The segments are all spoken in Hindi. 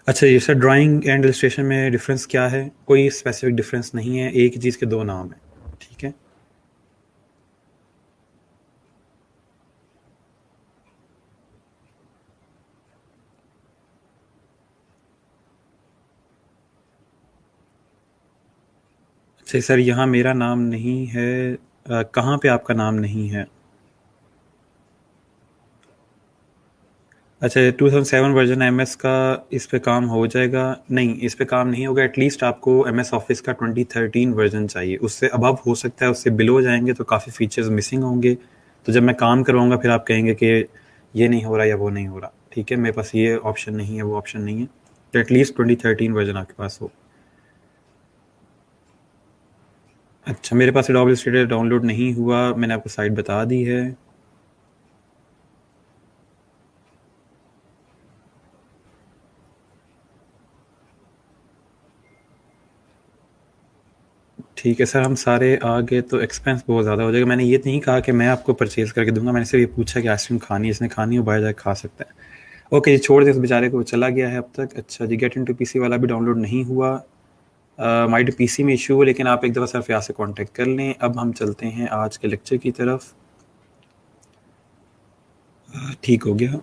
अच्छा, ये सर ड्राइंग एंड इलस्ट्रेशन में डिफरेंस क्या है? कोई स्पेसिफिक डिफरेंस नहीं है, एक ही चीज़ के दो नाम हैं। ठीक है। अच्छा सर, यहाँ मेरा नाम नहीं है। कहाँ पे आपका नाम नहीं है? अच्छा, 2007 वर्जन एमएस का इस पे काम हो जाएगा? नहीं, इस पे काम नहीं होगा। एटलीस्ट आपको एमएस ऑफिस का 2013 वर्जन चाहिए। उससे अबव हो सकता है, उससे बिलो जाएंगे तो काफ़ी फीचर्स मिसिंग होंगे। तो जब मैं काम करवाऊँगा फिर आप कहेंगे कि ये नहीं हो रहा या वो नहीं हो रहा। ठीक है, मेरे पास ये ऑप्शन नहीं है, वो ऑप्शन नहीं है। तो एटलीस्ट 2013 वर्जन आपके पास हो। अच्छा, मेरे पास एडोब इलस्ट्रेटर डाउनलोड नहीं हुआ, मैंने आपको साइट बता दी है। ठीक है सर, हम सारे आ गए तो एक्सपेंस बहुत ज़्यादा हो जाएगा। मैंने ये नहीं कहा कि मैं आपको परचेज़ करके दूंगा, मैंने सिर्फ ये पूछा कि आइसक्रीम खानी है, इसने खानी हो बाहर जाके खा सकता है। ओके जी, छोड़ दे, उस बेचारे को, चला गया है अब तक। अच्छा जी, गेट इनटू पीसी वाला भी डाउनलोड नहीं हुआ। माइट पीसी में इशू हो, लेकिन आप एक दफ़ा सर फयाज से कांटेक्ट कर लें। अब हम चलते हैं आज के लेक्चर की तरफ। ठीक हो गया।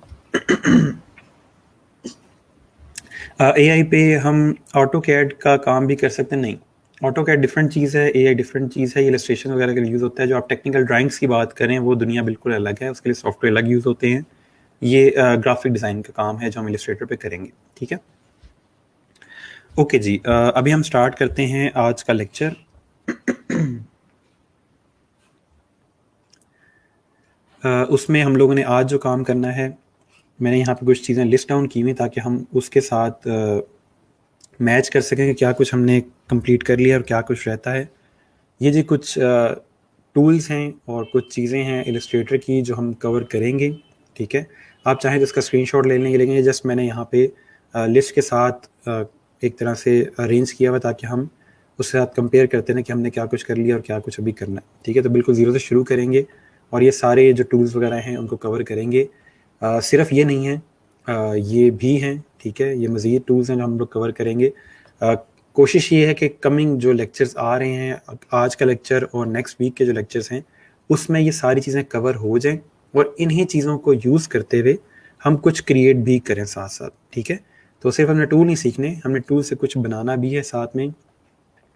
एआई पे हम ऑटो कैड का काम भी कर सकते हैं? नहीं, ऑटो कैड डिफरेंट चीज़ है, एआई डिफरेंट चीज़ है। ये इलस्ट्रेशन वगैरह के लिए यूज़ होता है। जो आप टेक्निकल ड्राइंग्स की बात करें वो दुनिया बिल्कुल अलग है, उसके लिए सॉफ्टवेयर अलग यूज़ होते हैं। ये ग्राफिक डिज़ाइन का काम है जो हम इलस्ट्रेटर पे करेंगे। ठीक है, ओके जी। अभी हम स्टार्ट करते हैं आज का लेक्चर। उसमें हम लोगों ने आज जो काम करना है, मैंने यहाँ पे कुछ चीज़ें लिस्ट डाउन की हुई ताकि हम उसके साथ मैच कर सकें कि क्या कुछ हमने कंप्लीट कर लिया और क्या कुछ रहता है। ये जी कुछ टूल्स हैं और कुछ चीज़ें हैं इलस्ट्रेटर की जो हम कवर करेंगे। ठीक है, आप चाहें तो इसका स्क्रीनशॉट ले लेंगे, लेकिन ये जस्ट मैंने यहाँ पे लिस्ट के साथ एक तरह से अरेंज किया हुआ ताकि हम उसके साथ कंपेयर करते हैं कि हमने क्या कुछ कर लिया और क्या कुछ अभी करना है। ठीक है, तो बिल्कुल ज़ीरो से शुरू करेंगे और ये सारे जो टूल्स वगैरह हैं उनको कवर करेंगे। सिर्फ ये नहीं है, ये भी हैं। ठीक है, ये मज़ीद टूल्स हैं जो हम लोग कवर करेंगे। कोशिश ये है कि कमिंग जो लेक्चर्स आ रहे हैं, आज का लेक्चर और नेक्स्ट वीक के जो लेक्चर्स हैं, उसमें ये सारी चीज़ें कवर हो जाएं और इन्हीं चीज़ों को यूज़ करते हुए हम कुछ क्रिएट भी करें साथ साथ। ठीक है, तो सिर्फ हमने टूल नहीं सीखने, हमने टूल से कुछ बनाना भी है साथ में,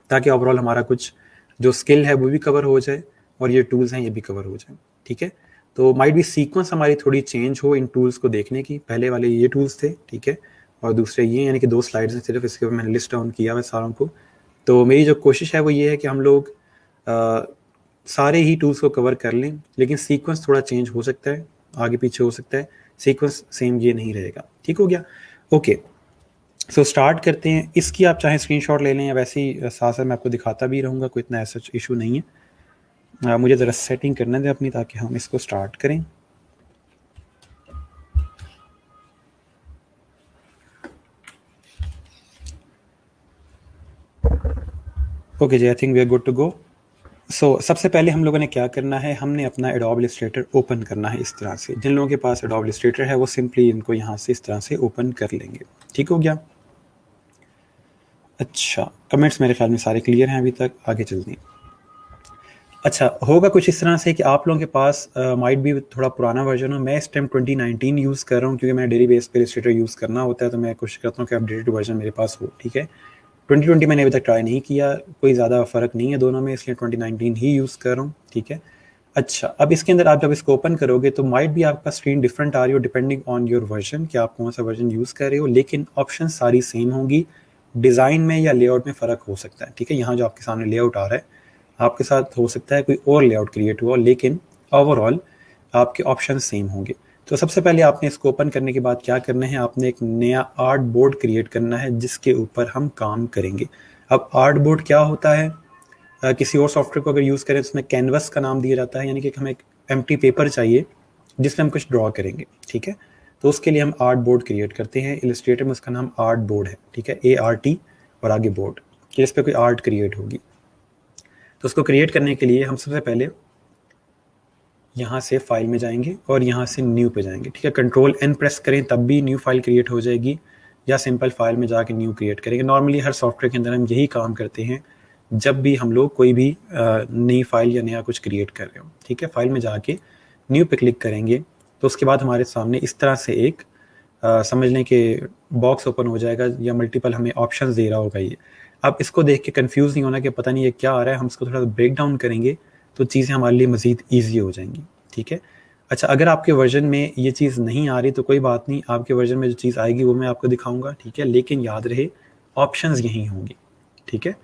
ताकि ओवरऑल हमारा कुछ जो स्किल है वो भी कवर हो जाए और ये टूल्स हैं ये भी कवर हो जाए। ठीक है, तो माइट भी सीक्वेंस हमारी थोड़ी चेंज हो इन टूल्स को देखने की। पहले वाले ये टूल्स थे, ठीक है, और दूसरे ये, यानी कि 2 स्लाइड्स हैं सिर्फ, इसके ऊपर मैंने लिस्ट डाउन किया हुआ सारों को। तो मेरी जो कोशिश है वो ये है कि हम लोग सारे ही टूल्स को कवर कर लें, लेकिन सीक्वेंस थोड़ा चेंज हो सकता है, आगे पीछे हो सकता है, सीक्वेंस सेम ये नहीं रहेगा। ठीक हो गया, ओके। सो स्टार्ट करते हैं। इसकी आप चाहे स्क्रीनशॉट ले लें या वैसे ही साथ साथ मैं आपको दिखाता भी रहूँगा, कोई इतना ऐसा इशू नहीं है। मुझे ज़रा सेटिंग करने दें अपनी ताकि हम इसको स्टार्ट करें। ओके जी, I think we are good to go. So सबसे पहले हम लोगों ने क्या करना है, हमने अपना एडोब इलस्ट्रेटर ओपन करना है इस तरह से। जिन लोगों के पास एडोब इलस्ट्रेटर है वो सिंपली इनको यहाँ से इस तरह से ओपन कर लेंगे। ठीक हो गया। अच्छा, कमेंट्स मेरे ख्याल में सारे क्लियर हैं अभी तक, आगे चलते हैं। अच्छा, होगा कुछ इस तरह से कि आप लोगों के पास माइट भी थोड़ा पुराना वर्जन हो। मैं इस टाइम 2019 यूज़ कर रहा हूँ क्योंकि मैं डेली बेस पे इलस्ट्रेटर यूज़ करना होता है, तो मैं कोशिश करता हूँ कि अपडेटेड वर्जन मेरे पास हो। ठीक है, 2020 मैंने अभी तक ट्राई नहीं किया, कोई ज़्यादा फ़र्क नहीं है दोनों में, इसलिए 2019 ही यूज़ कर रहा हूँ। ठीक है, अच्छा, अब इसके अंदर आप जब इसको ओपन करोगे तो माइट भी आपका स्क्रीन डिफरेंट आ रही हो डिपेंडिंग ऑन योर वर्जन, कि आप कौन सा वर्जन यूज़ कर रहे हो, लेकिन ऑप्शन सारी सेम होंगी। डिज़ाइन में या लेआउट में फ़र्क हो सकता है। ठीक है, यहाँ जो आपके सामने लेआउट आ रहा है, आपके साथ हो सकता है कोई और लेआउट क्रिएट हुआ, लेकिन ओवरऑल आपके ऑप्शन सेम होंगे। तो सबसे पहले आपने इसको ओपन करने के बाद क्या करना है, आपने एक नया आर्ट बोर्ड क्रिएट करना है जिसके ऊपर हम काम करेंगे। अब आर्ट बोर्ड क्या होता है, किसी और सॉफ्टवेयर को अगर यूज़ करें तो उसमें कैनवस का नाम दिया जाता है, यानी कि हमें एक एम्प्टी पेपर चाहिए जिसमें हम कुछ ड्रॉ करेंगे। ठीक है, तो उसके लिए हम आर्ट बोर्ड क्रिएट करते हैं। इलस्ट्रेटर में उसका नाम आर्ट बोर्ड है। ठीक है, ART और आगे बोर्ड, कि इस पर कोई आर्ट क्रिएट होगी। तो उसको क्रिएट करने के लिए हम सबसे पहले यहाँ से फाइल में जाएंगे और यहाँ से न्यू पे जाएंगे। ठीक है, Ctrl N प्रेस करें तब भी न्यू फाइल क्रिएट हो जाएगी, या सिंपल फाइल में जाके न्यू क्रिएट करेंगे। नॉर्मली हर सॉफ्टवेयर के अंदर हम यही काम करते हैं जब भी हम लोग कोई भी नई फाइल या नया कुछ क्रिएट कर रहे हो। ठीक है, फाइल में जाके न्यू पे क्लिक करेंगे तो उसके बाद हमारे सामने इस तरह से एक समझ लें कि बॉक्स ओपन हो जाएगा या मल्टीपल हमें ऑप्शंस दे रहा होगा ये। अब इसको देख के कंफ्यूज नहीं होना कि पता नहीं ये क्या आ रहा है, हम इसको थोड़ा ब्रेक डाउन करेंगे तो चीज़ें हमारे लिए मज़ीद ईजी हो जाएंगी। ठीक है, अच्छा अगर आपके वर्जन में ये चीज़ नहीं आ रही तो कोई बात नहीं, आपके वर्जन में जो चीज़ आएगी वो मैं आपको दिखाऊंगा। ठीक है, लेकिन याद रहे ऑप्शंस यही होंगी। ठीक है,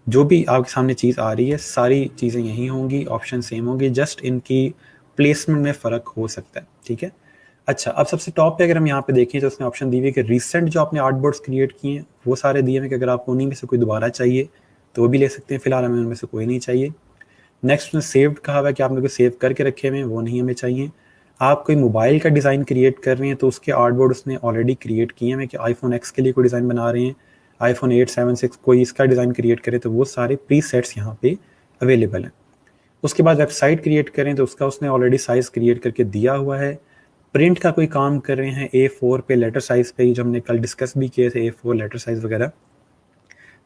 जो भी आपके सामने चीज़ आ रही है सारी चीज़ें यही होंगी, ऑप्शन सेम होंगे, जस्ट इनकी प्लेसमेंट में फ़र्क हो सकता है। ठीक है, अच्छा अब सबसे टॉप पे अगर हम यहाँ पे देखें तो उसने ऑप्शन दी हुई है कि रिसेंट जो आपने आर्टबोर्ड्स क्रिएट किए हैं वो सारे दिए हैं कि अगर आपको उन्हीं में से कोई दोबारा चाहिए तो वो भी ले सकते हैं। फिलहाल हमें उनमें से कोई नहीं चाहिए। नेक्स्ट उसने सेव्ड कहा हुआ है कि आपने कोई सेव करके रखे हुए हैं, वो नहीं हमें चाहिए। आप कोई मोबाइल का डिज़ाइन क्रिएट कर रहे हैं तो उसके आर्टबोर्ड उसने ऑलरेडी क्रिएट किए हैं कि आईफोन एक्स के लिए कोई डिज़ाइन बना रहे हैं, आईफोन 8, 7, 6 कोई इसका डिज़ाइन क्रिएट करे तो वो सारे प्री सेट्स यहाँ पे अवेलेबल हैं। उसके बाद वेबसाइट क्रिएट करें तो उसका उसने ऑलरेडी साइज़ क्रिएट करके दिया हुआ है। प्रिंट का कोई काम कर रहे हैं A4 पे लेटर साइज़ पे, जो हमने कल डिस्कस भी किए थे A4 लेटर साइज़ वगैरह,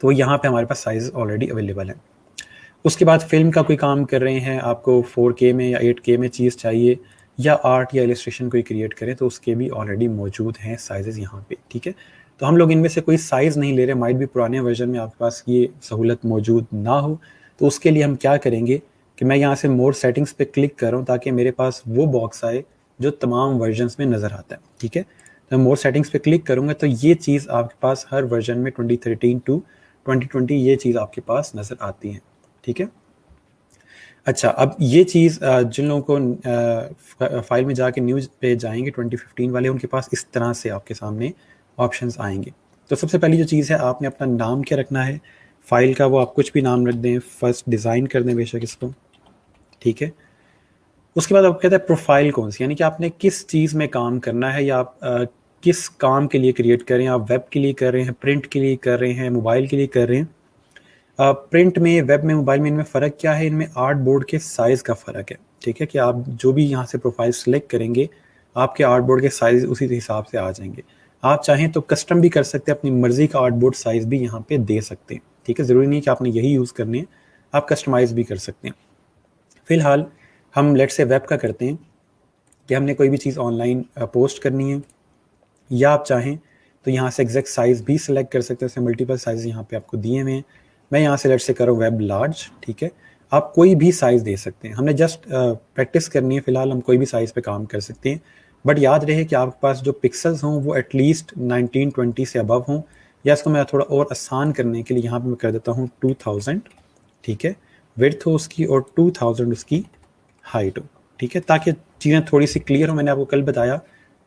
तो यहाँ पे हमारे पास साइज़ ऑलरेडी अवेलेबल है। उसके बाद फिल्म का कोई काम कर रहे हैं, आपको 4K में या 8K में चीज़ चाहिए या आर्ट या इलस्ट्रेशन कोई क्रिएट करें तो उसके भी ऑलरेडी मौजूद हैं साइजेस यहाँ पे। ठीक है, तो हम लोग इनमें से कोई साइज़ नहीं ले रहे, माइट भी पुराने वर्जन में आपके पास ये सहूलत मौजूद ना हो, तो उसके लिए हम क्या करेंगे कि मैं यहाँ से मोर सेटिंग्स पे क्लिक कर रहा हूँ ताकि मेरे पास वो बॉक्स आए जो तमाम वर्जन्स में नज़र आता है। ठीक है, तो मोर सेटिंग्स पे क्लिक करूँगा तो ये चीज़ आपके पास हर वर्जन में 2013 टू 2020 ये चीज़ आपके पास नज़र आती है। ठीक है, अच्छा अब ये चीज़ जिन लोगों को फाइल में जाके न्यूज़ पे जाएंगे 2015 वाले, उनके पास इस तरह से आपके सामने ऑप्शंस आएंगे। तो सबसे पहली जो चीज़ है, आपने अपना नाम क्या रखना है फाइल का, वो आप कुछ भी नाम रख दें, फर्स्ट डिज़ाइन कर दें बेशक इसको। ठीक है, उसके बाद आप कहते हैं प्रोफाइल कौन सी, यानी कि आपने किस चीज़ में काम करना है या आप किस काम के लिए क्रिएट कर रहे हैं। आप वेब के लिए कर रहे हैं, प्रिंट के लिए कर रहे हैं, मोबाइल के लिए कर रहे हैं। प्रिंट में, वेब में, मोबाइल में इनमें फ़र्क क्या है, इनमें आर्ट बोर्ड के साइज़ का फ़र्क है। ठीक है, कि आप जो भी यहाँ से प्रोफाइल सेलेक्ट करेंगे आपके आर्ट बोर्ड के साइज़ उसी हिसाब से आ जाएंगे। आप चाहें तो कस्टम भी कर सकते हैं, अपनी मर्ज़ी का आर्ट बोर्ड साइज़ भी यहाँ पे दे सकते हैं। ठीक है, ज़रूरी नहीं कि आपने यही यूज़ करने हैं, आप कस्टमाइज़ भी कर सकते हैं। फ़िलहाल हम लेट से वेब का करते हैं कि हमने कोई भी चीज़ ऑनलाइन पोस्ट करनी है, या आप चाहें तो यहाँ से एग्जैक्ट साइज़ भी सिलेक्ट कर सकते हैं। उसमें मल्टीपल साइज़ यहाँ पे आपको दिए हुए हैं। मैं यहाँ से लेट से करूँ वेब लार्ज। ठीक है, आप कोई भी साइज़ दे सकते हैं, हमने जस्ट प्रैक्टिस करनी है। फ़िलहाल हम कोई भी साइज़ पे काम कर सकते हैं, बट याद रहे कि आपके पास जो पिक्सल्स हों वो एटलीस्ट 1920 से अबव हों, या इसको मैं थोड़ा और आसान करने के लिए यहाँ पे मैं कर देता हूँ 2000। ठीक है, विड्थ हो उसकी और 2000 उसकी हाइट हो। ठीक है, ताकि चीज़ें थोड़ी सी क्लियर हो। मैंने आपको कल बताया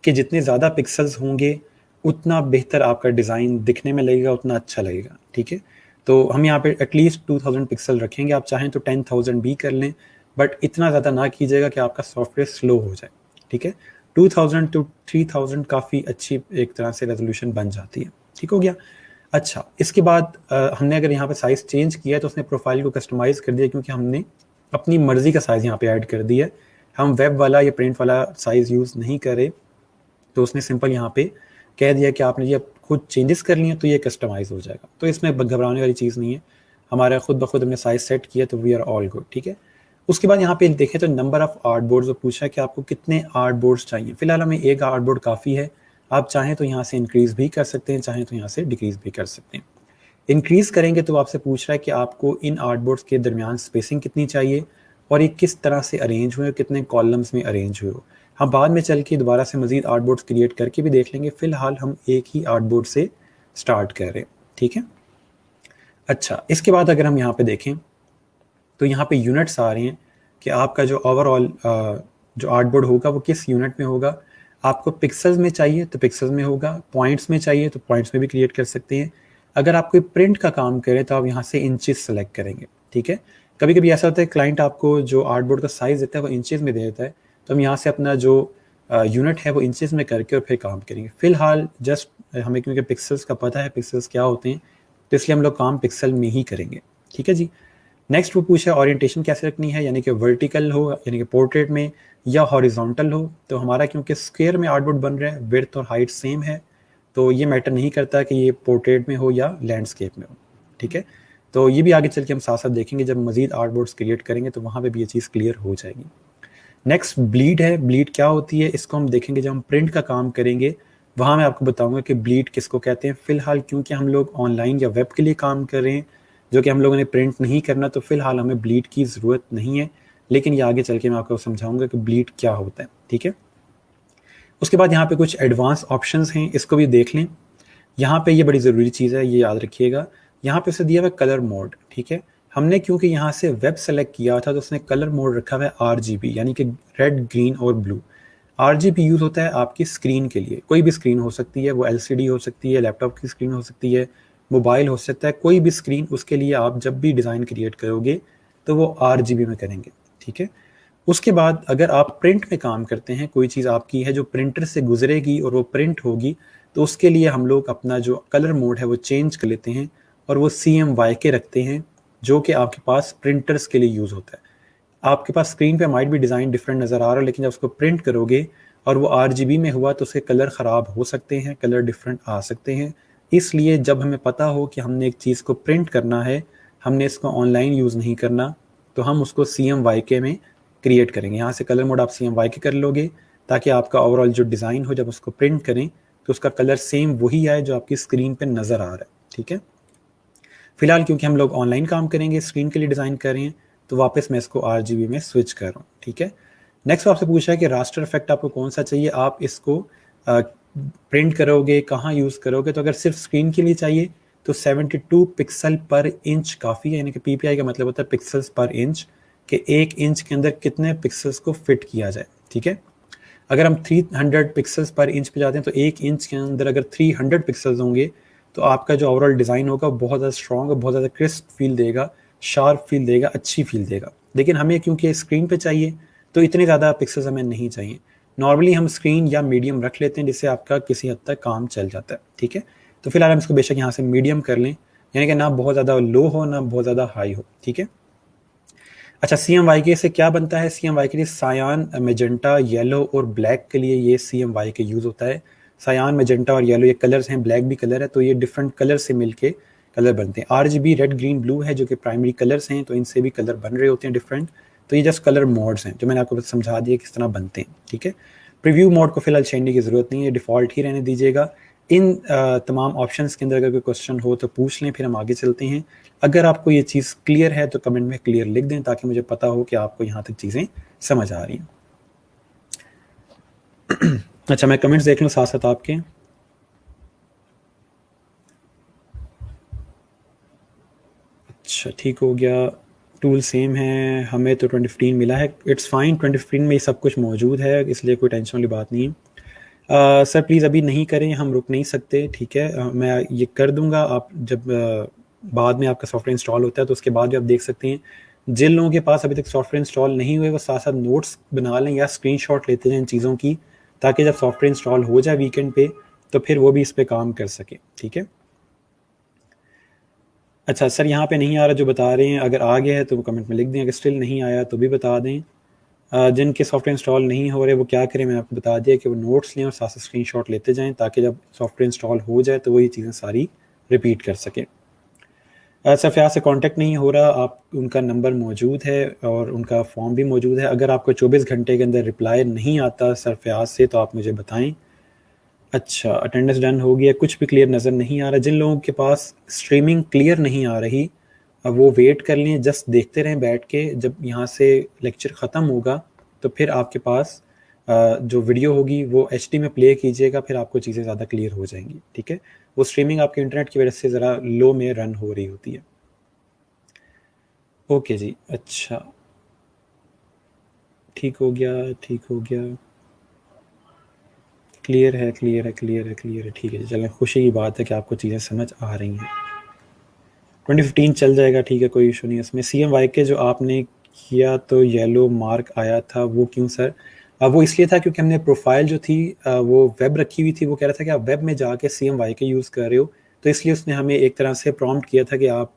कि जितने ज़्यादा पिक्सल्स होंगे उतना बेहतर आपका डिज़ाइन दिखने में लगेगा, उतना अच्छा लगेगा। ठीक है, तो हम यहाँ पे एटलीस्ट 2000 पिक्सल रखेंगे। आप चाहें तो 10,000 भी कर लें, बट इतना ज़्यादा ना कीजिएगा कि आपका सॉफ्टवेयर स्लो हो जाए। ठीक है, 2000 टू 3000 काफ़ी अच्छी एक तरह से रेजोल्यूशन बन जाती है। ठीक हो गया। अच्छा, इसके बाद हमने अगर यहाँ पे साइज़ चेंज किया तो उसने प्रोफाइल को कस्टमाइज़ कर दिया, क्योंकि हमने अपनी मर्ज़ी का साइज़ यहाँ पे ऐड कर दिया है। हम वेब वाला या प्रिंट वाला साइज़ यूज़ नहीं करे, तो उसने सिंपल यहाँ पे कह दिया कि आपने ये खुद चेंजेस कर लिए तो ये कस्टमाइज़ हो जाएगा। तो इसमें घबराने वाली चीज़ नहीं है, हमारा खुद ब खुद हमने साइज़ सेट किया तो वी आर ऑल गुड। ठीक है, उसके बाद यहाँ पे देखें तो नंबर ऑफ़ आर्ट बोर्ड्स पूछा है कि आपको कितने आर्ट बोर्ड्स चाहिए। फिलहाल हमें एक आर्ट बोर्ड काफ़ी है। आप चाहें तो यहाँ से इंक्रीज़ भी कर सकते हैं, चाहें तो यहाँ से डिक्रीज़ भी कर सकते हैं। इंक्रीज़ करेंगे तो आपसे पूछ रहा है कि आपको इन आर्ट बोर्ड्स के दरमियान स्पेसिंग कितनी चाहिए और ये किस तरह से अरेंज हुए, कितने कॉलम्स में अरेंज हुए हो। हम बाद में चल के दोबारा से मज़ीद आर्ट बोर्ड्स क्रिएट करके भी देख लेंगे। फ़िलहाल हम एक ही आर्ट बोर्ड से स्टार्ट कर रहे हैं। ठीक है, अच्छा इसके बाद अगर हम यहाँ पे देखें तो यहाँ पे यूनिट्स आ रहे हैं कि आपका जो ओवरऑल जो आर्ट बोर्ड होगा वो किस यूनिट में होगा। आपको पिक्सल्स में चाहिए तो पिक्सल्स में होगा, पॉइंट्स में चाहिए तो पॉइंट्स में भी क्रिएट कर सकते हैं। अगर आप कोई प्रिंट का काम करें तो आप यहाँ से इंचेस सेलेक्ट करेंगे। ठीक है, कभी कभी ऐसा होता है क्लाइंट आपको जो आर्ट बोर्ड का साइज़ देता है वो इंचेस में दे देता है, तो हम यहाँ से अपना जो यूनिट है वो इंचेस में करके और फिर काम करेंगे। फ़िलहाल जस्ट हमें क्योंकि पिक्सल्स का पता है पिक्सल्स क्या होते हैं, तो इसलिए हम लोग काम पिक्सल में ही करेंगे। ठीक है जी। नेक्स्ट वो पूछा ओरिएंटेशन कैसे रखनी है, यानी कि वर्टिकल हो यानी कि पोर्ट्रेट में, या हॉरिजॉन्टल हो। तो हमारा क्योंकि स्क्वायर में आर्ट बोर्ड बन रहा है, विड्थ और हाइट सेम है, तो ये मैटर नहीं करता कि ये पोर्ट्रेट में हो या लैंडस्केप में हो, ठीक है। तो ये भी आगे चल के हम साथ साथ देखेंगे, जब मजीद आर्ट बोर्ड्स क्रिएट करेंगे तो वहाँ पे भी ये चीज़ क्लियर हो जाएगी। नेक्स्ट ब्लीड है। ब्लीड क्या होती है इसको हम देखेंगे जब हम प्रिंट का काम करेंगे, वहाँ मैं आपको बताऊंगा कि ब्लीड किसको कहते हैं। फिलहाल क्योंकि हम लोग ऑनलाइन या वेब के लिए काम कर रहे हैं, जो कि हम लोगों ने प्रिंट नहीं करना, तो फिलहाल हमें ब्लीड की ज़रूरत नहीं है, लेकिन ये आगे चल के मैं आपको समझाऊंगा कि ब्लीड क्या होता है, ठीक है। उसके बाद यहाँ पे कुछ एडवांस ऑप्शंस हैं, इसको भी देख लें। यहाँ पे ये बड़ी ज़रूरी चीज़ है, ये याद रखिएगा। यहाँ पे उसे दिया हुआ कलर मोड, ठीक है। हमने क्योंकि यहाँ से वेब सेलेक्ट किया था तो उसने कलर मोड रखा हुआ है RGB, यानी कि रेड, ग्रीन और ब्लू। RGB यूज़ होता है आपकी स्क्रीन के लिए, कोई भी स्क्रीन हो सकती है, वो LCD हो सकती है, लैपटॉप की स्क्रीन हो सकती है, मोबाइल हो सकता है, कोई भी स्क्रीन, उसके लिए आप जब भी डिज़ाइन क्रिएट करोगे तो वो RGB में करेंगे, ठीक है। उसके बाद अगर आप प्रिंट में काम करते हैं, कोई चीज़ आपकी है जो प्रिंटर से गुजरेगी और वो प्रिंट होगी, तो उसके लिए हम लोग अपना जो कलर मोड है वो चेंज कर लेते हैं और वो CMYK रखते हैं, जो कि आपके पास प्रिंटर्स के लिए यूज़ होता है। आपके पास स्क्रीन पे माइट भी डिज़ाइन डिफरेंट नज़र आ रहा है, लेकिन जब उसको प्रिंट करोगे और वो RGB में हुआ तो उसके कलर ख़राब हो सकते हैं, कलर डिफरेंट आ सकते हैं। इसलिए जब हमें पता हो कि हमने एक चीज़ को प्रिंट करना है, हमने इसको ऑनलाइन यूज़ नहीं करना, तो हम उसको CMYK में क्रिएट करेंगे। यहाँ से कलर मोड आप CMYK कर लोगे, ताकि आपका ओवरऑल जो डिज़ाइन हो, जब उसको प्रिंट करें तो उसका कलर सेम वही आए जो आपकी स्क्रीन पे नज़र आ रहा है, ठीक है। फिलहाल क्योंकि हम लोग ऑनलाइन काम करेंगे, स्क्रीन के लिए डिज़ाइन कर रहे हैं, तो वापस मैं इसको RGB में स्विच कर रहा हूँ, ठीक है। नेक्स्ट आपसे पूछा है कि रास्टर इफेक्ट आपको कौन सा चाहिए, आप इसको प्रिंट करोगे, कहाँ यूज़ करोगे। तो अगर सिर्फ स्क्रीन के लिए चाहिए तो 72 पिक्सल पर इंच काफ़ी है, यानी कि PPI का मतलब होता है पिक्सल्स पर इंच, कि 1 इंच के अंदर कितने पिक्सल्स को फिट किया जाए, ठीक है। अगर हम 300 पिक्सल्स पर इंच पे जाते हैं तो 1 इंच के अंदर अगर 300 पिक्सल्स होंगे तो आपका जो ओवरऑल डिज़ाइन होगा बहुत ज़्यादा स्ट्रॉन्ग और बहुत ज़्यादा क्रिस्प फील देगा, शार्प फील देगा, अच्छी फील देगा। लेकिन हमें क्योंकि स्क्रीन पे चाहिए तो इतने ज़्यादा पिक्सल्स हमें नहीं चाहिए। नॉर्मली हम स्क्रीन या मीडियम रख लेते हैं, जिससे आपका किसी हद तक काम चल जाता है, ठीक है। तो फिलहाल हम इसको बेशक यहाँ से मीडियम कर लें, यानी कि ना बहुत ज़्यादा लो हो ना बहुत ज़्यादा हाई हो, ठीक है। अच्छा, CMYK से क्या बनता है? CMYK के लिए सायान, मेजेंटा, येलो और ब्लैक के लिए ये CMYK यूज़ होता है। सायान, मेजेंटा और येलो ये कलर्स हैं, ब्लैक भी कलर है, तो ये डिफरेंट कलर से मिलके कलर बनते हैं। RGB रेड, ग्रीन, ब्लू है जो कि प्राइमरी कलर्स हैं, तो इनसे भी कलर बन रहे होते हैं डिफरेंट। तो ये जस्ट कलर मोड्स हैं जो मैंने आपको समझा दिया किस तरह बनते हैं, ठीक है। प्रीव्यू मोड को फिलहाल चेंजने की ज़रूरत नहीं है, डिफ़ॉल्ट ही रहने दीजिएगा। इन तमाम ऑप्शंस के अंदर अगर कोई क्वेश्चन हो तो पूछ लें, फिर हम आगे चलते हैं। अगर आपको ये चीज़ क्लियर है तो कमेंट में क्लियर लिख दें, ताकि मुझे पता हो कि आपको यहाँ तक चीज़ें समझ आ रही हैं। अच्छा, मैं कमेंट्स देख लूँ साथ साथ आपके। अच्छा, ठीक हो गया। टूल सेम है, हमें तो 2015 मिला है, इट्स फाइन। 2015 में ये सब कुछ मौजूद है, इसलिए कोई टेंशन वाली बात नहीं है। सर प्लीज़ अभी नहीं करें, हम रुक नहीं सकते, ठीक है। मैं ये कर दूंगा, आप जब बाद में आपका सॉफ्टवेयर इंस्टॉल होता है तो उसके बाद भी आप देख सकते हैं। जिन लोगों के पास अभी तक सॉफ्टवेयर इंस्टॉल नहीं हुए वो साथ साथ नोट्स बना लें या स्क्रीनशॉट लेते हैं इन चीज़ों की, ताकि जब सॉफ्टवेयर इंस्टॉल हो जाए वीकेंड पे तो फिर वो भी इस पर काम कर सके, ठीक है। अच्छा सर, यहाँ पे नहीं आ रहा जो बता रहे हैं, अगर आ गया है तो वो कमेंट में लिख दें, अगर स्टिल नहीं आया तो भी बता दें। जिनके सॉफ्टवेयर इंस्टॉल नहीं हो रहे वो क्या करें, मैंने आपको बता दिया कि वो नोट्स लें और साथ साथ स्क्रीनशॉट लेते जाएं, ताकि जब सॉफ्टवेयर इंस्टॉल हो जाए तो वो ये चीज़ें सारी रिपीट कर सकें। सर फयाज से कांटेक्ट नहीं हो रहा, आप उनका नंबर मौजूद है और उनका फॉर्म भी मौजूद है। अगर आपको 24 घंटे के अंदर रिप्लाई नहीं आता सर फयाज से तो आप मुझे बताएं। अच्छा, अटेंडेंस डन हो गया, कुछ भी क्लियर नज़र नहीं आ रहा। जिन लोगों के पास स्ट्रीमिंग क्लियर नहीं आ रही, अब वो वेट कर लें, जस्ट देखते रहें बैठ के। जब यहाँ से लेक्चर ख़त्म होगा तो फिर आपके पास जो वीडियो होगी वो HD में प्ले कीजिएगा, फिर आपको चीज़ें ज़्यादा क्लियर हो जाएंगी, ठीक है। वो स्ट्रीमिंग आपके इंटरनेट की वजह से ज़रा लो में रन हो रही होती है। ओके जी, अच्छा, ठीक हो गया, ठीक हो गया, क्लियर है, क्लियर है, क्लियर है, क्लियर है, ठीक है। चलें, खुशी की बात है कि आपको चीज़ें समझ आ रही हैं। 2015 चल जाएगा, ठीक है, कोई इशू नहीं है इसमें। CMYK जो आपने किया तो येलो मार्क आया था, वो क्यों सर? वो इसलिए था क्योंकि हमने प्रोफाइल जो थी वो वेब रखी हुई थी, वो कह रहा था कि आप वेब में जाके CMYK यूज़ कर रहे हो, तो इसलिए उसने हमें एक तरह से प्रॉम्प्ट किया था कि आप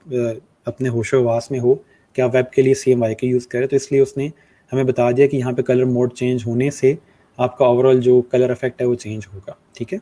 अपने होशो-हवास में हो कि आप वेब के लिए CMYK यूज़ करें, तो इसलिए उसने हमें बता दिया कि यहाँ पे कलर मोड चेंज होने से आपका ओवरऑल जो कलर इफेक्ट है वो चेंज होगा, ठीक है।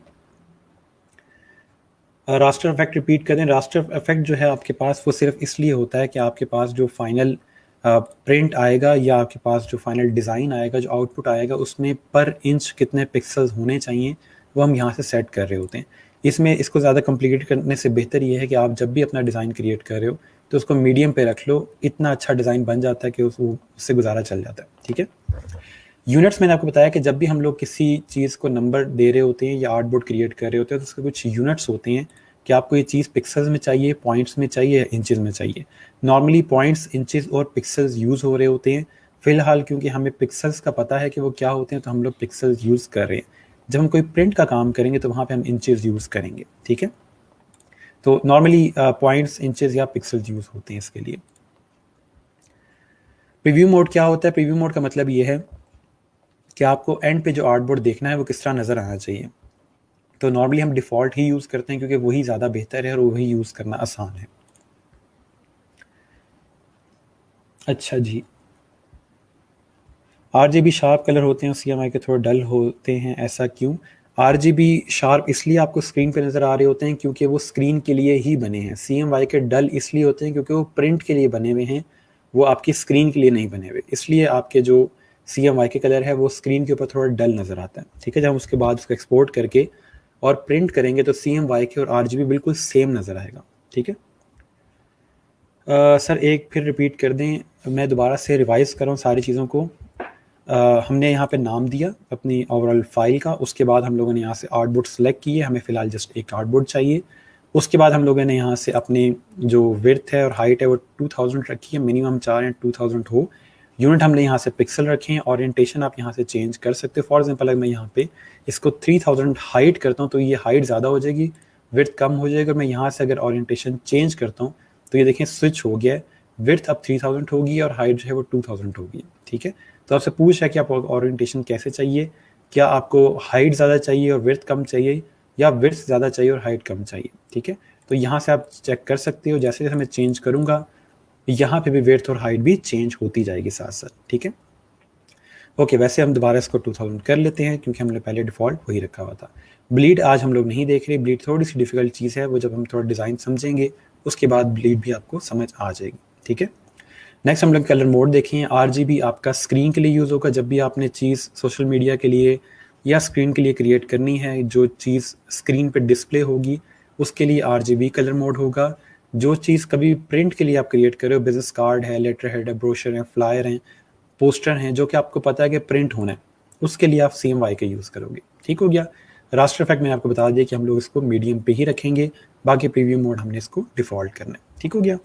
रास्टर इफेक्ट रिपीट कर दें। रास्टर इफेक्ट जो है आपके पास वो सिर्फ इसलिए होता है कि आपके पास जो फाइनल प्रिंट आएगा या आपके पास जो फाइनल डिज़ाइन आएगा, जो आउटपुट आएगा, उसमें पर इंच कितने पिक्सल्स होने चाहिए वो हम यहाँ से सेट कर रहे होते हैं। इसमें इसको ज़्यादा कॉम्प्लिकेट करने से बेहतर ये है कि आप जब भी अपना डिज़ाइन क्रिएट कर रहे हो तो उसको मीडियम पे रख लो, इतना अच्छा डिज़ाइन बन जाता है कि उससे गुजारा चल जाता है। ठीक है, यूनिट्स मैंने आपको बताया कि जब भी हम लोग किसी चीज़ को नंबर दे रहे होते हैं या आर्टबोर्ड क्रिएट कर रहे होते हैं तो उसके कुछ यूनिट्स होते हैं कि आपको ये चीज़ पिक्सल्स में चाहिए, पॉइंट्स में चाहिए या इंचेस में चाहिए। नॉर्मली पॉइंट्स, इंचेस और पिक्सल्स यूज़ हो रहे होते हैं। फिलहाल क्योंकि हमें पिक्सल्स का पता है कि वो क्या होते हैं तो हम लोग पिक्सल्स यूज़ कर रहे हैं। जब हम कोई प्रिंट का काम करेंगे तो वहाँ पे हम इंचेस यूज़ करेंगे। ठीक है, तो नॉर्मली पॉइंट्स, इंचेस या पिक्सल्स यूज़ होते हैं इसके लिए। प्रीव्यू मोड क्या होता है? प्रीव्यू मोड का मतलब ये है कि आपको एंड पे जो आर्टबोर्ड देखना है वो किस तरह नज़र आना चाहिए। तो नॉर्मली हम डिफ़ॉल्ट ही यूज़ करते हैं क्योंकि वही ज़्यादा बेहतर है और वही यूज़ करना आसान है। अच्छा जी, आरजीबी शार्प कलर होते हैं, सीएमवाई के थोड़े डल होते हैं, ऐसा क्यों? आरजीबी शार्प इसलिए आपको स्क्रीन पे नज़र आ रहे होते हैं क्योंकि वो स्क्रीन के लिए ही बने हैं। सीएमवाई के डल इसलिए होते हैं क्योंकि वो प्रिंट के लिए बने हुए हैं, वो आपकी स्क्रीन के लिए नहीं बने हुए। इसलिए आपके जो सीएमवाई के कलर है वो स्क्रीन के ऊपर थोड़ा डल नज़र आता है। ठीक है, जब हम उसके बाद उसको एक्सपोर्ट करके और प्रिंट करेंगे तो सीएमवाई के और आरजीबी बिल्कुल सेम नज़र आएगा। ठीक है, सर एक फिर रिपीट कर दें, मैं दोबारा से रिवाइज़ कर रहा हूँ सारी चीज़ों को। हमने यहाँ पे नाम दिया अपनी ओवरऑल फाइल का, उसके बाद हम लोगों ने यहाँ से आर्टबोर्ड सेलेक्ट किए, हमें फ़िलहाल जस्ट एक आर्टबोर्ड चाहिए। उसके बाद हम लोगों ने यहाँ से अपनी जो विड्थ है और हाइट है वो 2000 रखी है, मिनिमम चाह रहे हैं 2000 हो। यूनिट हमने यहाँ से पिक्सल रखे हैं, ओरिएंटेशन आप यहाँ से चेंज कर सकते हो। फॉर एग्जांपल अगर मैं यहाँ पे इसको 3000 हाइट करता हूँ तो ये हाइट ज़्यादा हो जाएगी, विड्थ कम हो जाएगा। मैं यहाँ से अगर ओरिएंटेशन चेंज करता हूँ तो ये देखें स्विच हो गया है, विड्थ अब 3000 होगी और हाइट जो है वो 2000 होगी। ठीक है, तो आपसे पूछ है कि आपको ओरिएंटेशन कैसे चाहिए, क्या आपको हाइट ज़्यादा चाहिए और विड्थ कम चाहिए या विड्थ ज़्यादा चाहिए और हाइट कम चाहिए। ठीक है, तो यहाँ से आप चेक कर सकते हो, जैसे जैसे मैं चेंज करूँगा यहाँ पे भी विड्थ और हाइट भी चेंज होती जाएगी साथ साथ। ठीक है, ओके, वैसे हम दोबारा इसको 2000 कर लेते हैं क्योंकि हमने पहले डिफ़ॉल्ट वही रखा हुआ था। ब्लीड आज हम लोग नहीं देख रहे, ब्लीड थोड़ी सी डिफ़िकल्ट चीज़ है, वो जब हम थोड़ा डिज़ाइन समझेंगे उसके बाद ब्लीड भी आपको समझ आ जाएगी। ठीक है, नेक्स्ट हम लोग कलर मोड देखें। आरजीबी आपका स्क्रीन के लिए यूज़ होगा जब भी आपने चीज़ सोशल मीडिया के लिए या स्क्रीन के लिए क्रिएट करनी है, जो चीज़ स्क्रीन पे डिस्प्ले होगी उसके लिए आरजीबी कलर मोड होगा। जो चीज़ कभी प्रिंट के लिए आप क्रिएट कर रहे हो, बिजनेस कार्ड है, लेटर हेड है, ब्रोशर है, फ्लायर हैं, पोस्टर हैं, जो कि आपको पता है कि प्रिंट होना है, उसके लिए आप CMY का यूज़ करोगे। ठीक हो गया। रास्टर इफेक्ट मैंने आपको बता दिया कि हम लोग इसको मीडियम पे ही रखेंगे, बाकी प्रीव्यू मोड हमने इसको डिफ़ॉल्ट करना है। ठीक हो गया।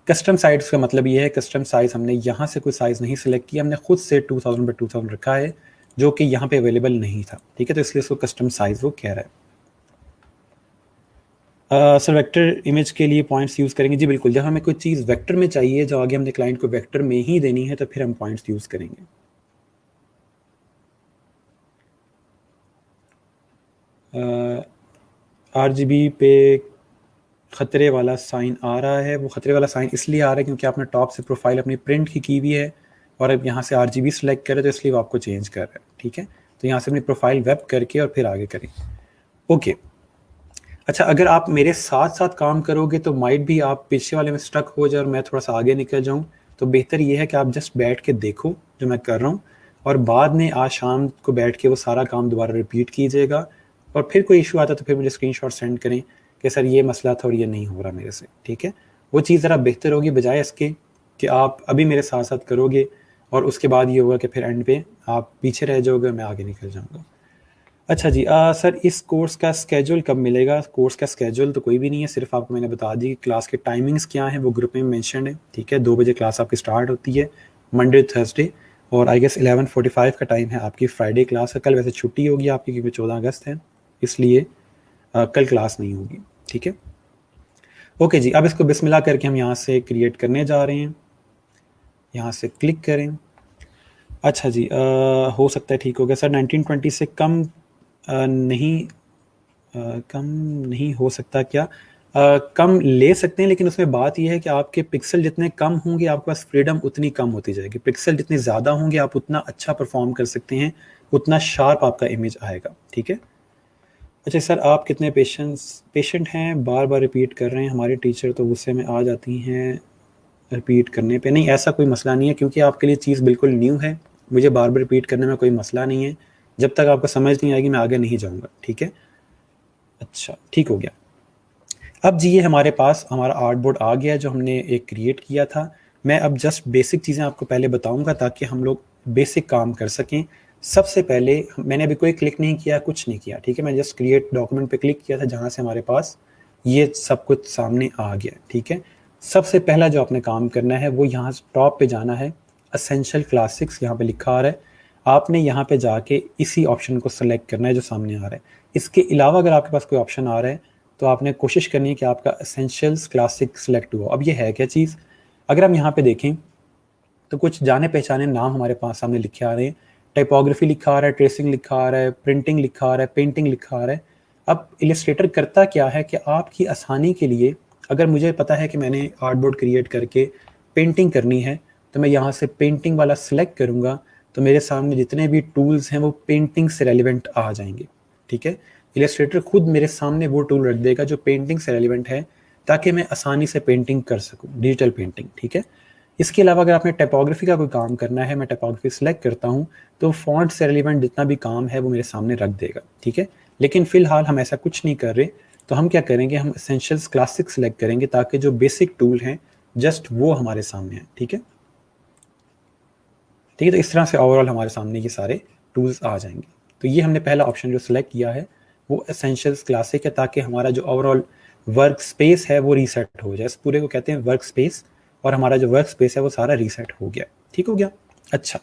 कस्टम साइज़ का मतलब ये है, कस्टम साइज़ हमने यहाँ से कोई साइज़ नहीं सिलेक्ट किया, हमने खुद से 2000 बाई 2000 रखा है जो कि यहाँ पे अवेलेबल नहीं था। ठीक है, तो इसलिए इसको कस्टम साइज़ वो कह रहा है। सर वेक्टर इमेज के लिए पॉइंट्स यूज़ करेंगे? जी बिल्कुल, जब हमें कोई चीज़ वेक्टर में चाहिए, जो आगे हमने क्लाइंट को वेक्टर में ही देनी है, तो फिर हम पॉइंट्स यूज़ करेंगे। RGB पे ख़तरे वाला साइन आ रहा है, वो ख़तरे वाला साइन इसलिए आ रहा है क्योंकि आपने टॉप से प्रोफाइल अपनी प्रिंट की हुई है और अब यहाँ से RGB सेलेक्ट करें तो इसलिए वो आपको चेंज कर रहा है। ठीक है, तो यहाँ से अपनी प्रोफाइल वेब करके और फिर आगे करें। ओके, अच्छा, अगर आप मेरे साथ साथ काम करोगे तो माइट भी आप पीछे वाले में स्टक हो जाए और मैं थोड़ा सा आगे निकल जाऊँ, तो बेहतर ये है कि आप जस्ट बैठ के देखो जो मैं कर रहा हूँ और बाद में आज शाम को बैठ के वो सारा काम दोबारा रिपीट कीजिएगा और फिर कोई इशू आता तो फिर मुझे स्क्रीनशॉट सेंड करें कि सर ये मसला था और ये नहीं हो रहा मेरे से। ठीक है, वो चीज़ ज़रा बेहतर होगी बजाय इसके कि आप अभी मेरे साथ साथ करोगे और उसके बाद ये होगा कि फिर एंड पे आप पीछे रह जाओगे, मैं आगे निकल जाऊँगा। अच्छा जी, सर इस कोर्स का स्केड्यूल कब मिलेगा? कोर्स का स्केड्यूल तो कोई भी नहीं है, सिर्फ आपको मैंने बता दी क्लास के टाइमिंग्स क्या हैं, वो ग्रुप में मेंशन है। ठीक है, 2 बजे क्लास आपकी स्टार्ट होती है मंडे थर्सडे और आई गेस 11:45 का टाइम है आपकी फ्राइडे क्लास का। कल वैसे छुट्टी होगी आपकी क्योंकि 14 अगस्त है, इसलिए कल क्लास नहीं होगी। ठीक है, ओके जी, अब इसको बिस्मिल्लाह करके हम यहाँ से क्रिएट करने जा रहे हैं, यहाँ से क्लिक करें। अच्छा जी, हो सकता है ठीक हो गया सर। 1920 से कम कम नहीं हो सकता क्या? कम ले सकते हैं, लेकिन उसमें बात यह है कि आपके पिक्सल जितने कम होंगे आपके पास फ्रीडम उतनी कम होती जाएगी। पिक्सल जितने ज़्यादा होंगे आप उतना अच्छा परफॉर्म कर सकते हैं, उतना शार्प आपका इमेज आएगा। ठीक है, अच्छा सर, आप कितने पेशेंट हैं, बार बार रिपीट कर रहे हैं, हमारे टीचर तो गुस्से में आ जाती हैं रिपीट करने पे। नहीं, ऐसा कोई मसला नहीं है, क्योंकि आपके लिए चीज़ बिल्कुल न्यू है। मुझे बार बार रिपीट करने में कोई मसला नहीं है। जब तक आपको समझ नहीं आएगी मैं आगे नहीं जाऊँगा, ठीक है। अच्छा, ठीक हो गया। अब जी ये हमारे पास हमारा आर्ट बोर्ड आ गया जो हमने एक क्रिएट किया था। मैं अब जस्ट बेसिक चीज़ें आपको पहले बताऊंगा ताकि हम लोग बेसिक काम कर सकें। सबसे पहले मैंने अभी कोई क्लिक नहीं किया, कुछ नहीं किया, ठीक है। मैं जस्ट क्रिएट डॉक्यूमेंट पे क्लिक किया था जहाँ से हमारे पास ये सब कुछ सामने आ गया, ठीक है। सबसे पहला जो आपने काम करना है वो यहाँ टॉप पे जाना है, असेंशियल क्लासिक्स यहाँ पे लिखा आ रहा है। आपने यहाँ पे जाके इसी ऑप्शन को सेलेक्ट करना है जो सामने आ रहा है। इसके अलावा अगर आपके पास कोई ऑप्शन आ रहा है तो आपने कोशिश करनी है कि आपका एसेंशियल्स क्लासिक सिलेक्ट हुआ। अब ये है क्या चीज़, अगर हम यहाँ पे देखें तो कुछ जाने पहचाने नाम हमारे पास सामने लिखे आ रहे हैं। टाइपोग्राफी लिखा आ रहा है, ट्रेसिंग लिखा आ रहा है, प्रिंटिंग लिखा आ रहा है, पेंटिंग लिखा आ रहा है। अब इलस्ट्रेटर करता क्या है कि आपकी आसानी के लिए, अगर मुझे पता है कि मैंने आर्टबोर्ड क्रिएट करके पेंटिंग करनी है तो मैं यहाँ से पेंटिंग वाला सिलेक्ट करूँगा, तो मेरे सामने जितने भी टूल्स हैं वो पेंटिंग से रेलिवेंट आ जाएंगे, ठीक है। इलस्ट्रेटर खुद मेरे सामने वो टूल रख देगा जो पेंटिंग से रेलिवेंट है, ताकि मैं आसानी से पेंटिंग कर सकूँ, डिजिटल पेंटिंग, ठीक है। इसके अलावा अगर आपने टाइपोग्राफी का कोई काम करना है, मैं टाइपोग्राफी सिलेक्ट करता हूँ तो फॉन्ट से रेलिवेंट जितना भी काम है वो मेरे सामने रख देगा, ठीक है। लेकिन फिलहाल हम ऐसा कुछ नहीं कर रहे, तो हम क्या करेंगे, हम एसेंशियल्स क्लासिक सिलेक्ट करेंगे ताकि जो बेसिक टूल हैं जस्ट वो हमारे सामने है, ठीक है। ठीक है, तो इस तरह से ओवरऑल हमारे सामने ये सारे टूल्स आ जाएंगे। तो ये हमने पहला ऑप्शन जो सिलेक्ट किया है वो एसेंशियल्स क्लासिक है, ताकि हमारा जो ओवरऑल वर्क स्पेस है वो रीसेट हो जाए। इस पूरे को कहते हैं वर्क स्पेस, और हमारा जो वर्क स्पेस है वो सारा रीसेट हो गया, ठीक हो गया। अच्छा,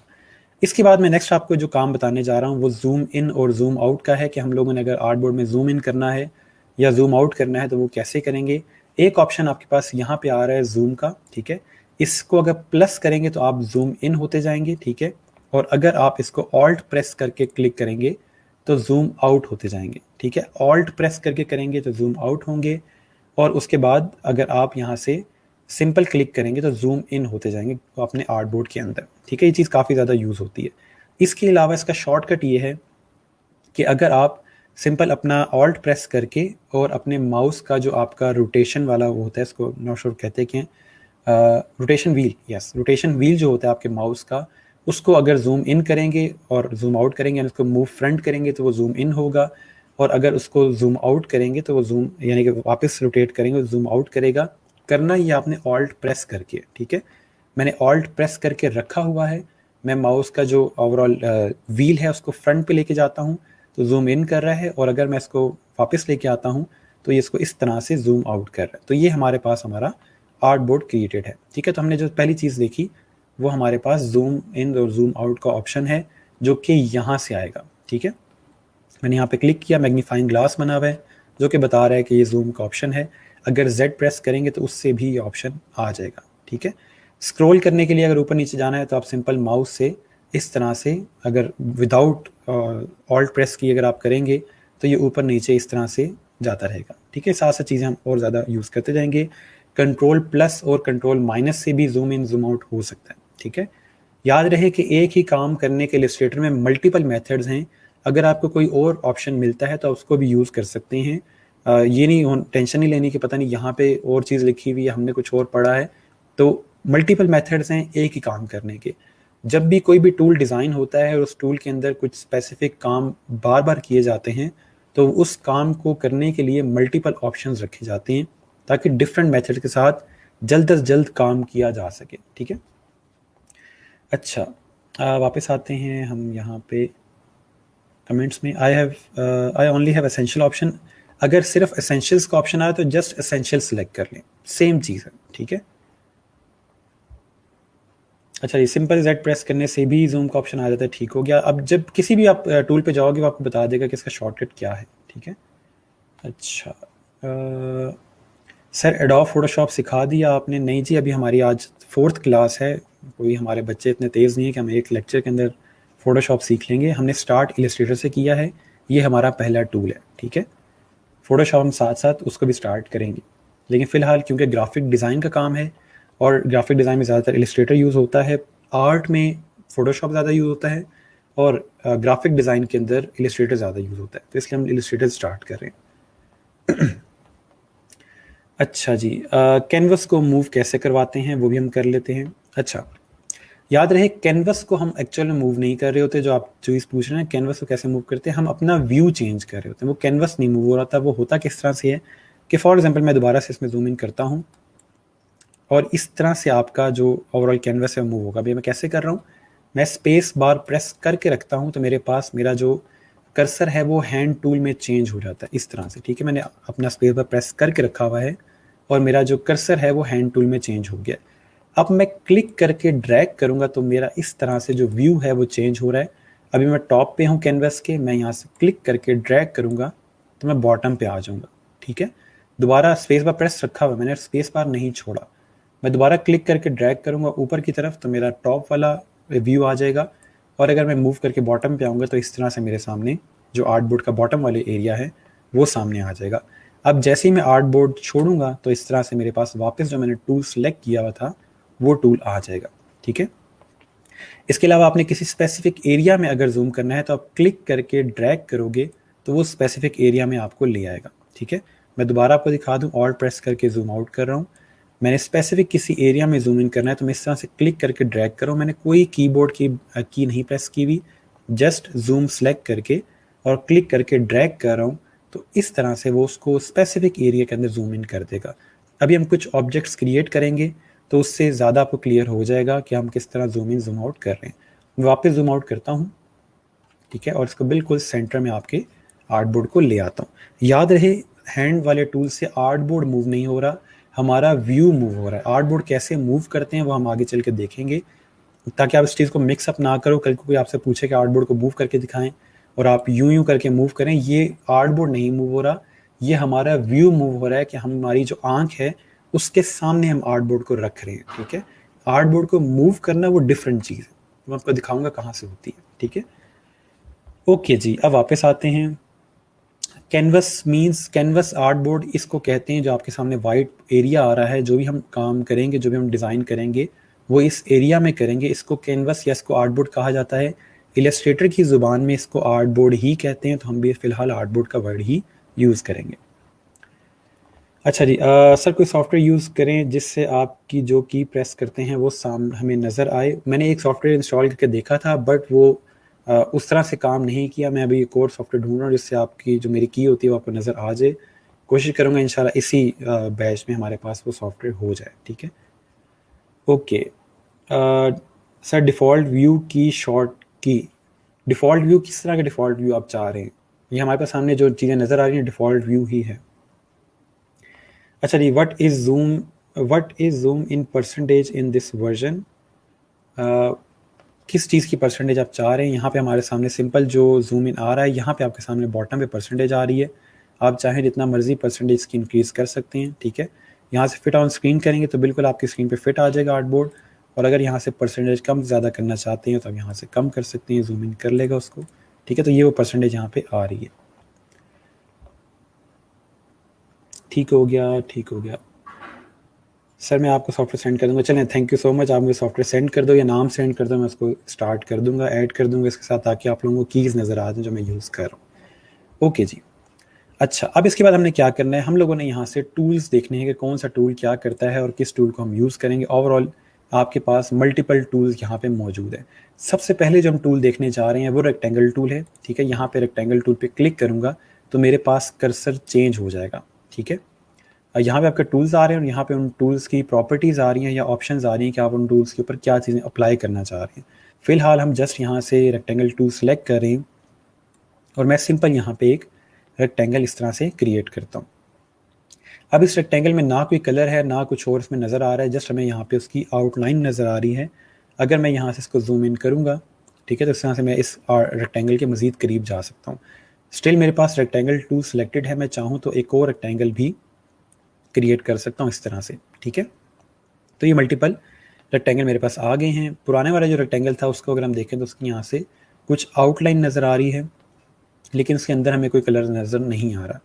इसके बाद मैं नेक्स्ट आपको जो काम बताने जा रहा हूँ वो जूम इन और जूम आउट का है, कि हम लोगों ने अगर आर्टबोर्ड में जूम इन करना है या जूम आउट करना है तो वो कैसे करेंगे। एक ऑप्शन आपके पास यहाँ पे आ रहा है जूम का, ठीक है। इसको अगर प्लस करेंगे तो आप जूम इन होते जाएंगे, ठीक है। और अगर आप इसको ऑल्ट प्रेस करके क्लिक करेंगे तो जूम आउट होते जाएंगे, ठीक है। ऑल्ट प्रेस करके करेंगे तो जूम आउट होंगे, और उसके बाद अगर आप यहाँ से सिंपल क्लिक करेंगे तो जूम इन होते जाएंगे अपने आर्टबोर्ड के अंदर, ठीक है। ये चीज़ काफ़ी ज़्यादा यूज़ होती है। इसके अलावा इसका शॉर्टकट ये है कि अगर आप सिंपल अपना ऑल्ट प्रेस करके और अपने माउस का जो आपका रोटेशन वाला वो होता है, इसको नॉट श्योर कहते हैं कि rotation wheel, yes, rotation wheel जो होता है आपके माउस का, उसको अगर जूम इन करेंगे और जूम आउट करेंगे यानी उसको मूव फ्रंट करेंगे तो वो जूम इन होगा, और अगर उसको जूम आउट करेंगे तो वो जूम यानी कि वापस रोटेट करेंगे तो जूम आउट करेगा। करना ये आपने ऑल्ट प्रेस करके, ठीक है। मैंने ऑल्ट प्रेस करके रखा हुआ है, मैं माउस का जो ओवरऑल व्हील है उसको फ्रंट पे लेके जाता हूँ तो जूम इन कर रहा है, और अगर मैं इसको वापस लेके आता हूँ तो ये इसको इस तरह से जूम आउट कर रहा है। तो ये हमारे पास हमारा आर्ट बोर्ड क्रिएटेड है, ठीक है। तो हमने जो पहली चीज़ देखी वो हमारे पास जूम इन और जूम आउट का ऑप्शन है जो कि यहाँ से आएगा, ठीक है। मैंने यहाँ पे क्लिक किया, मैग्नीफाइंग ग्लास बना हुआ है जो कि बता रहा है कि ये जूम का ऑप्शन है। अगर Z प्रेस करेंगे तो उससे भी ये ऑप्शन आ जाएगा, ठीक है। स्क्रॉल करने के लिए अगर ऊपर नीचे जाना है तो आप सिंपल माउस से इस तरह से, अगर विदाउट ऑल्ट प्रेस की अगर आप करेंगे तो ये ऊपर नीचे इस तरह से जाता रहेगा, ठीक है। साथ साथ चीज़ें हम और ज़्यादा यूज़ करते जाएंगे। कंट्रोल प्लस और कंट्रोल माइनस से भी जूम इन जूम आउट हो सकता है, ठीक है। याद रहे कि एक ही काम करने के इलस्ट्रेटर में मल्टीपल मेथड्स हैं। अगर आपको कोई और ऑप्शन मिलता है तो आप उसको भी यूज़ कर सकते हैं। ये नहीं टेंशन नहीं लेनी कि पता नहीं यहाँ पे और चीज़ लिखी हुई है, हमने कुछ और पढ़ा है। तो मल्टीपल मेथड्स हैं एक ही काम करने के। जब भी कोई भी टूल डिज़ाइन होता है और उस टूल के अंदर कुछ स्पेसिफिक काम बार बार किए जाते हैं तो उस काम को करने के लिए मल्टीपल ऑप्शंस रखे जाते हैं ताकि डिफरेंट मेथड के साथ जल्द से जल्द काम किया जा सके, ठीक है। अच्छा, वापस आते हैं हम यहाँ पे कमेंट्स में। I only have essential option. अगर सिर्फ एसेंशियल्स का ऑप्शन आया तो जस्ट एसेंशियल सेलेक्ट कर लें, सेम चीज़ है, ठीक है। अच्छा, ये सिंपल Z प्रेस करने से भी जूम का ऑप्शन आ जाता है, ठीक हो गया। अब जब किसी भी आप टूल पे जाओगे वो आपको बता देगा कि इसका शॉर्टकट क्या है, ठीक है। अच्छा, सर एडोब फोटोशॉप सिखा दिया आपने? नहीं जी, अभी हमारी आज 4th क्लास है, कोई हमारे बच्चे इतने तेज़ नहीं है कि हम एक लेक्चर के अंदर फोटोशॉप सीख लेंगे। हमने स्टार्ट इलस्ट्रेटर से किया है, ये हमारा पहला टूल है, ठीक है। फोटोशॉप हम साथ साथ उसको भी स्टार्ट करेंगे, लेकिन फ़िलहाल क्योंकि ग्राफिक डिज़ाइन का काम है और ग्राफिक डिज़ाइन में ज़्यादातर इलस्ट्रेटर यूज़ होता है, आर्ट में फ़ोटोशॉप ज़्यादा यूज़ होता है, और ग्राफिक डिज़ाइन के अंदर इलस्ट्रेटर ज़्यादा यूज़ होता है, तो इसलिए हम इलस्ट्रेटर स्टार्ट कर रहे हैं। अच्छा जी, कैनवस को मूव कैसे करवाते हैं वो भी हम कर लेते हैं। अच्छा, याद रहे कैनवस को हम एक्चुअल में मूव नहीं कर रहे होते, जो आप चीज़ पूछ रहे हैं कैनवस को कैसे मूव करते हैं, हम अपना व्यू चेंज कर रहे होते हैं। वो कैनवस नहीं मूव हो रहा था, वो होता किस तरह से है कि फॉर एग्जांपल मैं दोबारा से इसमें जूम इन करता हूँ और इस तरह से आपका जो ओवरऑल कैनवस है मूव होगा। अभी मैं कैसे कर रहा हूँ, मैं स्पेस बार प्रेस करके रखता हूँ तो मेरे पास मेरा जो कर्सर है वो हैंड टूल में चेंज हो जाता है इस तरह से, ठीक है। मैंने अपना स्पेस बार प्रेस करके रखा हुआ है और मेरा जो कर्सर है वो हैंड टूल में चेंज हो गया। अब मैं क्लिक करके ड्रैग करूंगा तो मेरा इस तरह से जो व्यू है वो चेंज हो रहा है। अभी मैं टॉप पे हूँ कैनवस के, मैं यहाँ से क्लिक करके ड्रैग करूंगा तो मैं बॉटम पे आ जाऊंगा, ठीक है। दोबारा स्पेस बार प्रेस रखा हुआ, मैंने स्पेस बार नहीं छोड़ा। मैं दोबारा क्लिक करके ड्रैग करूंगा ऊपर की तरफ तो मेरा टॉप वाला व्यू आ जाएगा। और अगर मैं मूव करके बॉटम पे आऊँगा तो इस तरह से मेरे सामने जो आर्टबोर्ड का बॉटम वाले एरिया है वो सामने आ जाएगा। अब जैसे ही मैं आर्टबोर्ड छोड़ूंगा तो इस तरह से मेरे पास वापस जो मैंने टूल सेलेक्ट किया हुआ था वो टूल आ जाएगा, ठीक है। इसके अलावा आपने किसी स्पेसिफिक एरिया में अगर जूम करना है तो आप क्लिक करके ड्रैग करोगे तो वो स्पेसिफिक एरिया में आपको ले आएगा, ठीक है। मैं दोबारा आपको दिखा दूं, ऑल्ट प्रेस करके जूम आउट कर रहा हूँ। मैंने स्पेसिफिक किसी एरिया में जूम इन करना है तो मैं इस तरह से क्लिक करके ड्रैग कर रहा हूँ। मैंने कोई कीबोर्ड की नहीं प्रेस की हुई, जस्ट जूम सेलेक्ट करके और क्लिक करके ड्रैग कर रहा हूँ तो इस तरह से वो उसको स्पेसिफिक एरिया के अंदर जूम इन कर देगा। अभी हम कुछ ऑब्जेक्ट्स क्रिएट करेंगे तो उससे ज़्यादा आपको क्लियर हो जाएगा कि हम किस तरह जूम इन जूम आउट कर रहे हैं। मैं वापस जूम आउट करता हूँ, ठीक है, और इसको बिल्कुल सेंटर में आपके आर्टबोर्ड को ले आता हूँ। याद रहे हैंड वाले टूल से आर्टबोर्ड मूव नहीं हो रहा, हमारा व्यू मूव हो रहा है। आर्टबोर्ड कैसे मूव करते हैं वो हम आगे चल के देखेंगे, ताकि आप इस चीज़ को मिक्सअप ना करो। कल को कोई आपसे पूछे कि आर्टबोर्ड को मूव करके दिखाएं और आप यूं करके मूव करें, ये आर्टबोर्ड नहीं मूव हो रहा, ये हमारा व्यू मूव हो रहा है कि हमारी जो आंख है उसके सामने हम आर्टबोर्ड को रख रहे हैं, ठीक है। आर्टबोर्ड को मूव करना वो डिफरेंट चीज़ है, मैं आपको दिखाऊंगा कहाँ से होती है, ठीक है। ओके जी, अब वापस आते हैं। कैनवस मींस कैनवस आर्टबोर्ड इसको कहते हैं, जो आपके सामने वाइट एरिया आ रहा है, जो भी हम काम करेंगे, जो भी हम डिज़ाइन करेंगे वो इस एरिया में करेंगे। इसको कैनवस या इसको आर्टबोर्ड कहा जाता है। इलस्ट्रेटर की ज़ुबान में इसको आर्टबोर्ड ही कहते हैं, तो हम भी फ़िलहाल आर्टबोर्ड का वर्ड ही यूज़ करेंगे। अच्छा जी, सर कोई सॉफ्टवेयर यूज़ करें जिससे आपकी जो की प्रेस करते हैं वो हमें नज़र आए। मैंने एक सॉफ्टवेयर इंस्टॉल करके देखा था बट वो उस तरह से काम नहीं किया। मैं अभी एक और सॉफ्टवेयर ढूंढ रहा हूँ जिससे आपकी जो मेरी की होती है वो आपको नज़र आ जाए। कोशिश करूँगा इंशाल्लाह इसी बैच में हमारे पास वो सॉफ्टवेयर हो जाए, ठीक है। ओके सर, डिफ़ॉल्ट व्यू की शॉर्ट की, डिफ़ॉल्ट व्यू किस तरह का डिफ़ॉल्ट व्यू आप चाह रहे हैं? ये हमारे पास सामने जो चीज़ें नज़र आ रही हैं डिफ़ॉल्ट व्यू ही है। अच्छा जी, what is zoom in percentage in this version? किस चीज़ की परसेंटेज आप चाह रहे हैं? यहाँ पे हमारे सामने सिंपल जो जूम इन आ रहा है, यहाँ पे आपके सामने बॉटम पे परसेंटेज आ रही है। आप चाहें जितना मर्जी परसेंटेज इसकी इंक्रीज़ कर सकते हैं, ठीक है। यहाँ से फिट ऑन स्क्रीन करेंगे तो बिल्कुल आपकी स्क्रीन पे फिट आ जाएगा आर्टबोर्ड। और अगर यहाँ से परसेंटेज कम ज़्यादा करना चाहते हैं तो आप यहाँ से कम कर सकते हैं, जूम इन कर लेगा उसको, ठीक है। तो ये वो परसेंटेज यहाँ पे आ रही है। ठीक हो गया, ठीक हो गया सर, मैं आपको सॉफ्टवेयर सेंड कर दूंगा। चलें, थैंक यू सो मच, आप मुझे सॉफ्टवेयर सेंड कर दो या नाम सेंड कर दो, मैं उसको स्टार्ट कर दूंगा, ऐड कर दूंगा इसके साथ, ताकि आप लोगों को कीज़ नज़र आ जाए जो मैं यूज़ कर रहा हूँ। ओके जी, अच्छा, अब इसके बाद हमने क्या करना है, हम लोगों ने यहाँ से टूल्स देखने हैं कि कौन सा टूल क्या करता है और किस टूल को हम यूज़ करेंगे। ओवरऑल आपके पास मल्टीपल टूल्स यहाँ पे मौजूद है। सबसे पहले जो हम टूल देखने जा रहे हैं वो रेक्टेंगल टूल है, ठीक है। यहाँ पे रेक्टेंगल टूल पे क्लिक करूँगा तो मेरे पास कर्सर चेंज हो जाएगा, ठीक है। यहाँ पे आपके टूल्स आ रहे हैं और यहाँ पे उन टूल्स की प्रॉपर्टीज़ आ रही हैं या ऑप्शंस आ रही हैं कि आप उन टूल्स के ऊपर क्या चीज़ें अप्लाई करना चाह रहे हैं। फ़िलहाल हम जस्ट यहाँ से रेक्टेंगल टूल सेलेक्ट कर रहे हैं और मैं सिंपल यहाँ पे एक रेक्टेंगल इस तरह से क्रिएट करता हूँ। अब इस रेक्टेंगल में ना कोई कलर है ना कुछ और इसमें नज़र आ रहा है, जस्ट हमें यहाँ पे उसकी आउटलाइन नज़र आ रही है। अगर मैं यहाँ से इसको जूम इन करूँगा, ठीक है, तो इस तरह से मैं इस रेक्टेंगल के मज़ीद करीब जा सकता हूँ। स्टिल मेरे पास रेक्टेंगल टूल सेलेक्टेड है, मैं चाहूँ तो एक और रेक्टेंगल भी क्रिएट कर सकता हूँ इस तरह से, ठीक है। तो ये मल्टीपल रेक्टेंगल मेरे पास आ गए हैं। पुराने वाला जो रेक्टेंगल था उसको अगर हम देखें तो उसकी यहाँ से कुछ आउटलाइन नज़र आ रही है, लेकिन उसके अंदर हमें कोई कलर नज़र नहीं आ रहा।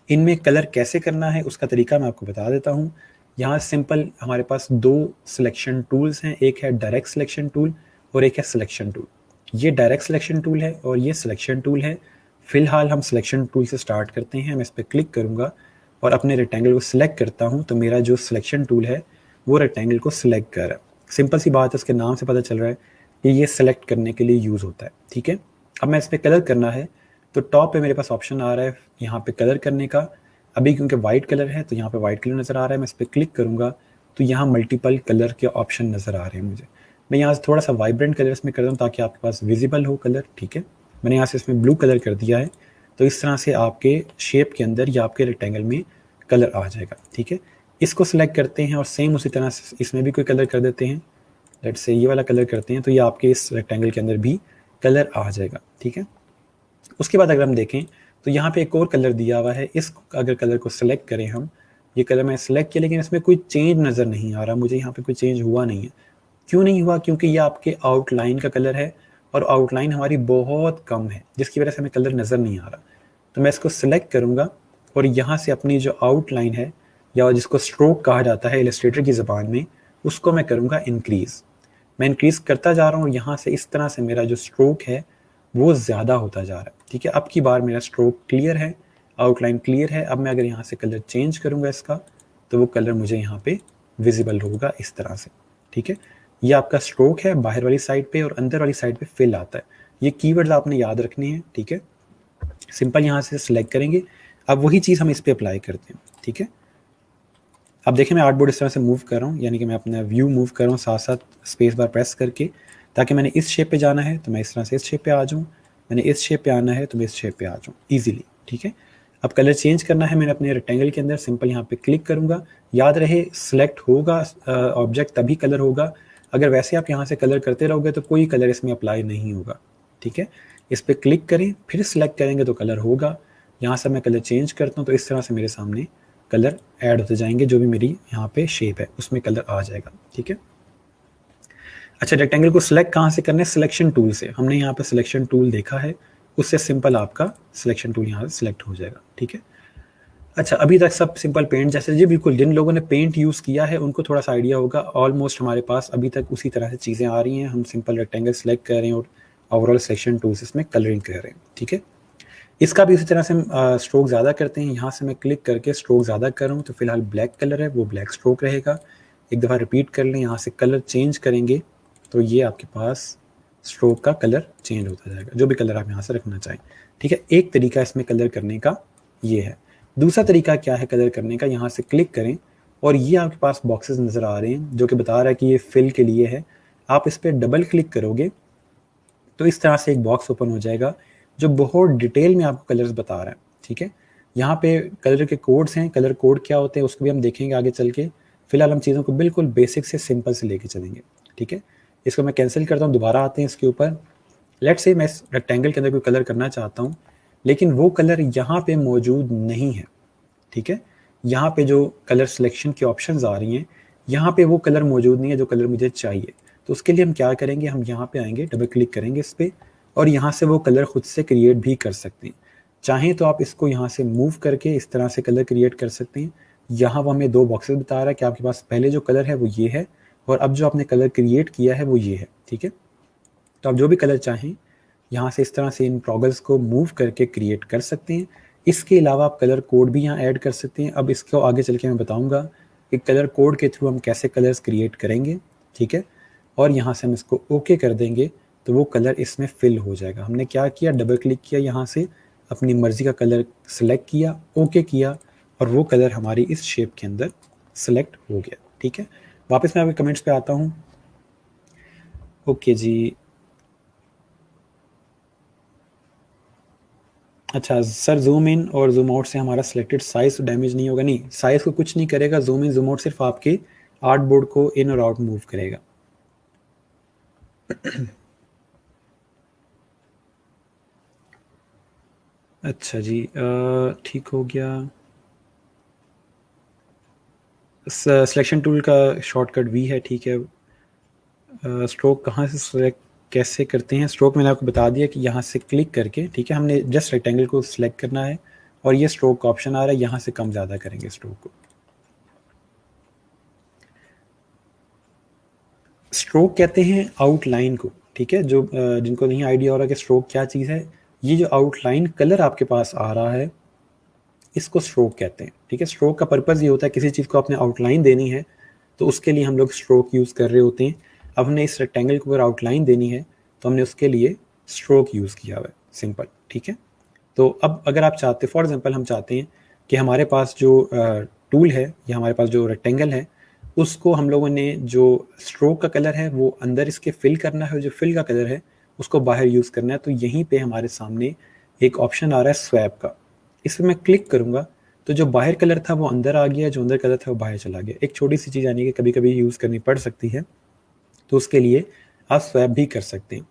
इनमें कलर कैसे करना है उसका तरीका मैं आपको बता देता हूँ। यहाँ सिंपल हमारे पास दो सिलेक्शन टूल्स हैं, एक है डायरेक्ट सिलेक्शन टूल और एक है सिलेक्शन टूल। ये डायरेक्ट सिलेक्शन टूल है और ये सिलेक्शन टूल है। फिलहाल हम सिलेक्शन टूल से स्टार्ट करते हैं। मैं इस पर क्लिक करूँगा और अपने रेक्टेंगल को सिलेक्ट करता हूँ, तो मेरा जो सिलेक्शन टूल है वो रेक्टेंगल को सिलेक्ट कर रहा है। सिंपल सी बात है, उसके नाम से पता चल रहा है कि ये सिलेक्ट करने के लिए यूज़ होता है। ठीक है, अब मैं इस पर कलर करना है तो टॉप पे मेरे पास ऑप्शन आ रहा है यहाँ पे कलर करने का। अभी क्योंकि वाइट कलर है तो यहाँ पे वाइट कलर नज़र आ रहा है। मैं इस पर क्लिक करूँगा तो यहाँ मल्टीपल कलर के ऑप्शन नज़र आ रहे हैं मुझे। मैं यहाँ से थोड़ा सा वाइब्रेंट कलर इसमें कर दूँ ताकि आपके पास विजिबल हो कलर। ठीक है, मैंने यहाँ से इसमें ब्लू कलर कर दिया है, तो इस तरह से आपके शेप के अंदर या आपके रेक्टेंगल में कलर आ जाएगा। ठीक है, इसको सिलेक्ट करते हैं और सेम उसी तरह से इसमें भी कोई कलर कर देते हैं। लेट्स से ये वाला कलर करते हैं, तो ये आपके इस रेक्टेंगल के अंदर भी कलर आ जाएगा। ठीक है, उसके बाद अगर हम देखें तो यहाँ पे एक और कलर दिया हुआ है। इस अगर कलर को सिलेक्ट करें हम, ये कलर मैंने सेलेक्ट किया लेकिन इसमें कोई चेंज नज़र नहीं आ रहा मुझे। यहाँ पे कोई चेंज हुआ नहीं है। क्यों नहीं हुआ? क्योंकि ये आपके आउटलाइन का कलर है और आउटलाइन हमारी बहुत कम है, जिसकी वजह से हमें कलर नज़र नहीं आ रहा। तो मैं इसको सिलेक्ट करूँगा और यहाँ से अपनी जो आउटलाइन है या जिसको स्ट्रोक कहा जाता है इलस्ट्रेटर की ज़बान में, उसको मैं करूँगा इंक्रीज़। मैं इंक्रीज़ करता जा रहा हूँ और यहाँ से इस तरह से मेरा जो स्ट्रोक है वो ज़्यादा होता जा रहा है। ठीक है, अब की बार मेरा स्ट्रोक क्लियर है, आउटलाइन क्लियर है। अब मैं अगर यहाँ से कलर चेंज करूँगा इसका, तो वो कलर मुझे यहाँ पे विजिबल होगा इस तरह से। ठीक है, ये आपका स्ट्रोक है बाहर वाली साइड पे और अंदर वाली साइड पे फिल आता है। ये कीवर्ड्स आपने याद रखने हैं। ठीक है, सिंपल यहाँ से सिलेक्ट करेंगे। अब वही चीज़ हम इस पे अप्लाई करते हैं। ठीक है, अब देखिए मैं आर्टबोर्ड इस तरह से मूव कर रहा हूँ, यानी कि मैं अपना व्यू मूव कर रहा हूँ साथ साथ स्पेस बार प्रेस करके, ताकि मैंने इस शेप पे जाना है तो मैं इस तरह से इस शेप पे आ जाऊँ, मैंने इस शेप पे आना है तो मैं इस शेप पे आ जाऊँ ईजिली। ठीक है, अब कलर चेंज करना है मैंने अपने रेक्टेंगल के अंदर, सिंपल यहाँ पे क्लिक करूँगा। याद रहे सिलेक्ट होगा ऑब्जेक्ट तभी कलर होगा, अगर वैसे आप यहाँ से कलर करते रहोगे तो कोई कलर इसमें अप्लाई नहीं होगा। ठीक है, इस पर क्लिक करें फिर सिलेक्ट करेंगे तो कलर होगा। यहाँ से मैं कलर चेंज करता हूँ तो इस तरह से मेरे सामने कलर ऐड होते जाएंगे, जो भी मेरी यहाँ पे शेप है उसमें कलर आ जाएगा। ठीक है, अच्छा रेक्टेंगल को सिलेक्ट कहाँ से करना है? सिलेक्शन टूल से। हमने यहाँ पे सिलेक्शन टूल देखा है, उससे सिंपल आपका सिलेक्शन टूल यहाँ से सिलेक्ट हो जाएगा। ठीक है, अच्छा अभी तक सब सिंपल पेंट जैसे जी बिल्कुल, जिन लोगों ने पेंट यूज़ किया है उनको थोड़ा सा आइडिया होगा। ऑलमोस्ट हमारे पास अभी तक उसी तरह से चीज़ें आ रही हैं। हम सिंपल रेक्टेंगल सेलेक्ट कर रहे हैं और ओवरऑल सिलेक्शन टूल से इसमें कलरिंग कर रहे हैं। ठीक है, इसका भी उसी तरह से हम स्ट्रोक ज़्यादा करते हैं। यहाँ से मैं क्लिक करके स्ट्रोक ज़्यादा कर रहा हूँ तो फिलहाल ब्लैक कलर है वो ब्लैक स्ट्रोक रहेगा। एक दफ़ा रिपीट कर लें, यहाँ से कलर चेंज करेंगे तो ये आपके पास स्ट्रोक का कलर चेंज होता जाएगा, जो भी कलर आप यहाँ से रखना चाहें। ठीक है, एक तरीका इसमें कलर करने का ये है। दूसरा तरीका क्या है कलर करने का? यहाँ से क्लिक करें और ये आपके पास बॉक्सेस नज़र आ रहे हैं जो कि बता रहा है कि ये फिल के लिए है। आप इस पर डबल क्लिक करोगे तो इस तरह से एक बॉक्स ओपन हो जाएगा जो बहुत डिटेल में आपको कलर्स बता रहा है। ठीक है, यहाँ पे कलर के कोड्स हैं, कलर कोड क्या होते हैं उसको भी हम देखेंगे आगे चल के। फिलहाल हम चीज़ों को बिल्कुल बेसिक से सिंपल से लेके चलेंगे। ठीक है, इसको मैं कैंसिल करता हूँ, दोबारा आते हैं इसके ऊपर। लेट्स से मैं इस रेक्टेंगल के अंदर कोई कलर करना चाहता हूँ लेकिन वो कलर यहाँ पे मौजूद नहीं है। ठीक है, यहाँ पे जो कलर सिलेक्शन की ऑप्शंस आ रही हैं यहाँ पे वो कलर मौजूद नहीं है जो कलर मुझे चाहिए। तो उसके लिए हम क्या करेंगे, हम यहाँ पे आएंगे, डबल क्लिक करेंगे इस पर और यहाँ से वो कलर खुद से क्रिएट भी कर सकते हैं। चाहें तो आप इसको यहाँ से मूव करके इस तरह से कलर क्रिएट कर सकते हैं। यहाँ वो हमें दो बॉक्सेस बता रहा है कि आपके पास पहले जो कलर है वो ये है और अब जो आपने कलर क्रिएट किया है वो ये है। ठीक है, तो आप जो भी कलर चाहें यहाँ से इस तरह से इन टॉगल्स को मूव करके क्रिएट कर सकते हैं। इसके अलावा आप कलर कोड भी यहाँ ऐड कर सकते हैं। अब इसको आगे चल के मैं बताऊँगा कि कलर कोड के थ्रू हम कैसे कलर्स क्रिएट करेंगे। ठीक है, और यहाँ से हम इसको ओके कर देंगे तो वो कलर इसमें फिल हो जाएगा। हमने क्या किया, डबल क्लिक किया, यहाँ से अपनी मर्ज़ी का कलर सेलेक्ट किया, ओके किया और वो कलर हमारी इस शेप के अंदर सेलेक्ट हो गया। ठीक है, वापस मैं आपके कमेंट्स पे आता हूँ। ओके जी, अच्छा सर जूम इन और जूम आउट से हमारा सिलेक्टेड साइज तो डैमेज नहीं होगा? नहीं, साइज को कुछ नहीं करेगा। जूम इन जूम आउट सिर्फ आपके आर्टबोर्ड को इन और आउट मूव करेगा। अच्छा जी, ठीक हो गया। सिलेक्शन टूल का शॉर्टकट वी है। ठीक है, स्ट्रोक कहाँ से सिलेक्ट कैसे करते हैं? स्ट्रोक मैंने आपको बता दिया कि यहाँ से क्लिक करके, ठीक है, हमने जस्ट रेक्टेंगल को सिलेक्ट करना है और ये स्ट्रोक का ऑप्शन आ रहा है, यहाँ से कम ज़्यादा करेंगे स्ट्रोक को। स्ट्रोक कहते हैं आउटलाइन को। ठीक है, जो जिनको नहीं आइडिया हो रहा कि स्ट्रोक क्या चीज़ है, ये जो आउटलाइन कलर आपके पास आ रहा है इसको स्ट्रोक कहते हैं। ठीक है, स्ट्रोक का पर्पज़ ये होता है किसी चीज़ को आपने आउटलाइन देनी है तो उसके लिए हम लोग स्ट्रोक यूज़ कर रहे होते हैं। अब हमने इस रेक्टेंगल को अगर आउटलाइन देनी है तो हमने उसके लिए स्ट्रोक यूज़ किया हुआ है, सिंपल। ठीक है, तो अब अगर आप चाहते, फॉर एग्जांपल हम चाहते हैं कि हमारे पास जो टूल है या हमारे पास जो रेक्टेंगल है उसको हम लोगों ने जो स्ट्रोक का कलर है वो अंदर इसके फिल करना है, जो फिल का कलर है उसको बाहर यूज़ करना है। तो यहीं पे हमारे सामने एक ऑप्शन आ रहा है स्वैप का, इस पर मैं क्लिक करूँगा तो जो बाहर कलर था वो अंदर आ गया, जो अंदर कलर था वो बाहर चला गया। एक छोटी सी चीज़ यानी कि कभी कभी यूज़ करनी पड़ सकती है, तो उसके लिए आप स्वैप भी कर सकते हैं।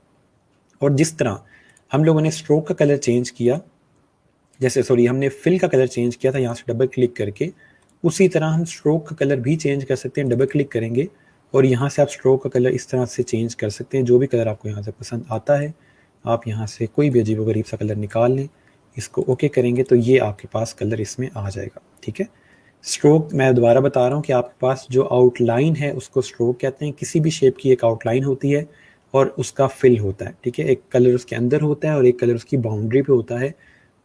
और जिस तरह हम लोगों ने स्ट्रोक का कलर चेंज किया, जैसे सॉरी हमने फिल का कलर चेंज किया था यहाँ से डबल क्लिक करके, उसी तरह हम स्ट्रोक का कलर भी चेंज कर सकते हैं। डबल क्लिक करेंगे और यहाँ से आप स्ट्रोक का कलर इस तरह से चेंज कर सकते हैं। जो भी कलर आपको यहाँ से पसंद आता है आप यहाँ से कोई भी अजीब गरीब सा कलर निकाल लें, इसको ओके करेंगे तो ये आपके पास कलर इसमें आ जाएगा। ठीक है, स्ट्रोक मैं दोबारा बता रहा हूँ कि आपके पास जो आउटलाइन है उसको स्ट्रोक कहते हैं। किसी भी शेप की एक आउटलाइन होती है और उसका फिल होता है। ठीक है, एक कलर उसके अंदर होता है और एक कलर उसकी बाउंड्री पे होता है,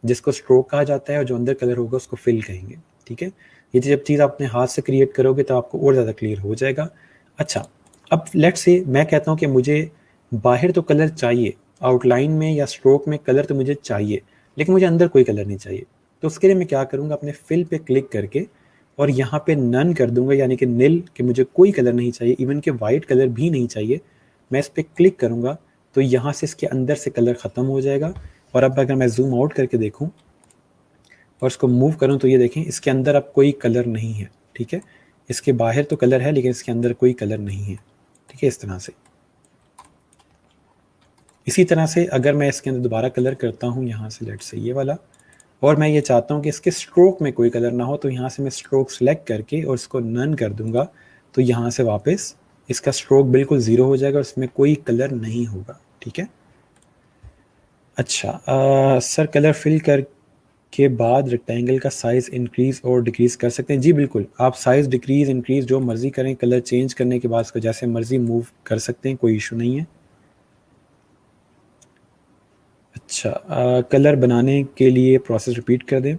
जिसको स्ट्रोक कहा जाता है, और जो अंदर कलर होगा उसको फिल कहेंगे। ठीक है, ये जब चीज़ आप अपने हाथ से क्रिएट करोगे तो आपको और ज़्यादा क्लियर हो जाएगा। अच्छा, अब लेट्स से मैं कहता हूँ कि मुझे बाहर तो कलर चाहिए, आउटलाइन में या स्ट्रोक में कलर तो मुझे चाहिए, लेकिन मुझे अंदर कोई कलर नहीं चाहिए। तो उसके लिए मैं क्या करूँगा, अपने फिल पे क्लिक करके और यहाँ पे नन कर दूंगा, यानी कि नील, कि मुझे कोई कलर नहीं चाहिए, इवन कि वाइट कलर भी नहीं चाहिए। मैं इस पर क्लिक करूँगा तो यहाँ से इसके अंदर से कलर ख़त्म हो जाएगा। और अब अगर मैं जूम आउट करके देखूँ और इसको मूव करूँ तो ये देखें इसके अंदर अब कोई कलर नहीं है। ठीक है, इसके बाहर तो कलर है लेकिन इसके अंदर कोई कलर नहीं है। ठीक है, इस तरह से। इसी तरह से अगर मैं इसके अंदर दोबारा कलर करता हूँ, यहाँ से लेट से ये वाला, और मैं ये चाहता हूँ कि इसके स्ट्रोक में कोई कलर ना हो, तो यहाँ से मैं स्ट्रोक सेलेक्ट करके और इसको नन कर दूंगा तो यहाँ से वापस इसका स्ट्रोक बिल्कुल ज़ीरो हो जाएगा और इसमें कोई कलर नहीं होगा। ठीक है, अच्छा सर कलर फिल कर के बाद रेक्टेंगल का साइज़ इंक्रीज़ और डिक्रीज़ कर सकते हैं? जी बिल्कुल, आप साइज़ डिक्रीज़ इंक्रीज़ जो मर्ज़ी करें, कलर चेंज करने के बाद इसको जैसे मर्ज़ी मूव कर सकते हैं, कोई इशू नहीं है। अच्छा कलर बनाने के लिए प्रोसेस रिपीट कर दें।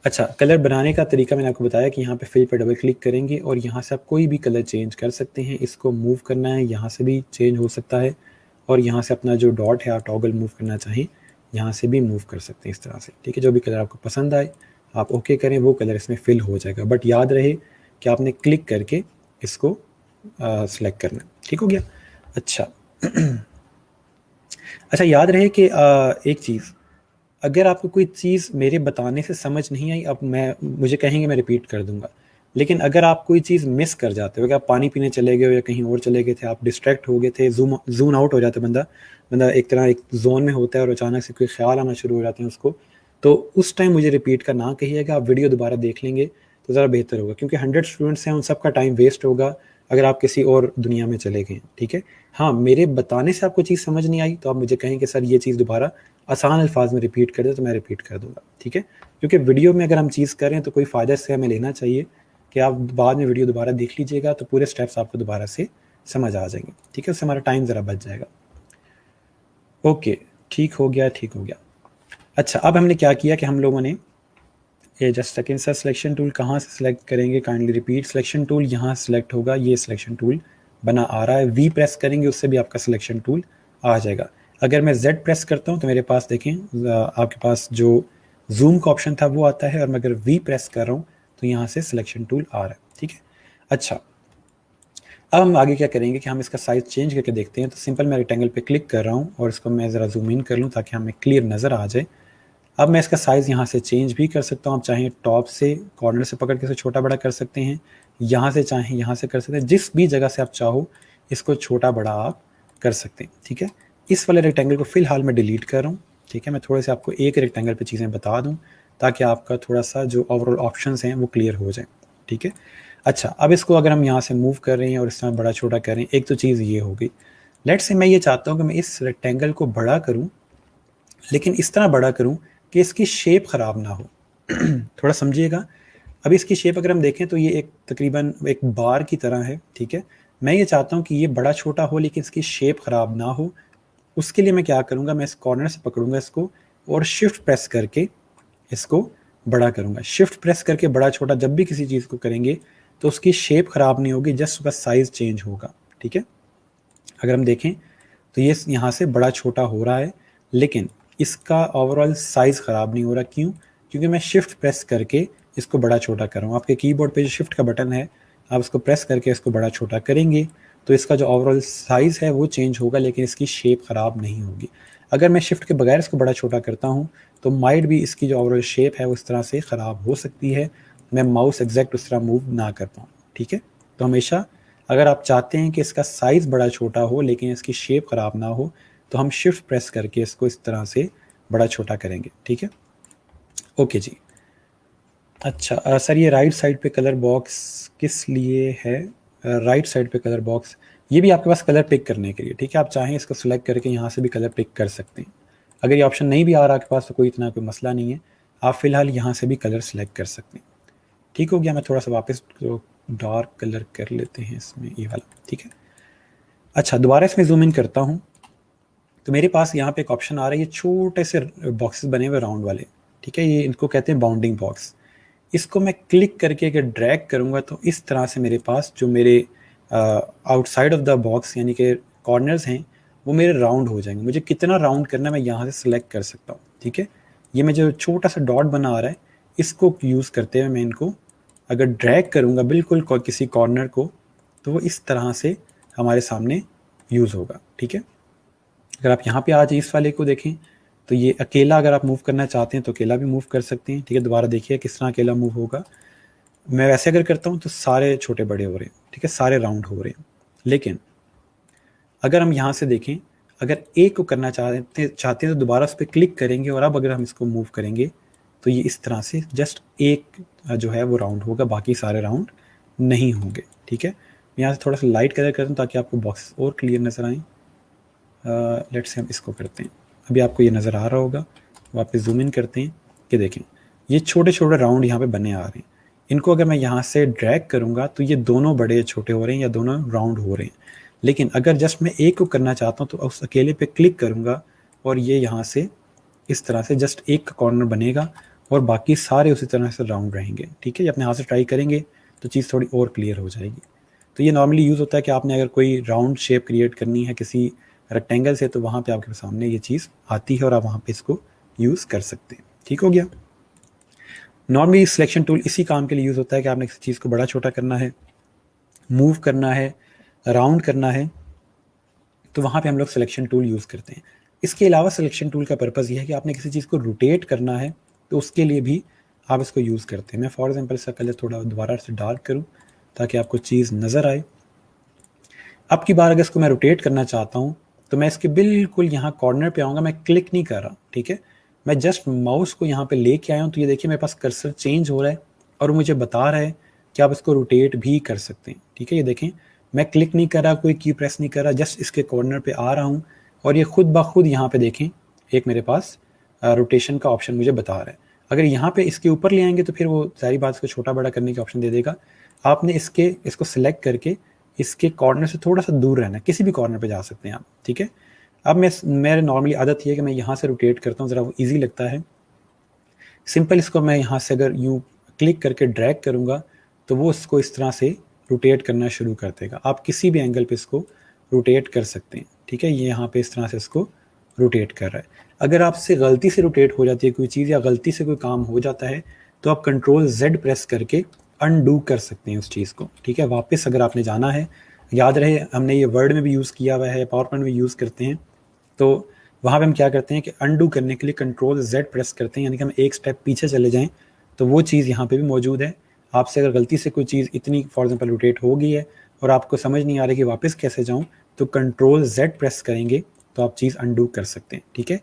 अच्छा, कलर बनाने का तरीका मैंने आपको बताया कि यहाँ पे फिल पर डबल क्लिक करेंगे और यहाँ से आप कोई भी कलर चेंज कर सकते हैं। इसको मूव करना है, यहाँ से भी चेंज हो सकता है, और यहाँ से अपना जो डॉट है आप टॉगल मूव करना चाहें यहाँ से भी मूव कर सकते हैं इस तरह से। ठीक है, जो भी कलर आपको पसंद आए आप ओके करें, वो कलर इसमें फिल हो जाएगा। बट याद रहे कि आपने क्लिक करके इसको सेलेक्ट करना है। ठीक हो गया। अच्छा अच्छा, याद रहे कि एक चीज़, अगर आपको कोई चीज़ मेरे बताने से समझ नहीं आई, अब मुझे कहेंगे मैं रिपीट कर दूंगा, लेकिन अगर आप कोई चीज़ मिस कर जाते हो, कि आप पानी पीने चले गए हो या कहीं और चले गए थे, आप डिस्ट्रैक्ट हो गए थे, जून आउट हो जाता बंदा एक तरह एक जोन में होता है और अचानक से कोई ख्याल आना शुरू हो जाते हैं उसको, तो उस टाइम मुझे रिपीट का ना कहिएगा, आप वीडियो दोबारा देख लेंगे तो ज़रा बेहतर होगा, क्योंकि 100 स्टूडेंट्स हैं, उन सबका टाइम वेस्ट होगा अगर आप किसी और दुनिया में चले गए। ठीक है, हाँ मेरे बताने से आपको चीज़ समझ नहीं आई तो आप मुझे कहें कि सर ये चीज़ दोबारा आसान अल्फाज में रिपीट कर दे, तो मैं रिपीट कर दूंगा। ठीक है, क्योंकि वीडियो में अगर हम चीज़ कर रहे हैं तो कोई फ़ायदा इससे हमें लेना चाहिए कि आप बाद में वीडियो दोबारा देख लीजिएगा तो पूरे स्टेप्स आपको दोबारा से समझ आ जाएंगे। ठीक है, उससे हमारा टाइम ज़रा बच जाएगा। ओके, ठीक हो गया, ठीक हो गया। अच्छा, अब हमने क्या किया कि हम लोगों ने ये just second sir selection tool कहाँ से सिलेक्ट करेंगे, काइंडली रिपीट। सिलेक्शन टूल यहाँ सिलेक्ट होगा, ये सिलेक्शन टूल बना आ रहा है, वी प्रेस करेंगे उससे भी आपका सिलेक्शन टूल आ जाएगा। अगर मैं Z प्रेस करता हूँ तो मेरे पास देखें आपके पास जो जूम का ऑप्शन था वो आता है, और मैं अगर V प्रेस कर रहा हूँ तो यहाँ से सिलेक्शन टूल आ रहा है। ठीक है, अच्छा अब हम आगे क्या करेंगे कि हम इसका साइज़ चेंज करके देखते हैं। तो सिंपल मैं रेक्टेंगल पे क्लिक कर रहा हूँ और इसको मैं ज़रा जूम इन कर लूँ ताकि हमें क्लियर नज़र आ जाए। अब मैं इसका साइज़ यहाँ से चेंज भी कर सकता हूँ, आप चाहें टॉप से कॉर्नर से पकड़ के इसे छोटा बड़ा कर सकते हैं, यहाँ से चाहें यहाँ से कर सकते हैं, जिस भी जगह से आप चाहो इसको छोटा बड़ा आप कर सकते हैं। ठीक है, इस वाले रेक्टेंगल को फ़िलहाल मैं डिलीट कर रहा हूँ। ठीक है, मैं थोड़े से आपको एक रेक्टेंगल पे चीज़ें बता दूँ ताकि आपका थोड़ा सा जो ओवरऑल ऑप्शंस हैं वो क्लियर हो जाए। ठीक है, अच्छा अब इसको अगर हम यहाँ से मूव कर रहे हैं और इस तरह बड़ा छोटा कर रहे हैं, एक तो चीज़ ये हो गई। लेट्स से मैं ये चाहता हूँ कि मैं इस रेक्टेंगल को बड़ा करूँ, लेकिन इस तरह बड़ा करूँ कि इसकी शेप ख़राब ना हो। थोड़ा समझिएगा, अब इसकी शेप अगर हम देखें तो ये एक तकरीबन एक बार की तरह है। ठीक है, मैं ये चाहता हूँ कि ये बड़ा छोटा हो लेकिन इसकी शेप ख़राब ना हो। उसके लिए मैं क्या करूँगा, मैं इस कॉर्नर से पकड़ूंगा इसको और शिफ्ट प्रेस करके इसको बड़ा करूँगा। शिफ्ट प्रेस करके बड़ा छोटा जब भी किसी चीज़ को करेंगे तो उसकी शेप ख़राब नहीं होगी, जस्ट उसका साइज़ चेंज होगा। ठीक है, अगर हम देखें तो ये यहाँ से बड़ा छोटा हो रहा है लेकिन इसका ओवरऑल साइज़ ख़राब नहीं हो रहा। क्यों? क्योंकि मैं शिफ्ट प्रेस करके इसको बड़ा छोटा कर रहा हूँ। आपके कीबोर्ड पे जो शिफ्ट का बटन है, आप इसको प्रेस करके इसको बड़ा छोटा करेंगे तो इसका जो ओवरऑल साइज़ है वो चेंज होगा लेकिन इसकी शेप ख़राब नहीं होगी। अगर मैं शिफ्ट के बगैर इसको बड़ा छोटा करता हूँ तो माइट भी इसकी जो ओवरऑल शेप है वो इस तरह से ख़राब हो सकती है, मैं माउस एग्जैक्ट उस तरह मूव ना कर पाऊँ। ठीक है, तो हमेशा अगर आप चाहते हैं कि इसका साइज़ बड़ा छोटा हो लेकिन इसकी शेप ख़राब ना हो तो हम शिफ्ट प्रेस करके इसको इस तरह से बड़ा छोटा करेंगे। ठीक है, ओके जी। अच्छा सर, ये राइट साइड पे कलर बॉक्स किस लिए है? राइट साइड पे कलर बॉक्स, ये भी आपके पास कलर पिक करने के लिए। ठीक है, आप चाहें इसको सिलेक्ट करके यहाँ से भी कलर पिक कर सकते हैं। अगर ये ऑप्शन नहीं भी आ रहा आपके पास तो कोई इतना कोई मसला नहीं है, आप फिलहाल यहाँ से भी कलर सेलेक्ट कर सकते हैं। ठीक हो गया, मैं थोड़ा सा वापस डार्क कलर कर लेते हैं इसमें, ये वाला। ठीक है, अच्छा दोबारा इसमें जूम इन करता हूँ तो मेरे पास यहाँ पे एक ऑप्शन आ रहा है, ये छोटे से बॉक्सेस बने हुए राउंड वाले। ठीक है, ये इनको कहते हैं बाउंडिंग बॉक्स। इसको मैं क्लिक करके अगर ड्रैग करूँगा तो इस तरह से मेरे पास जो मेरे आउटसाइड ऑफ द बॉक्स यानी कि कॉर्नर्स हैं वो मेरे राउंड हो जाएंगे। मुझे कितना राउंड करना है मैं यहाँ से सिलेक्ट कर सकता हूँ। ठीक है, ये मैं जो छोटा सा डॉट बना आ रहा है इसको यूज़ करते हुए मैं इनको अगर ड्रैग करूँगा बिल्कुल किसी कॉर्नर को तो वो इस तरह से हमारे सामने यूज़ होगा। ठीक है, अगर आप यहाँ पे आज इस वाले को देखें तो ये अकेला अगर आप मूव करना चाहते हैं तो अकेला भी मूव कर सकते हैं। ठीक है, दोबारा देखिए किस तरह अकेला मूव होगा। मैं वैसे अगर करता हूँ तो सारे छोटे बड़े हो रहे हैं। ठीक है, सारे राउंड हो रहे हैं। लेकिन अगर हम यहाँ से देखें, अगर एक को करना चाहते हैं तो दोबारा उस पर क्लिक करेंगे और अब अगर हम इसको मूव करेंगे तो ये इस तरह से जस्ट एक जो है वो राउंड होगा, बाकी सारे राउंड नहीं होंगे। ठीक है, मैं यहाँ से थोड़ा सा लाइट कलर करता हूँ ताकि आपको बॉक्स और क्लियर नज़र आए। लेट्स से हम इसको करते हैं, अभी आपको ये नज़र आ रहा होगा। वापस जूम इन करते हैं कि देखें ये छोटे छोटे राउंड यहाँ पे बने आ रहे हैं। इनको अगर मैं यहाँ से ड्रैग करूँगा तो ये दोनों बड़े छोटे हो रहे हैं या दोनों राउंड हो रहे हैं। लेकिन अगर जस्ट मैं एक को करना चाहता हूँ तो उस अकेले पे क्लिक करूँगा और ये यहाँ से इस तरह से जस्ट एक का कॉर्नर बनेगा और बाकी सारे उसी तरह से राउंड रहेंगे। ठीक है, ये अपने हाथ से ट्राई करेंगे तो चीज़ थोड़ी और क्लियर हो जाएगी। तो ये नॉर्मली यूज़ होता है कि आपने अगर कोई राउंड शेप क्रिएट करनी है किसी रेक्टेंगल से तो वहाँ पे आपके सामने ये चीज़ आती है और आप वहाँ पे इसको यूज़ कर सकते हैं। ठीक हो गया, नॉर्मली सिलेक्शन टूल इसी काम के लिए यूज़ होता है कि आपने किसी चीज़ को बड़ा छोटा करना है, मूव करना है, राउंड करना है तो वहाँ पे हम लोग सिलेक्शन टूल यूज़ करते हैं। इसके अलावा सिलेक्शन टूल का पर्पज़ ये है कि आपने किसी चीज़ को रोटेट करना है तो उसके लिए भी आप इसको यूज़ करते हैं। मैं फॉर एग्जांपल इसका कलर थोड़ा दोबारा से डार्क करूँ ताकि आपको चीज़ नज़र आए। अब की बार अगर इसको मैं रोटेट करना चाहता हूँ तो मैं इसके बिल्कुल यहाँ कॉर्नर पे आऊँगा, मैं क्लिक नहीं कर रहा। ठीक है, मैं जस्ट माउस को यहाँ पे लेके आया हूँ तो ये देखिए मेरे पास कर्सर चेंज हो रहा है और मुझे बता रहा है कि आप इसको रोटेट भी कर सकते हैं। ठीक है, ये देखें मैं क्लिक नहीं कर रहा, कोई की प्रेस नहीं कर रहा, जस्ट इसके कॉर्नर पे आ रहा हूँ और ये खुद ब खुद यहाँ पे देखें एक मेरे पास रोटेशन का ऑप्शन मुझे बता रहा है। अगर यहाँ पे इसके ऊपर ले आएंगे तो फिर वो सारी बात इसको छोटा बड़ा करने की ऑप्शन दे देगा। आपने इसको सिलेक्ट करके इसके कॉर्नर से थोड़ा सा दूर रहना है, किसी भी कॉर्नर पे जा सकते हैं आप। ठीक है, अब मेरे नॉर्मली आदत ये है कि मैं यहाँ से रोटेट करता हूँ, ज़रा वो ईजी लगता है। सिंपल इसको मैं यहाँ से अगर यूँ क्लिक करके ड्रैग करूँगा तो वो इसको इस तरह से रोटेट करना शुरू कर देगा। आप किसी भी एंगल पे इसको रोटेट कर सकते हैं। ठीक है, ये यहाँ पे इस तरह से इसको रोटेट कर रहा है। अगर आपसे गलती से रोटेट हो जाती है कोई चीज़ या गलती से कोई काम हो जाता है तो आप कंट्रोल Z प्रेस करके अनडू कर सकते हैं उस चीज़ को। ठीक है, वापस अगर आपने जाना है, याद रहे हमने ये वर्ड में भी यूज़ किया हुआ है, पावर पॉइंट में यूज़ करते हैं, तो वहाँ पे हम क्या करते हैं कि अनडू करने के लिए कंट्रोल Z प्रेस करते हैं, यानी कि हम एक स्टेप पीछे चले जाएं तो वो चीज़ यहाँ पे भी मौजूद है। आपसे अगर गलती से कोई चीज़ इतनी फॉर एग्जांपल रोटेट हो गई है और आपको समझ नहीं आ रहा कि वापस कैसे जाऊँ तो कंट्रोल Z प्रेस करेंगे तो आप चीज़ अनडू कर सकते हैं। ठीक है,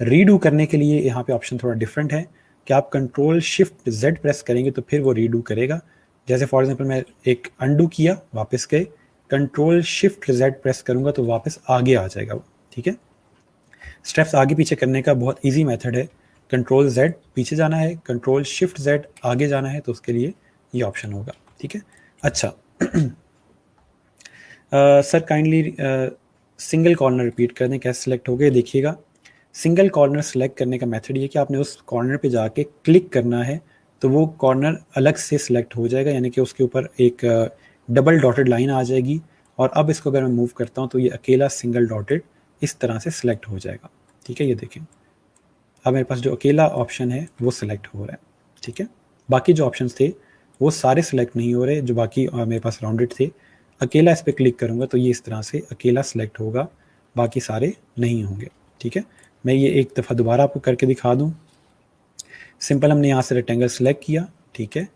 रीडू करने के लिए यहाँ पे ऑप्शन थोड़ा डिफरेंट है कि आप कंट्रोल शिफ्ट Z प्रेस करेंगे तो फिर वो रीडू करेगा। जैसे फॉर एग्जांपल मैं एक अनडू किया, वापस गए, कंट्रोल शिफ्ट Z प्रेस करूँगा तो वापस आगे आ जाएगा वो। ठीक है, स्टेप्स आगे पीछे करने का बहुत इजी मेथड है। कंट्रोल Z पीछे जाना है, कंट्रोल शिफ्ट Z आगे जाना है तो उसके लिए ये ऑप्शन होगा। ठीक है, अच्छा sir kindly single corner repeat कर दें, कैसे सिलेक्ट हो गए देखिएगा। सिंगल कॉर्नर सेलेक्ट करने का मेथड ये है कि आपने उस कॉर्नर पे जाके क्लिक करना है, तो वो कॉर्नर अलग से सिलेक्ट हो जाएगा, यानी कि उसके ऊपर एक डबल डॉटेड लाइन आ जाएगी। और अब इसको अगर मैं मूव करता हूँ तो ये अकेला सिंगल डॉटेड इस तरह से सिलेक्ट हो जाएगा। ठीक है, ये देखें अब मेरे पास जो अकेला ऑप्शन है वो सिलेक्ट हो रहा है। ठीक है, बाकी जो ऑप्शंस थे वो सारे सिलेक्ट नहीं हो रहे, जो बाकी मेरे पास राउंडेड थे। अकेला इस पर क्लिक करूँगा तो ये इस तरह से अकेला सिलेक्ट होगा, बाकी सारे नहीं होंगे। ठीक है, मैं ये एक दफ़ा दोबारा आपको करके दिखा दूँ। सिंपल हमने यहाँ से रेक्टेंगल सेलेक्ट किया, ठीक है,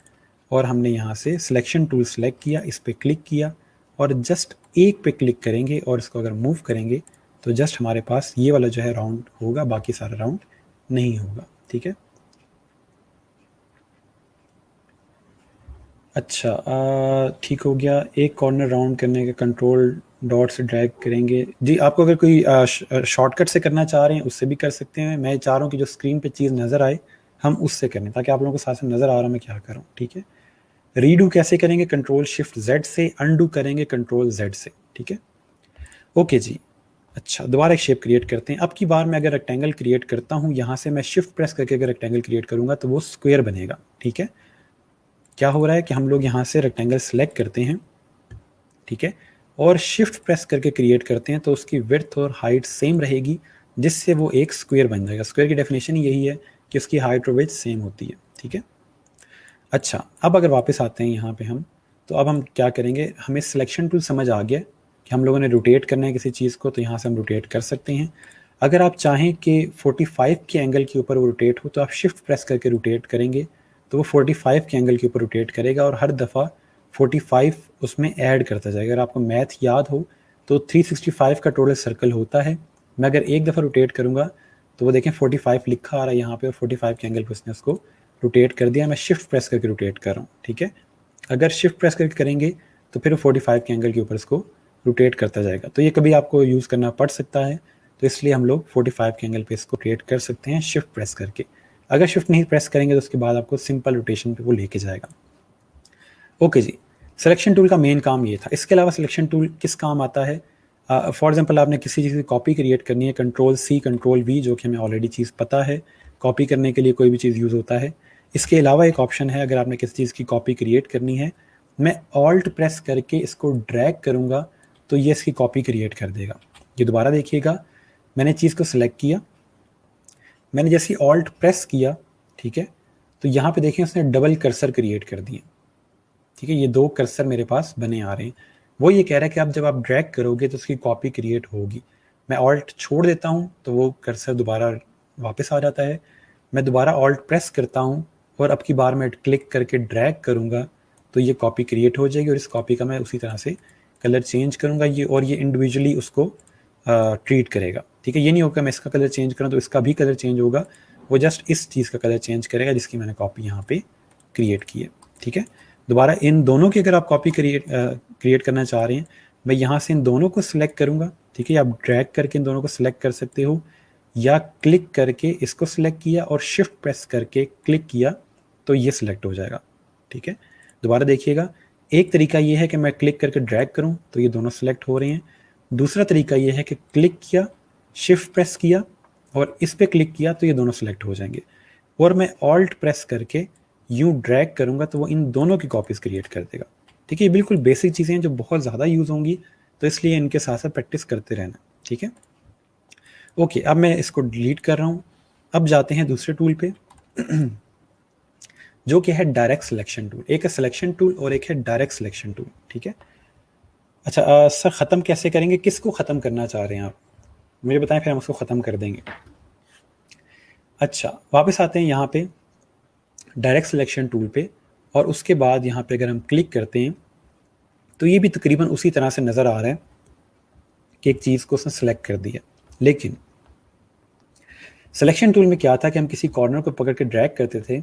और हमने यहाँ से सिलेक्शन टूल सेलेक्ट किया, इस पर क्लिक किया और जस्ट एक पे क्लिक करेंगे और इसको अगर मूव करेंगे तो जस्ट हमारे पास ये वाला जो है राउंड होगा, बाकी सारा राउंड नहीं होगा। ठीक है, अच्छा ठीक हो गया। एक कॉर्नर राउंड करने के कंट्रोल डॉट से ड्रैग करेंगे जी। आपको अगर कोई शॉर्टकट से करना चाह रहे हैं उससे भी कर सकते हैं। मैं चाह रहा हूँ कि जो स्क्रीन पे चीज़ नज़र आए हम उससे करें, ताकि आप लोगों को साथ में नज़र आ रहा है मैं क्या कर रहा हूँ। ठीक है, रीडू कैसे करेंगे, कंट्रोल शिफ्ट जेड से, अनडू करेंगे कंट्रोल जेड से। ठीक है, ओके जी। अच्छा, दोबारा एक शेप क्रिएट करते हैं। अब की बार मैं अगर रेक्टेंगल क्रिएट करता हूँ, यहाँ से मैं शिफ्ट प्रेस करके अगर रेक्टेंगल क्रिएट करूँगा तो वो स्क्वायर बनेगा। ठीक है, क्या हो रहा है कि हम लोग यहाँ से रेक्टेंगल सेलेक्ट करते हैं, ठीक है, और शिफ्ट प्रेस करके क्रिएट करते हैं तो उसकी विड्थ और हाइट सेम रहेगी, जिससे वो एक स्क्वायर बन जाएगा। स्क्वायर की डेफिनेशन ही यही है कि उसकी हाइट और विड्थ सेम होती है। ठीक है, अच्छा अब अगर वापस आते हैं यहाँ पे हम, तो अब हम क्या करेंगे, हमें सिलेक्शन टूल समझ आ गया कि हम लोगों ने रोटेट करना है किसी चीज़ को, तो यहाँ से हम रोटेट कर सकते हैं। अगर आप चाहें कि 45 के एंगल के ऊपर वो रोटेट हो तो आप शिफ्ट प्रेस करके रोटेट करेंगे तो वो 45 के एंगल के ऊपर रोटेट करेगा और हर दफ़ा 45 उसमें ऐड करता जाएगा। अगर आपको मैथ याद हो तो 365 का टोटल सर्कल होता है। मैं अगर एक दफ़ा रोटेट करूँगा तो वो देखें 45 लिखा आ रहा है यहाँ पे और 45 के एंगल पर उसने उसको रोटेट कर दिया। मैं शिफ्ट प्रेस करके रोटेट कर रहा हूँ। ठीक है, अगर शिफ्ट प्रेस करके करेंगे तो फिर वो 45 के एंगल के ऊपर इसको रोटेट करता जाएगा। तो ये कभी आपको यूज़ करना पड़ सकता है, तो इसलिए हम लोग 45 के एंगल पे इसको रोटेट कर सकते हैं शिफ्ट प्रेस करके। अगर शिफ्ट नहीं प्रेस करेंगे तो उसके बाद आपको सिंपल रोटेशन पे वो लेके जाएगा। ओके जी, सिलेक्शन टूल का मेन काम ये था। इसके अलावा सिलेक्शन टूल किस काम आता है, फॉर एग्जांपल आपने किसी चीज़ की कॉपी क्रिएट करनी है, कंट्रोल सी कंट्रोल वी, जो कि हमें ऑलरेडी चीज़ पता है, कॉपी करने के लिए कोई भी चीज़ यूज़ होता है। इसके अलावा एक ऑप्शन है, अगर आपने किसी चीज़ की कॉपी क्रिएट करनी है, मैं ऑल्ट प्रेस करके इसको ड्रैग करूँगा तो ये इसकी कॉपी क्रिएट कर देगा। ये दोबारा देखिएगा, मैंने चीज़ को सिलेक्ट किया, मैंने जैसे ऑल्ट प्रेस किया, ठीक है, तो यहाँ पे देखें उसने डबल कर्सर क्रिएट कर दिए। ठीक है, ये दो कर्सर मेरे पास बने आ रहे हैं। वो ये कह रहा है कि आप जब आप ड्रैग करोगे तो उसकी कॉपी क्रिएट होगी। मैं ऑल्ट छोड़ देता हूँ तो वो कर्सर दोबारा वापस आ जाता है। मैं दोबारा ऑल्ट प्रेस करता हूँ और अब की बार मैं क्लिक करके ड्रैग करूँगा तो ये कॉपी क्रिएट हो जाएगी और इस कॉपी का मैं उसी तरह से कलर चेंज करूँगा ये, और ये इंडिविजुअली उसको ट्रीट करेगा। ठीक है, ये नहीं होगा मैं इसका कलर चेंज करूँ तो इसका भी कलर चेंज होगा, वो जस्ट इस चीज़ का कलर चेंज करेगा जिसकी मैंने कॉपी यहाँ पे क्रिएट की है। ठीक है, दोबारा इन दोनों की अगर आप कॉपी क्रिएट करना चाह रहे हैं, मैं यहाँ से इन दोनों को सिलेक्ट करूँगा। ठीक है, आप ड्रैग करके इन दोनों को सिलेक्ट कर सकते हो या क्लिक करके इसको सिलेक्ट किया और शिफ्ट प्रेस करके क्लिक किया तो ये सिलेक्ट हो जाएगा। ठीक है, दोबारा देखिएगा, एक तरीका ये है कि मैं क्लिक करके ड्रैग करूँ तो ये दोनों सिलेक्ट हो रहे हैं। दूसरा तरीका ये है कि क्लिक किया, शिफ्ट प्रेस किया और इस पर क्लिक किया तो ये दोनों सिलेक्ट हो जाएंगे, और मैं ऑल्ट प्रेस करके यूँ ड्रैग करूँगा तो वो इन दोनों की कॉपीज़ क्रिएट कर देगा। ठीक है, ये बिल्कुल बेसिक चीज़ें हैं जो बहुत ज़्यादा यूज़ होंगी, तो इसलिए इनके साथ साथ प्रैक्टिस करते रहना। ठीक है, ओके, अब मैं इसको डिलीट कर रहा हूँ। अब जाते हैं दूसरे टूल पे जो कि है डायरेक्ट सिलेक्शन टूल। एक है सिलेक्शन टूल और एक है डायरेक्ट सिलेक्शन टूल। ठीक है, अच्छा सर ख़त्म कैसे करेंगे, किसको ख़त्म करना चाह रहे हैं आप मुझे बताएं, फिर हम उसको ख़त्म कर देंगे। अच्छा, वापस आते हैं यहाँ पे डायरेक्ट सिलेक्शन टूल पे, और उसके बाद यहाँ पे अगर हम क्लिक करते हैं तो ये भी तकरीबन उसी तरह से नज़र आ रहा है कि एक चीज़ को उसने सेलेक्ट कर दिया। लेकिन सिलेक्शन टूल में क्या था कि हम किसी कॉर्नर को पकड़ के ड्रैग करते थे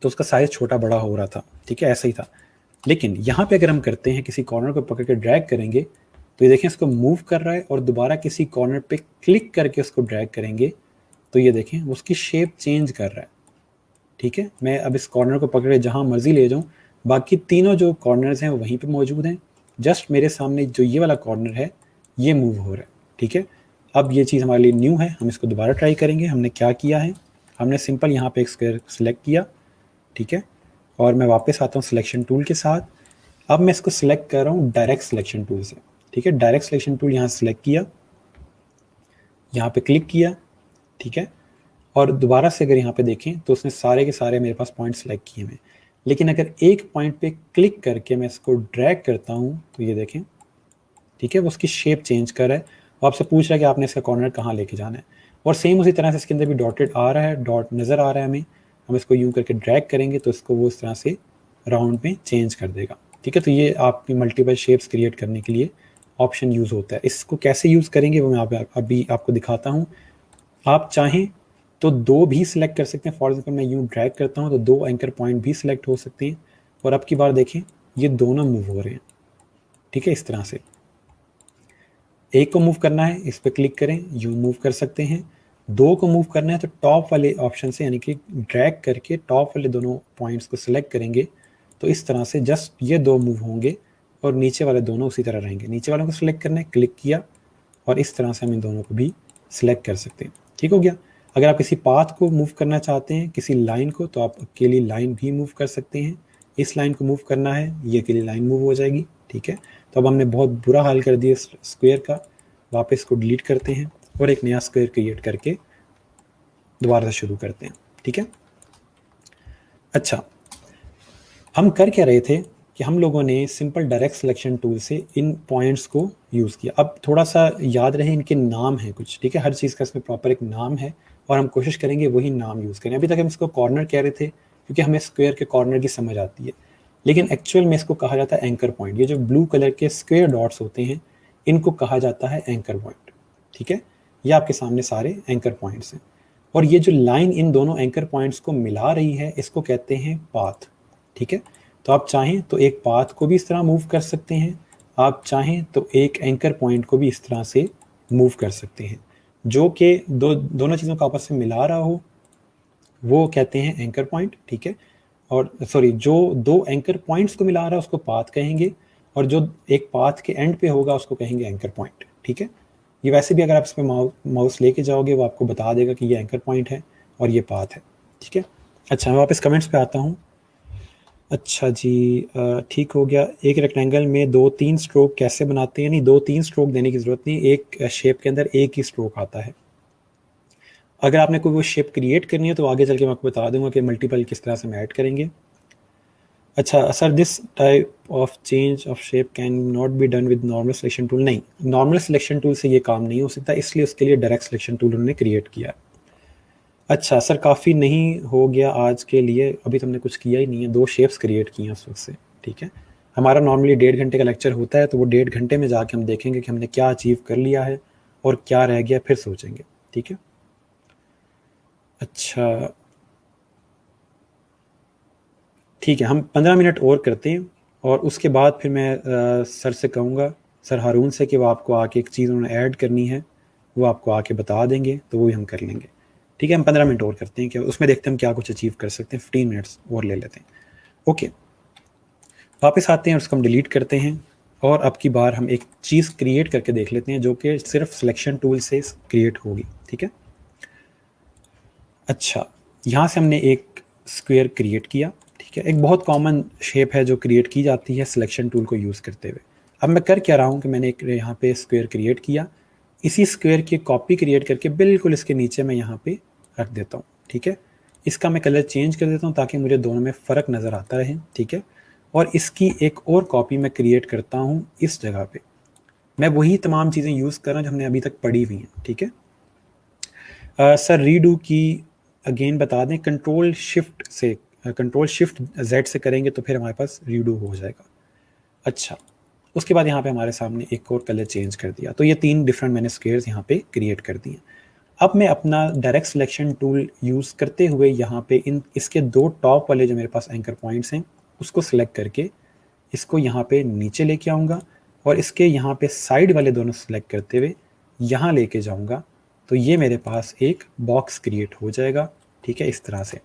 तो उसका साइज़ छोटा बड़ा हो रहा था। ठीक है, ऐसा ही था। लेकिन यहाँ पे अगर हम करते हैं किसी कॉर्नर को पकड़ के ड्रैग करेंगे तो ये देखें इसको मूव कर रहा है, और दोबारा किसी कॉर्नर पे क्लिक करके उसको ड्रैग करेंगे तो ये देखें उसकी शेप चेंज कर रहा है। ठीक है, मैं अब इस कॉर्नर को पकड़ के जहाँ मर्जी ले जाऊँ, बाकी तीनों जो कॉर्नर्स हैं वो वहीं पे मौजूद हैं, जस्ट मेरे सामने जो ये वाला कॉर्नर है ये मूव हो रहा है, ठीक है। अब ये चीज़ हमारे लिए न्यू है, हम इसको दोबारा ट्राई करेंगे। हमने क्या किया है, हमने सिंपल यहाँ पे एक स्क्वायर सेलेक्ट किया, ठीक है, और मैं वापस आता हूँ सिलेक्शन टूल के साथ। अब मैं इसको सिलेक्ट कर रहा हूँ डायरेक्ट सिलेक्शन टूल से, ठीक है। डायरेक्ट सिलेक्शन टूल यहाँ सिलेक्ट किया, यहाँ पे क्लिक किया, ठीक है, और दोबारा से अगर यहाँ पे देखें तो उसने सारे के सारे मेरे पास पॉइंट सेलेक्ट किए हुए। लेकिन अगर एक पॉइंट पे क्लिक करके मैं इसको ड्रैग करता हूँ तो ये देखें, ठीक है, वो उसकी शेप चेंज कर रहा है, वो आपसे पूछ रहा है कि आपने इसका कॉर्नर कहाँ लेके जाना है। और सेम उसी तरह से इसके अंदर भी डॉटेड आ रहा है, डॉट नज़र आ रहा है हमें, हम इसको यूँ करके ड्रैग करेंगे तो इसको वो इस तरह से राउंड में चेंज कर देगा, ठीक है। तो ये आपकी मल्टीपल शेप्स क्रिएट करने के लिए ऑप्शन यूज़ होता है। इसको कैसे यूज़ करेंगे वो मैं अभी आपको दिखाता हूँ। आप चाहें तो दो भी सिलेक्ट कर सकते हैं। फॉर एग्जाम्पल मैं यूँ ड्रैग करता हूँ तो दो एंकर पॉइंट भी सिलेक्ट हो सकते हैं, और अब की बार देखें ये दोनों मूव हो रहे हैं, ठीक है। इस तरह से एक को मूव करना है, इस पर क्लिक करें, यूँ मूव कर सकते हैं। दो को मूव करना है तो टॉप वाले ऑप्शन से यानी कि ड्रैग करके टॉप वाले दोनों पॉइंट्स को सिलेक्ट करेंगे तो इस तरह से जस्ट ये दो मूव होंगे और नीचे वाले दोनों उसी तरह रहेंगे। नीचे वालों को सिलेक्ट करना है, क्लिक किया, और इस तरह से हम इन दोनों को भी सिलेक्ट कर सकते हैं, ठीक हो गया। अगर आप किसी पाथ को मूव करना चाहते हैं, किसी लाइन को, तो आप अकेली लाइन भी मूव कर सकते हैं। इस लाइन को मूव करना है, ये अकेली लाइन मूव हो जाएगी, ठीक है। तो अब हमने बहुत बुरा हाल कर दिया स्क्वायर का, वापस इसको डिलीट करते हैं और एक नया स्क्वायर क्रिएट करके दोबारा से शुरू करते हैं, ठीक है। अच्छा, हम कर क्या रहे थे कि हम लोगों ने सिंपल डायरेक्ट सिलेक्शन टूल से इन पॉइंट्स को यूज़ किया। अब थोड़ा सा याद रहे इनके नाम हैं कुछ, ठीक है, हर चीज़ का इसमें प्रॉपर एक नाम है और हम कोशिश करेंगे वही नाम यूज़ करें। अभी तक हम इसको कॉर्नर कह रहे थे क्योंकि हमें स्क्वायर के कॉर्नर की समझ आती है, लेकिन एक्चुअल में इसको कहा जाता है एंकर पॉइंट। ये जो ब्लू कलर के स्क्वायर डॉट्स होते हैं इनको कहा जाता है एंकर पॉइंट, ठीक है। ये आपके सामने सारे एंकर पॉइंट्स हैं, और ये जो लाइन इन दोनों एंकर पॉइंट्स को मिला रही है इसको कहते हैं पाथ, ठीक है। तो आप चाहें तो एक पाथ को भी इस तरह मूव कर सकते हैं, आप चाहें तो एक एंकर पॉइंट को भी इस तरह से मूव कर सकते हैं, जो कि दोनों चीज़ों को आपस में मिला रहा हो वो कहते हैं एंकर पॉइंट, ठीक है। और सॉरी, जो दो एंकर पॉइंट्स को मिला रहा है उसको पाथ कहेंगे, और जो एक पाथ के एंड पे होगा उसको कहेंगे एंकर पॉइंट, ठीक है। ये वैसे भी अगर आप इस पर माउस लेके जाओगे वो आपको बता देगा कि ये एंकर पॉइंट है और ये पाथ है, ठीक है। अच्छा, मैं वापस कमेंट्स पे आता हूँ। अच्छा जी, ठीक हो गया। एक रेक्टेंगल में 2-3 स्ट्रोक कैसे बनाते हैं? नहीं, 2-3 स्ट्रोक देने की ज़रूरत नहीं, एक शेप के अंदर एक ही स्ट्रोक आता है। अगर आपने कोई वो शेप क्रिएट करनी है तो आगे चल के मैं आपको बता दूंगा कि मल्टीपल किस तरह से हम ऐड करेंगे। अच्छा sir, this type of change of shape can not be done with normal selection tool? नहीं, नॉर्मल सिलेक्शन टूल से ये काम नहीं हो सकता, इसलिए उसके लिए डायरेक्ट सिलेक्शन टूल उन्होंने क्रिएट किया है। अच्छा सर, काफ़ी नहीं हो गया आज के लिए? अभी तो हमने कुछ किया ही नहीं है, 2 शेप्स क्रिएट किए हैं उस वक्त से, ठीक है। हमारा नॉर्मली 1.5 घंटे का लेक्चर होता है, तो वो 1.5 घंटे में जाके हम देखेंगे कि हमने क्या अचीव कर लिया है और क्या रह गया, फिर सोचेंगे, ठीक है। अच्छा ठीक है, हम 15 मिनट और करते हैं और उसके बाद फिर मैं सर से कहूँगा, सर हारून से, कि वो आपको आके एक चीज़ उन्होंने ऐड करनी है वो आपको आके बता देंगे, तो वो भी हम कर लेंगे, ठीक है। हम 15 मिनट और करते हैं, क्या उसमें देखते हैं हम क्या कुछ अचीव कर सकते हैं। 15 मिनट्स और ले लेते हैं, ओके। वापस आते हैं और उसको हम डिलीट करते हैं, और अब की बार हम एक चीज़ क्रिएट करके देख लेते हैं जो कि सिर्फ सिलेक्शन टूल से क्रिएट होगी, ठीक है। अच्छा, यहाँ से हमने एक स्क्वायर क्रिएट किया, ठीक है। एक बहुत कॉमन शेप है जो क्रिएट की जाती है सिलेक्शन टूल को यूज़ करते हुए। अब मैं कर क्या रहा हूँ कि मैंने एक यहाँ पे स्क्वायर क्रिएट किया, इसी स्क्वायर की कॉपी क्रिएट करके बिल्कुल इसके नीचे मैं यहाँ पे रख देता हूँ, ठीक है। इसका मैं कलर चेंज कर देता हूँ ताकि मुझे दोनों में फ़र्क नज़र आता रहे, ठीक है। और इसकी एक और कॉपी मैं क्रिएट करता हूँ इस जगह पे। मैं वही तमाम चीज़ें यूज़ कर रहा हूँ जो हमने अभी तक पढ़ी हुई हैं, ठीक है। सर रीडू की अगेन बता दें, कंट्रोल शिफ्ट Z से करेंगे तो फिर हमारे पास रीडू हो जाएगा। अच्छा, उसके बाद यहाँ पे हमारे सामने एक और कलर चेंज कर दिया, तो ये 3 डिफरेंट मैंने स्क्वायर्स यहाँ पे क्रिएट कर दिए। अब मैं अपना डायरेक्ट सिलेक्शन टूल यूज़ करते हुए यहाँ पे इसके 2 टॉप वाले जो मेरे पास एंकर पॉइंट्स हैं उसको सिलेक्ट करके इसको यहाँ पे नीचे लेके आऊँगा, और इसके यहाँ पे साइड वाले दोनों सेलेक्ट करते हुए यहाँ लेके जाऊँगा, तो ये मेरे पास एक बॉक्स क्रिएट हो जाएगा, ठीक है। इस तरह से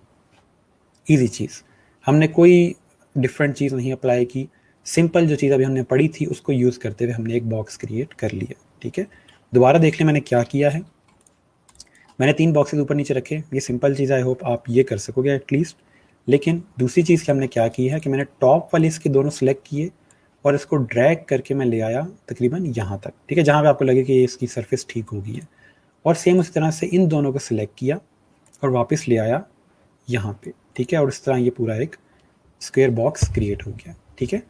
ईजी चीज़, हमने कोई डिफरेंट चीज़ नहीं अप्लाई की, सिंपल जो चीज़ अभी हमने पढ़ी थी उसको यूज़ करते हुए हमने एक बॉक्स क्रिएट कर लिया। ठीक है, दोबारा देख लें मैंने क्या किया है। मैंने 3 बॉक्सेस ऊपर नीचे रखे, ये सिंपल चीज़, आई होप आप ये कर सकोगे एटलीस्ट। लेकिन दूसरी चीज़ कि हमने क्या की है कि मैंने टॉप वाले इसके दोनों सेलेक्ट किए और इसको ड्रैग करके मैं ले आया तकरीबन यहाँ तक। ठीक है, जहाँ पे आपको लगे कि इसकी सरफेस ठीक हो गई है, और सेम उसी तरह से इन दोनों को सिलेक्ट किया और वापस ले आया यहाँ पे। ठीक है, और इस तरह ये पूरा एक स्क्वायर बॉक्स क्रिएट हो गया। ठीक है,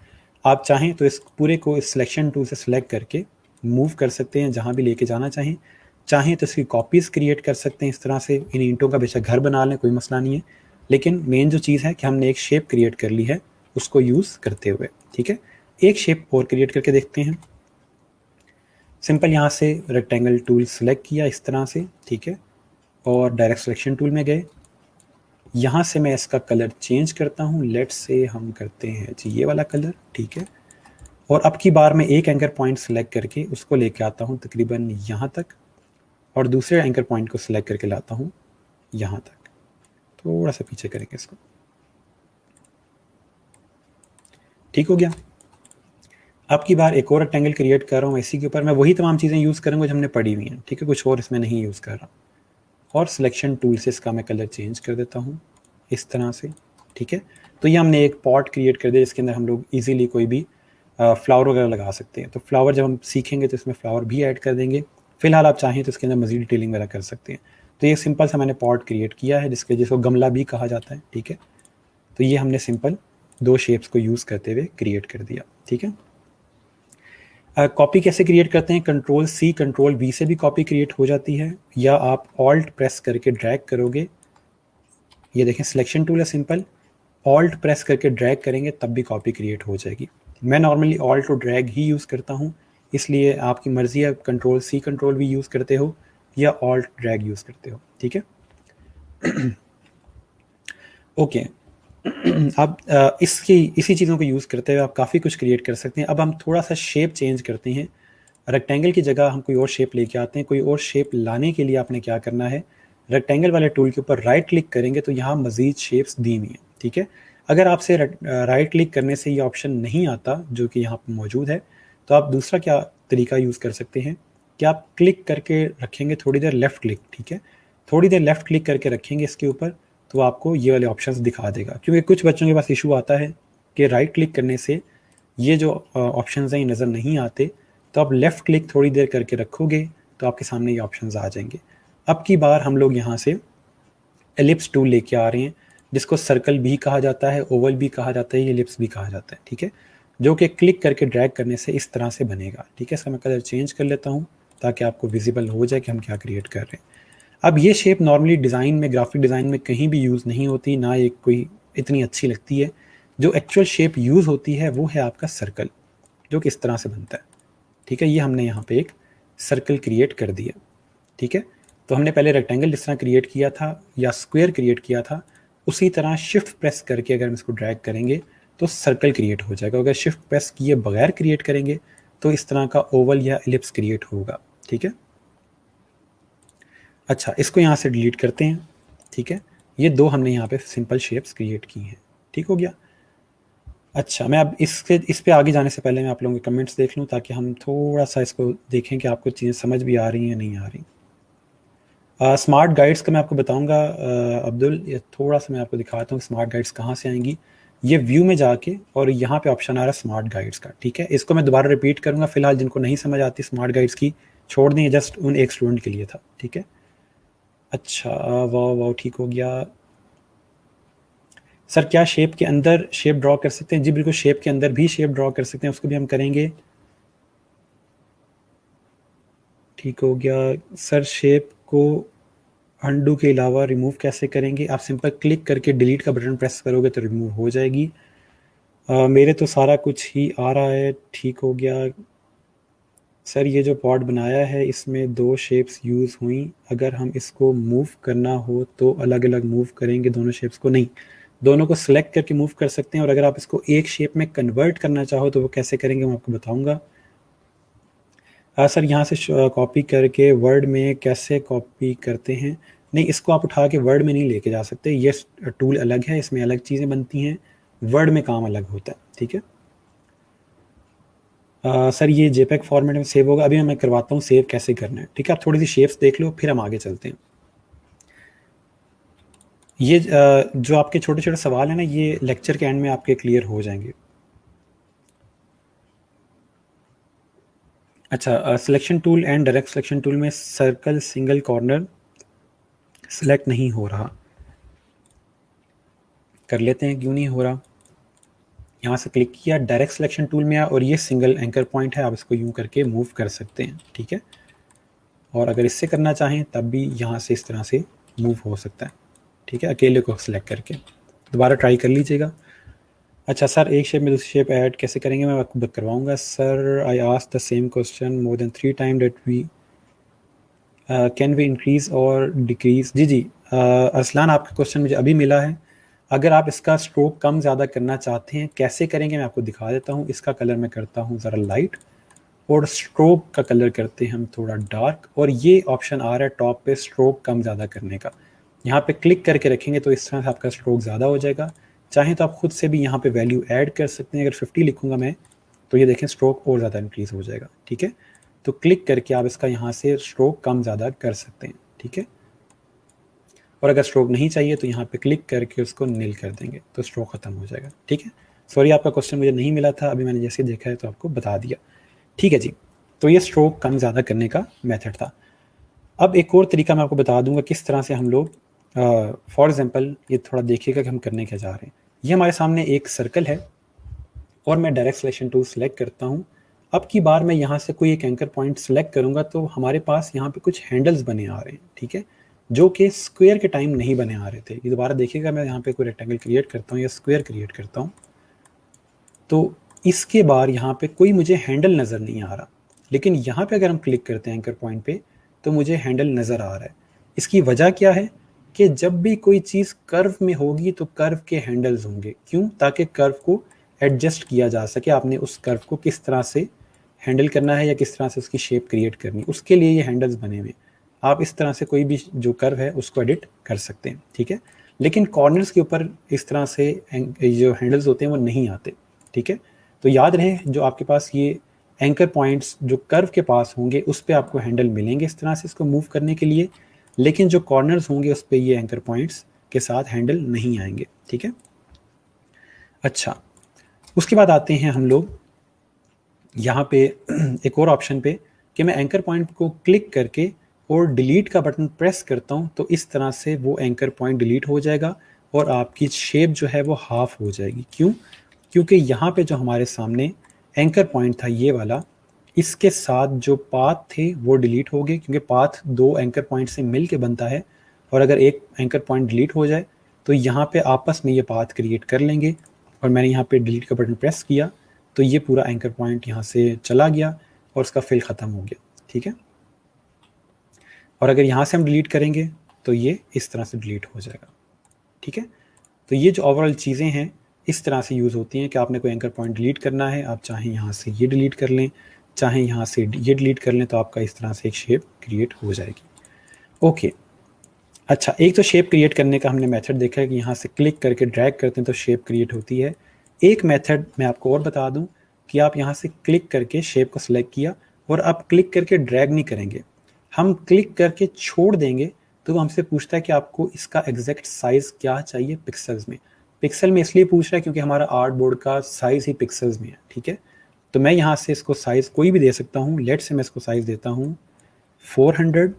आप चाहें तो इस पूरे को इस सिलेक्शन टूल से सिलेक्ट करके मूव कर सकते हैं जहाँ भी लेके जाना चाहें। चाहें तो इसकी कॉपीज़ क्रिएट कर सकते हैं इस तरह से, इन ईंटों का बेशक घर बना लें, कोई मसला नहीं है। लेकिन मेन जो चीज़ है कि हमने एक शेप क्रिएट कर ली है उसको यूज़ करते हुए। ठीक है, एक शेप और क्रिएट करके देखते हैं। सिंपल यहाँ से रेक्टेंगल टूल सेलेक्ट किया इस तरह से। ठीक है, और डायरेक्ट सिलेक्शन टूल में गए, यहाँ से मैं इसका कलर चेंज करता हूँ। लेट्स से हम करते हैं जी ये वाला कलर। ठीक है, और अब की बार मैं एक एंकर पॉइंट सेलेक्ट करके उसको लेके आता हूँ तकरीबन यहाँ तक, और दूसरे एंकर पॉइंट को सिलेक्ट करके लाता हूँ यहाँ तक। थोड़ा सा पीछे करेंगे इसको। ठीक हो गया। अब की बार एक और रेक्टेंगल क्रिएट कर रहा हूँ, इसी के ऊपर मैं वही तमाम चीज़ें यूज़ करूँगा जो हमने पढ़ी हुई हैं। ठीक है, कुछ और इसमें नहीं यूज़ कर रहा, और सिलेक्शन टूल से इसका मैं कलर चेंज कर देता हूँ इस तरह से। ठीक है, तो ये हमने एक पॉट क्रिएट कर दिया जिसके अंदर हम लोग ईजिली कोई भी फ्लावर वगैरह लगा सकते हैं। तो फ्लावर जब हम सीखेंगे तो इसमें फ्लावर भी ऐड कर देंगे। फिलहाल आप चाहें तो इसके अंदर मज़ीद डिटेलिंग वगैरह कर सकते हैं। तो ये सिंपल सा मैंने पॉट क्रिएट किया है जिसको गमला भी कहा जाता है। ठीक है, तो ये हमने सिंपल 2 शेप्स को यूज़ करते हुए क्रिएट कर दिया। ठीक है, कॉपी कैसे क्रिएट करते हैं? कंट्रोल सी कंट्रोल वी से भी कॉपी क्रिएट हो जाती है, या आप ऑल्ट प्रेस करके ड्रैग करोगे। ये देखें सिलेक्शन टूल है, सिंपल ऑल्ट प्रेस करके ड्रैग करेंगे तब भी कॉपी क्रिएट हो जाएगी। मैं नॉर्मली ऑल्ट और ड्रैग ही यूज़ करता हूँ, इसलिए आपकी मर्ज़ी है control C control V use करते हो या ऑल्ट ड्रैग यूज़ करते हो। ठीक है, ओके। अब इसी चीज़ों को यूज़ करते हुए आप काफ़ी कुछ क्रिएट कर सकते हैं। अब हम थोड़ा सा शेप चेंज करते हैं, रेक्टेंगल की जगह हम कोई और शेप लेके आते हैं। कोई और शेप लाने के लिए आपने क्या करना है, रेक्टेंगल वाले टूल के ऊपर राइट क्लिक करेंगे तो यहाँ मज़ीद शेप्स दी हुई हैं। ठीक है, अगर आपसे राइट क्लिक करने से ये ऑप्शन नहीं आता जो कि यहाँ पर मौजूद है, तो आप दूसरा क्या तरीका यूज़ कर सकते हैं कि आप क्लिक करके रखेंगे थोड़ी देर लेफ़्ट क्लिक। ठीक है, थोड़ी देर लेफ़्ट क्लिक करके रखेंगे इसके ऊपर, तो आपको ये वाले ऑप्शंस दिखा देगा। क्योंकि कुछ बच्चों के पास इशू आता है कि राइट क्लिक करने से ये जो ऑप्शंस हैं ये नज़र नहीं आते, तो आप लेफ़्ट क्लिक थोड़ी देर करके रखोगे तो आपके सामने ये ऑप्शंस आ जाएंगे। अब की बार हम लोग यहाँ से एलिप्स टूल लेके आ रहे हैं, जिसको सर्कल भी कहा जाता है, ओवल भी कहा जाता है, एलिप्स भी कहा जाता है। ठीक है, जो कि क्लिक करके ड्रैग करने से इस तरह से बनेगा। ठीक है, इसका मैं कलर चेंज कर लेता हूँ ताकि आपको विजिबल हो जाए कि हम क्या क्रिएट कर रहे हैं। अब ये शेप नॉर्मली डिज़ाइन में, ग्राफिक डिज़ाइन में कहीं भी यूज़ नहीं होती, ना ये कोई इतनी अच्छी लगती है। जो एक्चुअल शेप यूज़ होती है वो है आपका सर्कल, जो कि इस तरह से बनता है। ठीक है, ये हमने यहाँ पे एक सर्कल क्रिएट कर दिया। ठीक है, तो हमने पहले रेक्टेंगल जिस तरह क्रिएट किया था या स्क्वायर क्रिएट किया था, उसी तरह शिफ्ट प्रेस करके अगर हम इसको ड्रैग करेंगे तो सर्कल क्रिएट हो जाएगा। अगर शिफ्ट प्रेस किए बगैर क्रिएट करेंगे तो इस तरह का ओवल या एलिप्स क्रिएट होगा। ठीक है, अच्छा इसको यहाँ से डिलीट करते हैं। ठीक है, ये 2 हमने यहाँ पे सिंपल शेप्स क्रिएट की हैं। ठीक हो गया। अच्छा, मैं अब इस पे आगे जाने से पहले मैं आप लोगों के कमेंट्स देख लूँ ताकि हम थोड़ा सा इसको देखें कि आपको चीज़ें समझ भी आ रही हैं नहीं आ रही। स्मार्ट गाइड्स का मैं आपको बताऊंगा अब्दुल, ये थोड़ा सा मैं आपको दिखाता हूँ स्मार्ट गाइड्स कहाँ से आएंगी। ये व्यू में जाके और यहाँ पे ऑप्शन आ रहा है स्मार्ट गाइड्स का। ठीक है, इसको मैं दोबारा रिपीट करूँगा। फिलहाल जिनको नहीं समझ आती स्मार्ट गाइड्स की छोड़ दें, जस्ट उन एक स्टूडेंट के लिए था। ठीक है, अच्छा वाह वाह ठीक हो गया। सर क्या शेप के अंदर शेप ड्रॉ कर सकते हैं? जी बिल्कुल, शेप के अंदर भी शेप ड्रॉ कर सकते हैं, उसको भी हम करेंगे। ठीक हो गया। सर शेप को अनडू के अलावा रिमूव कैसे करेंगे? आप सिंपल क्लिक करके डिलीट का बटन प्रेस करोगे तो रिमूव हो जाएगी। मेरे तो सारा कुछ ही आ रहा है। ठीक हो गया। सर ये जो पॉट बनाया है इसमें 2 शेप्स यूज़ हुई, अगर हम इसको मूव करना हो तो अलग अलग मूव करेंगे दोनों शेप्स को? नहीं, दोनों को सिलेक्ट करके मूव कर सकते हैं, और अगर आप इसको एक शेप में कन्वर्ट करना चाहो तो वो कैसे करेंगे मैं आपको बताऊंगा। सर यहाँ से कॉपी करके वर्ड में कैसे कॉपी करते हैं? नहीं, इसको आप उठा के वर्ड में नहीं लेके जा सकते, ये टूल अलग है, इसमें अलग चीज़ें बनती हैं, वर्ड में काम अलग होता है। ठीक है, सर ये जेपेग फॉर्मेट में सेव होगा, अभी मैं करवाता हूँ सेव कैसे करना है, ठीक है। आप थोड़ी सी शेप्स देख लो फिर हम आगे चलते हैं। ये जो आपके छोटे छोटे सवाल हैं ना, ये लेक्चर के एंड में आपके क्लियर हो जाएंगे। अच्छा, selection tool and direct selection tool में सर्कल सिंगल कॉर्नर सिलेक्ट नहीं हो रहा, कर लेते हैं, क्यों नहीं हो रहा। यहाँ से क्लिक किया, डायरेक्ट सिलेक्शन टूल में आया और ये सिंगल एंकर पॉइंट है, आप इसको यूं करके मूव कर सकते हैं, ठीक है। और अगर इससे करना चाहें तब भी यहाँ से इस तरह से मूव हो सकता है, ठीक है, अकेले को सिलेक्ट करके। दोबारा ट्राई कर लीजिएगा। अच्छा सर, एक शेप में दूसरी शेप ऐड कैसे करेंगे, मैं आपको करवाऊंगा। Sir I ask the same question more than 3 time that we can we increase और डिक्रीज। जी जी, अरसलान आपका क्वेश्चन मुझे अभी मिला है। अगर आप इसका स्ट्रोक कम ज़्यादा करना चाहते हैं, कैसे करेंगे मैं आपको दिखा देता हूँ। इसका कलर मैं करता हूँ ज़रा लाइट और स्ट्रोक का कलर करते हैं हम थोड़ा डार्क, और ये ऑप्शन आ रहा है टॉप पे स्ट्रोक कम ज़्यादा करने का। यहाँ पे क्लिक करके रखेंगे तो इस तरह से आपका स्ट्रोक ज़्यादा हो जाएगा। चाहें तो आप खुद से भी यहाँ पे वैल्यू ऐड कर सकते हैं। अगर 50 लिखूंगा मैं तो ये देखें स्ट्रोक और ज़्यादा इंक्रीज़ हो जाएगा, ठीक है। तो क्लिक करके आप इसका यहाँ से स्ट्रोक कम ज़्यादा कर सकते हैं, ठीक है। और अगर स्ट्रोक नहीं चाहिए तो यहाँ पे क्लिक करके उसको नील कर देंगे तो स्ट्रोक ख़त्म हो जाएगा, ठीक है। सॉरी, आपका क्वेश्चन मुझे नहीं मिला था, अभी मैंने जैसे देखा है तो आपको बता दिया, ठीक है जी। तो ये स्ट्रोक कम ज़्यादा करने का मेथड था। अब एक और तरीका मैं आपको बता दूंगा किस तरह से हम लोग, फॉर एग्जांपल ये थोड़ा देखिएगा कि हम करने क्या जा रहे हैं। ये हमारे सामने एक सर्कल है और मैं डायरेक्ट सिलेक्शन टूल सेलेक्ट करता हूँ। अब की बार मैं यहाँ से कोई एक एंकर पॉइंट सेलेक्ट करूँगा तो हमारे पास यहाँ पे कुछ हैंडल्स बने आ रहे हैं, ठीक है, जो कि स्क्वायर के टाइम नहीं बने आ रहे थे। ये दोबारा देखिएगा, मैं यहाँ पे कोई रेक्टेंगल क्रिएट करता हूँ या स्क्वायर क्रिएट करता हूँ तो इसके बाद यहाँ पे कोई मुझे हैंडल नज़र नहीं आ रहा। लेकिन यहाँ पे अगर हम क्लिक करते हैं एंकर पॉइंट पे तो मुझे हैंडल नज़र आ रहा है। इसकी वजह क्या है कि जब भी कोई चीज़ कर्व में होगी तो कर्व के हैंडल्स होंगे। क्यों? ताकि कर्व को एडजस्ट किया जा सके, आपने उस कर्व को किस तरह से हैंडल करना है या किस तरह से उसकी शेप क्रिएट करनी है, उसके लिए ये हैंडल्स बने हुए। आप इस तरह से कोई भी जो कर्व है उसको एडिट कर सकते हैं, ठीक है। लेकिन कॉर्नर्स के ऊपर इस तरह से जो हैंडल्स होते हैं वो नहीं आते, ठीक है। तो याद रहे, जो आपके पास ये एंकर पॉइंट्स जो कर्व के पास होंगे उस पर आपको हैंडल मिलेंगे इस तरह से इसको मूव करने के लिए, लेकिन जो कॉर्नर्स होंगे उस पर ये एंकर पॉइंट्स के साथ हैंडल नहीं आएंगे, ठीक है। अच्छा, उसके बाद आते हैं हम लोग यहाँ पे एक और ऑप्शन पे कि मैं एंकर पॉइंट को क्लिक करके और डिलीट का बटन प्रेस करता हूँ तो इस तरह से वो एंकर पॉइंट डिलीट हो जाएगा और आपकी शेप जो है वो हाफ हो जाएगी। क्यों? क्योंकि यहाँ पे जो हमारे सामने एंकर पॉइंट था ये वाला, इसके साथ जो पाथ थे वो डिलीट हो गए, क्योंकि पाथ दो एंकर पॉइंट से मिल के बनता है और अगर एक एंकर पॉइंट डिलीट हो जाए तो यहाँ पे आपस में ये पाथ क्रिएट कर लेंगे। और मैंने यहाँ पे डिलीट का बटन प्रेस किया तो ये पूरा एंकर पॉइंट यहाँ से चला गया और उसका फिल ख़त्म हो गया, ठीक है। और अगर यहाँ से हम डिलीट करेंगे तो ये इस तरह से डिलीट हो जाएगा, ठीक है। तो ये जो ओवरऑल चीज़ें हैं इस तरह से यूज़ होती हैं कि आपने कोई एंकर पॉइंट डिलीट करना है, आप चाहें यहाँ से ये डिलीट कर लें, चाहें यहाँ से ये डिलीट कर लें, तो आपका इस तरह से एक शेप क्रिएट हो जाएगी। ओके, अच्छा, एक तो शेप क्रिएट करने का हमने मेथड देखा है कि यहाँ से क्लिक करके ड्रैग करते हैं तो शेप क्रिएट होती है। एक मेथड मैं आपको और बता दूं कि आप यहाँ से क्लिक करके शेप को सिलेक्ट किया और आप क्लिक करके ड्रैग नहीं करेंगे, हम क्लिक करके छोड़ देंगे तो वो हमसे पूछता है कि आपको इसका एग्जैक्ट साइज़ क्या चाहिए पिक्सल्स में। पिक्सल में इसलिए पूछ रहा है क्योंकि हमारा आर्ट बोर्ड का साइज़ ही पिक्सल्स में है, ठीक है। तो मैं यहाँ से इसको साइज़ कोई भी दे सकता हूँ। लेट से मैं इसको साइज़ देता हूँ 400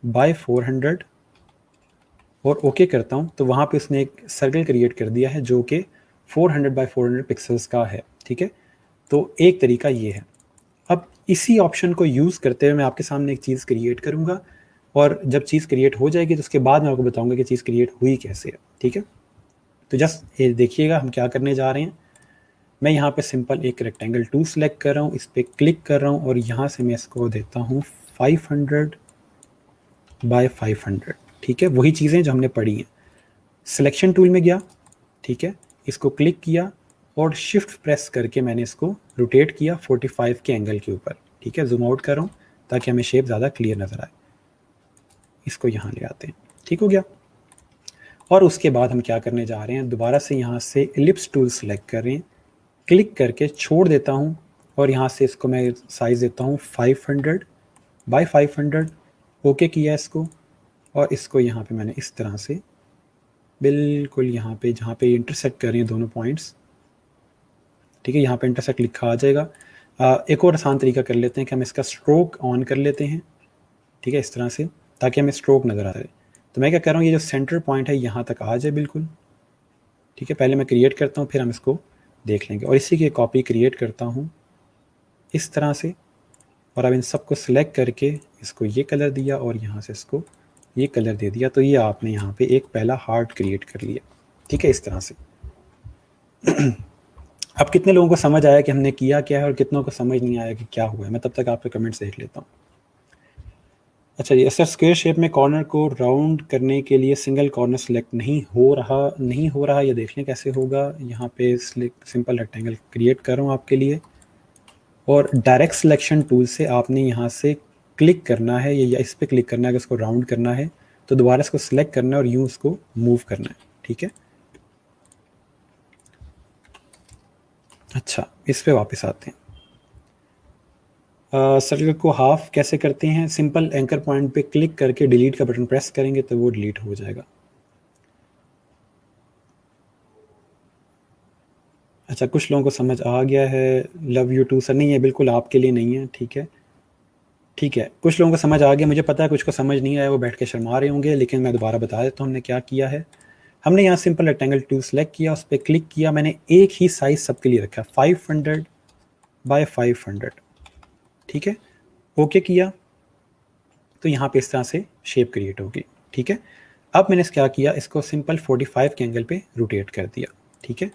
बाय 400 और ओके करता हूँ तो वहाँ पे उसने एक सर्कल क्रिएट कर दिया है जो कि 400 बाय 400 पिक्सल्स का है, ठीक है। तो एक तरीका ये है। अब इसी ऑप्शन को यूज़ करते हुए मैं आपके सामने एक चीज़ क्रिएट करूँगा और जब चीज़ क्रिएट हो जाएगी तो उसके बाद मैं आपको बताऊँगा कि चीज़ क्रिएट हुई कैसे है, ठीक है। तो जस्ट ये देखिएगा हम क्या करने जा रहे हैं। मैं यहाँ पे सिंपल एक रेक्टेंगल 2 सेलेक्ट कर रहा हूँ, इस पर क्लिक कर रहा हूँ और यहाँ से मैं इसको देता हूँ 500 बाय 500, ठीक है। वही चीज़ें जो हमने पढ़ी हैं। सिलेक्शन टूल में गया, ठीक है, इसको क्लिक किया और शिफ्ट प्रेस करके मैंने इसको रोटेट किया 45 के एंगल के ऊपर, ठीक है। जूम आउट कर रहा हूँ ताकि हमें शेप ज़्यादा क्लियर नज़र आए। इसको यहाँ ले आते हैं, ठीक हो गया। और उसके बाद हम क्या करने जा रहे हैं, दोबारा से यहाँ से एलिप्स टूल सेलेक्ट कर रहे हैं, क्लिक करके छोड़ देता हूँ और यहाँ से इसको मैं साइज़ देता हूँ 500 बाय 500। ओके किया इसको, और इसको यहाँ पे मैंने इस तरह से बिल्कुल यहाँ पे जहाँ पे इंटरसेक्ट कर रही हैं दोनों पॉइंट्स, ठीक है, यहाँ पे इंटरसेक्ट लिखा आ जाएगा। एक और आसान तरीका कर लेते हैं कि हम इसका स्ट्रोक ऑन कर लेते हैं, ठीक है, इस तरह से, ताकि हमें स्ट्रोक नज़र आ जाए। तो मैं क्या कर रहा हूँ, ये जो सेंटर पॉइंट है यहाँ तक आ जाए बिल्कुल, ठीक है। पहले मैं क्रिएट करता हूँ, फिर हम इसको देख लेंगे। और इसी की कॉपी क्रिएट करता हूँ इस तरह से, और अब इन सबको सिलेक्ट करके इसको ये कलर दिया और यहाँ से इसको ये कलर दे दिया, तो ये आपने यहाँ पे एक पहला हार्ट क्रिएट कर लिया, ठीक है, इस तरह से। अब कितने लोगों को समझ आया कि हमने किया क्या है और कितनों को समझ नहीं आया कि क्या हुआ है, मैं तब तक आपके कमेंट्स देख लेता हूँ। अच्छा जी, सर स्क्वायर शेप में कॉर्नर को राउंड करने के लिए सिंगल कॉर्नर सेलेक्ट नहीं हो रहा, ये देख लें कैसे होगा। यहाँ पे सिंपल रेक्टेंगल क्रिएट कर रहा हूँ आपके लिए, और डायरेक्ट सिलेक्शन टूल से आपने यहाँ से क्लिक करना है, या इस पर क्लिक करना है, अगर इसको राउंड करना है तो दोबारा इसको सिलेक्ट करना है और यूँ उसको मूव करना है, ठीक है। अच्छा, इस पे वापस आते हैं। सर्कल को हाफ कैसे करते हैं, सिंपल एंकर पॉइंट पे क्लिक करके डिलीट का बटन प्रेस करेंगे तो वो डिलीट हो जाएगा। अच्छा, कुछ लोगों को समझ आ गया है, लव यू टू सर। नहीं है, बिल्कुल आपके लिए नहीं है, ठीक है, ठीक है। कुछ लोगों को समझ आ गया, मुझे पता है कुछ को समझ नहीं आया, वो बैठ के शर्मा रहे होंगे, लेकिन मैं दोबारा बता देता हूँ हमने क्या किया है। हमने यहाँ सिंपल रेक्टेंगल टूल सेलेक्ट किया, उस पर क्लिक किया, मैंने एक ही साइज सबके लिए रखा 500 बाय 500, ठीक है। ओके किया तो यहाँ पे इस तरह से शेप क्रिएट होगी, ठीक है। अब मैंने क्या किया, इसको सिंपल 45 के एंगल पे रोटेट कर दिया, ठीक है।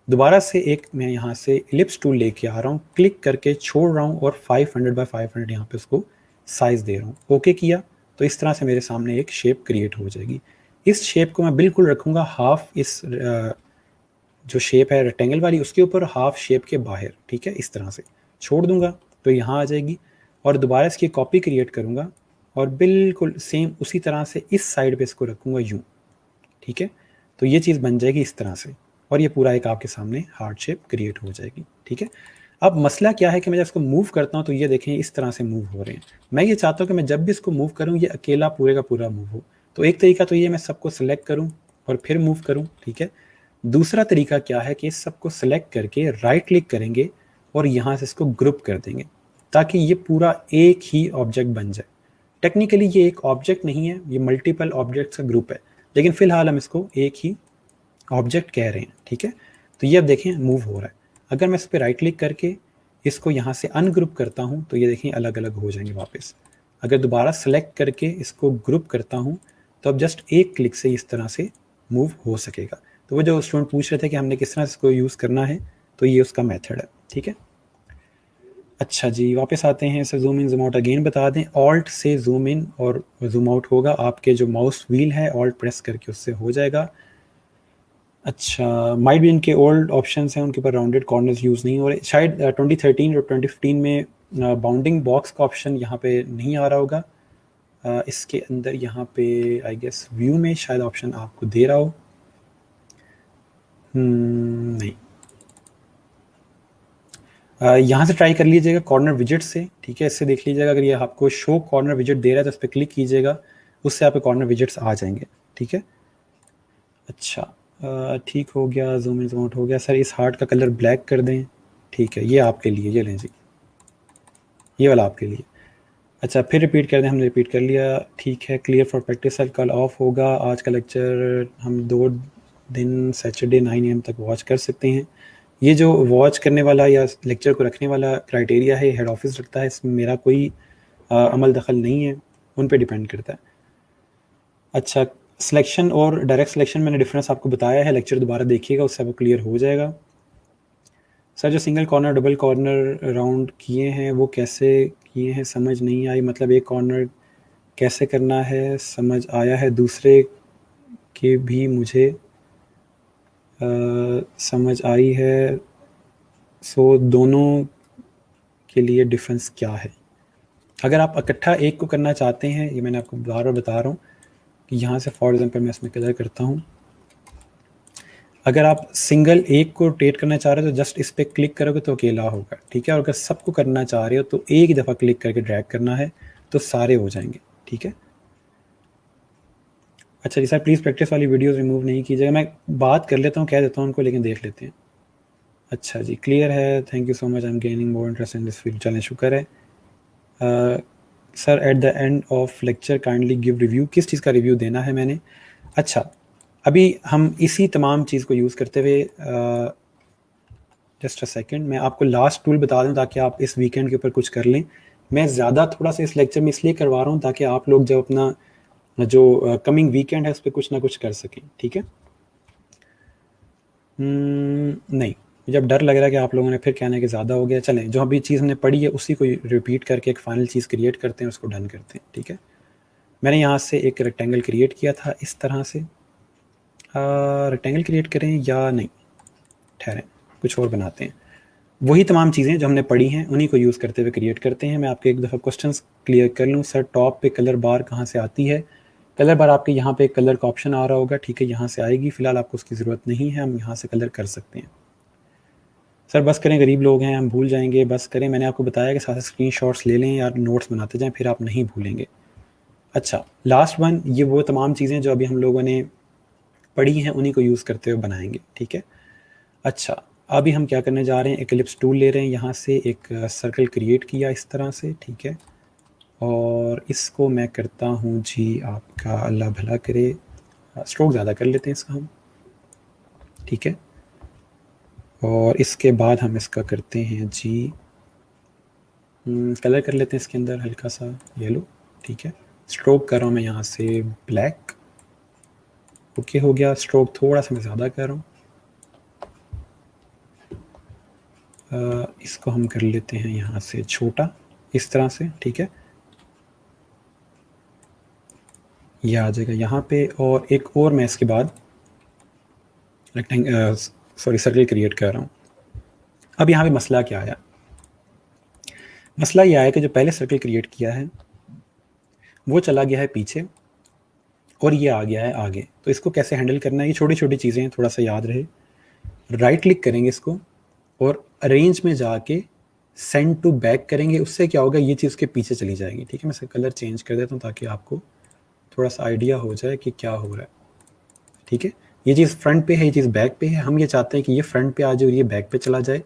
दोबारा से एक मैं यहाँ से इलिप्स टूल लेके आ रहा हूँ, क्लिक करके छोड़ रहा हूँ और 500 बाय 500 यहाँ पे उसको साइज दे रहा हूँ। ओके किया तो इस तरह से मेरे सामने एक शेप क्रिएट हो जाएगी। इस शेप को मैं बिल्कुल रखूँगा हाफ, इस जो शेप है रेक्टेंगल वाली उसके ऊपर, हाफ शेप के बाहर, ठीक है, इस तरह से छोड़ दूंगा तो यहाँ आ जाएगी। और दोबारा इसकी कॉपी क्रिएट करूँगा और बिल्कुल सेम उसी तरह से इस साइड पे इसको रखूँगा यूँ, ठीक है। तो ये चीज़ बन जाएगी इस तरह से, और ये पूरा एक आपके सामने हार्ट शेप क्रिएट हो जाएगी, ठीक है। अब मसला क्या है कि मैं जब इसको मूव करता हूँ तो ये देखें इस तरह से मूव हो रहे हैं। मैं ये चाहता हूँ कि मैं जब भी इसको मूव करूँ ये अकेला पूरे का पूरा मूव हो। तो एक तरीका तो ये मैं सबको सिलेक्ट करूँ और फिर मूव करूँ, ठीक है। दूसरा तरीका क्या है कि इस सबको सिलेक्ट करके राइट क्लिक करेंगे और यहाँ से इसको ग्रुप कर देंगे, ताकि ये पूरा एक ही ऑब्जेक्ट बन जाए। टेक्निकली ये एक ऑब्जेक्ट नहीं है, ये मल्टीपल ऑब्जेक्ट्स का ग्रुप है, लेकिन फिलहाल हम इसको एक ही ऑब्जेक्ट कह रहे हैं, ठीक है। तो ये अब देखें मूव हो रहा है। अगर मैं इस पर राइट क्लिक करके इसको यहाँ से अनग्रुप करता हूँ तो ये देखें अलग अलग हो जाएंगे वापस। अगर दोबारा सेलेक्ट करके इसको ग्रुप करता हूँ तो अब जस्ट एक क्लिक से इस तरह से मूव हो सकेगा। तो वो जो स्टूडेंट पूछ रहे थे कि हमने किस तरह से इसको यूज़ करना है, तो ये उसका मेथड है, ठीक है। अच्छा जी, वापस आते हैं। Sir zoom in zoom out again बता दें। ऑल्ट से जूम इन और जूम आउट होगा, आपके जो माउस व्हील है ऑल्ट प्रेस करके उससे हो जाएगा। अच्छा, माइट भी इनके ओल्ड ऑप्शंस हैं उनके ऊपर राउंडेड कॉर्नर्स यूज़ नहीं हो रहे शायद। 2013 और 2015 में बाउंडिंग बॉक्स का ऑप्शन यहाँ पे नहीं आ रहा होगा। इसके अंदर यहाँ पे आई गेस व्यू में शायद ऑप्शन आपको दे रहा हो। नहीं, यहाँ से ट्राई कर लीजिएगा कॉर्नर विजिट से, ठीक है। इससे देख लीजिएगा अगर ये आपको शो कॉर्नर विजिट दे रहा है तो उस पर क्लिक कीजिएगा, उससे आपके कॉर्नर विजिट्स आ जाएंगे, ठीक है। अच्छा, ठीक हो गया, जूम इन जूम आउट हो गया। सर इस हार्ट का कलर ब्लैक कर दें, ठीक है, ये आपके लिए, ये लें जी, ये वाला आपके लिए। अच्छा, फिर रिपीट कर दें, हमने रिपीट कर लिया, ठीक है। Clear for practice. सर कल ऑफ होगा, आज का लेक्चर हम 2 दिन सैटरडे 9 AM तक वॉच कर सकते हैं। ये जो वॉच करने वाला या लेक्चर को रखने वाला क्राइटेरिया है हेड ऑफिस रखता है, इसमें मेरा कोई अमल दखल नहीं है, उन पे डिपेंड करता है। अच्छा, सिलेक्शन और डायरेक्ट सिलेक्शन मैंने डिफरेंस आपको बताया है, लेक्चर दोबारा देखिएगा, उससे आपको क्लियर हो जाएगा। सर जो single corner double corner round किए हैं वो कैसे किए हैं, समझ नहीं आई। मतलब एक कॉर्नर कैसे करना है समझ आया है, दूसरे के भी मुझे समझ आई है, सो दोनों के लिए डिफरेंस क्या है। अगर आप इकट्ठा एक को करना चाहते हैं, ये मैंने आपको बार बार बता रहा हूँ कि यहाँ से फॉर एग्जांपल मैं इसमें कलर करता हूँ, अगर आप सिंगल एक को रोटेट करना चाह रहे हो तो जस्ट इस पर क्लिक करोगे तो अकेला होगा, ठीक है। और अगर सबको करना चाह रहे हो तो एक ही दफ़ा क्लिक करके ड्रैग करना है तो सारे हो जाएंगे, ठीक है। अच्छा जी सर, प्लीज़ प्रैक्टिस वाली वीडियोस रिमूव नहीं कीजिएगा। मैं बात कर लेता हूँ, कह देता हूँ उनको, लेकिन देख लेते हैं। अच्छा जी, क्लियर है, thank you so much, I am gaining more interest in this field. चलें, शुक्र है। Sir at the end of lecture kindly give review, किस चीज़ का रिव्यू देना है मैंने? अच्छा, अभी हम इसी तमाम चीज़ को यूज़ करते हुए जस्ट अ सेकेंड, मैं आपको लास्ट टूल बता दूं ताकि आप इस वीकेंड के ऊपर कुछ कर लें। मैं ज़्यादा थोड़ा सा इस लेक्चर में इसलिए करवा रहा हूँ ताकि आप लोग जब अपना जो कमिंग वीकेंड है उस पर कुछ ना कुछ कर सकें, ठीक है। नहीं, जब डर लग रहा है कि आप लोगों ने फिर कहना है कि ज़्यादा हो गया। चलें, जो अभी चीज़ हमने पढ़ी है उसी को रिपीट करके एक फाइनल चीज़ क्रिएट करते हैं, उसको डन करते हैं, ठीक है। मैंने यहाँ से एक रेक्टेंगल क्रिएट किया था इस तरह से। रेक्टेंगल क्रिएट करें या नहीं, ठहरें, कुछ और बनाते हैं। वही तमाम चीज़ें जो हमने पढ़ी हैं उन्हीं को यूज़ करते हुए क्रिएट करते हैं। मैं आपके एक दफ़ा क्वेश्चंस क्लियर कर लूँ। सर टॉप पे कलर बार कहाँ से आती है? कलर बार आपके यहाँ पे कलर का ऑप्शन आ रहा होगा, ठीक है, यहाँ से आएगी। फ़िलहाल आपको उसकी ज़रूरत नहीं है, हम यहाँ से कलर कर सकते हैं। सर बस करें, गरीब लोग हैं, हम भूल जाएंगे, बस करें। मैंने आपको बताया कि साथ स्क्रीनशॉट्स ले लें या नोट्स बनाते जाएं, फिर आप नहीं भूलेंगे। अच्छा, लास्ट वन, ये वो तमाम चीज़ें जो अभी हम लोगों ने पढ़ी हैं उन्हीं को यूज़ करते हुए बनाएंगे, ठीक है। अच्छा, अभी हम क्या करने जा रहे हैं, एक एलिप्स टूल ले रहे हैं, यहाँ से एक सर्कल क्रिएट किया इस तरह से, ठीक है। और इसको मैं करता हूँ जी, आपका अल्लाह भला करे, स्ट्रोक ज़्यादा कर लेते हैं इसका हम, ठीक है। और इसके बाद हम इसका करते हैं जी, कलर कर लेते हैं इसके अंदर हल्का सा येलो, ठीक है। स्ट्रोक कर रहा हूँ मैं यहाँ से ब्लैक, ओके हो गया। स्ट्रोक थोड़ा सा मैं ज़्यादा कर रहा हूँ, इसको हम कर लेते हैं यहाँ से छोटा इस तरह से, ठीक है। ये आ जाएगा यहाँ पे। और एक और मैं इसके बाद सर्कल क्रिएट कर रहा हूँ। अब यहाँ पे मसला क्या आया? मसला ये आया कि जो पहले सर्कल क्रिएट किया है वो चला गया है पीछे और ये आ गया है आगे। तो इसको कैसे हैंडल करना है? ये छोटी छोटी चीज़ें हैं, थोड़ा सा याद रहे। राइट क्लिक करेंगे इसको और अरेंज में जाके सेंड टू बैक करेंगे। उससे क्या होगा, ये चीज़ के पीछे चली जाएगी, ठीक है। मैं इसका कलर चेंज कर देता हूँ ताकि आपको थोड़ा सा आइडिया हो जाए कि क्या हो रहा है, ठीक है। ये चीज़ फ्रंट पे है, ये चीज़ बैक पे है। हम ये चाहते हैं कि ये फ्रंट पे आ जाए और ये बैक पे चला जाए।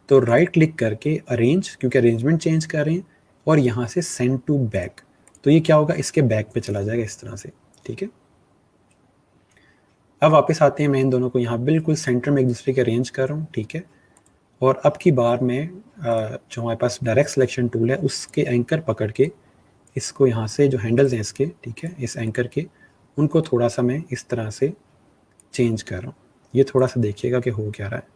तो राइट क्लिक करके अरेंज, क्योंकि अरेंजमेंट चेंज कर रहे हैं, और यहाँ से सेंड टू बैक, तो ये क्या होगा, इसके बैक पे चला जाएगा इस तरह से, ठीक है। अब वापस आते हैं, मैं इन दोनों को यहाँ बिल्कुल सेंटर में एक दूसरे के अरेंज कर रहा हूँ, ठीक है। और अब की बार मैं जो हमारे पास डायरेक्ट सिलेक्शन टूल है उसके एंकर पकड़ के इसको यहाँ से, जो हैंडल्स हैं इसके, ठीक है, इस एंकर के, उनको थोड़ा सा मैं इस तरह से चेंज कर रहा हूँ। ये थोड़ा सा देखिएगा कि हो क्या रहा है।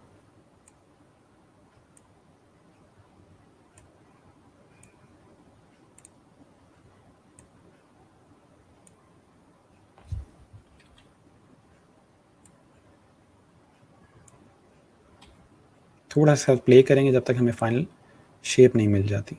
थोड़ा सा प्ले करेंगे जब तक हमें फाइनल शेप नहीं मिल जाती।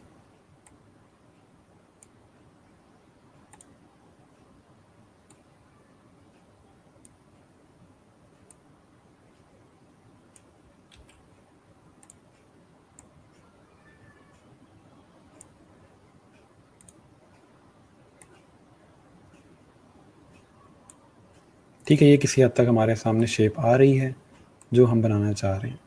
ठीक है, ये किसी हद तक हमारे सामने शेप आ रही है जो हम बनाना चाह रहे हैं।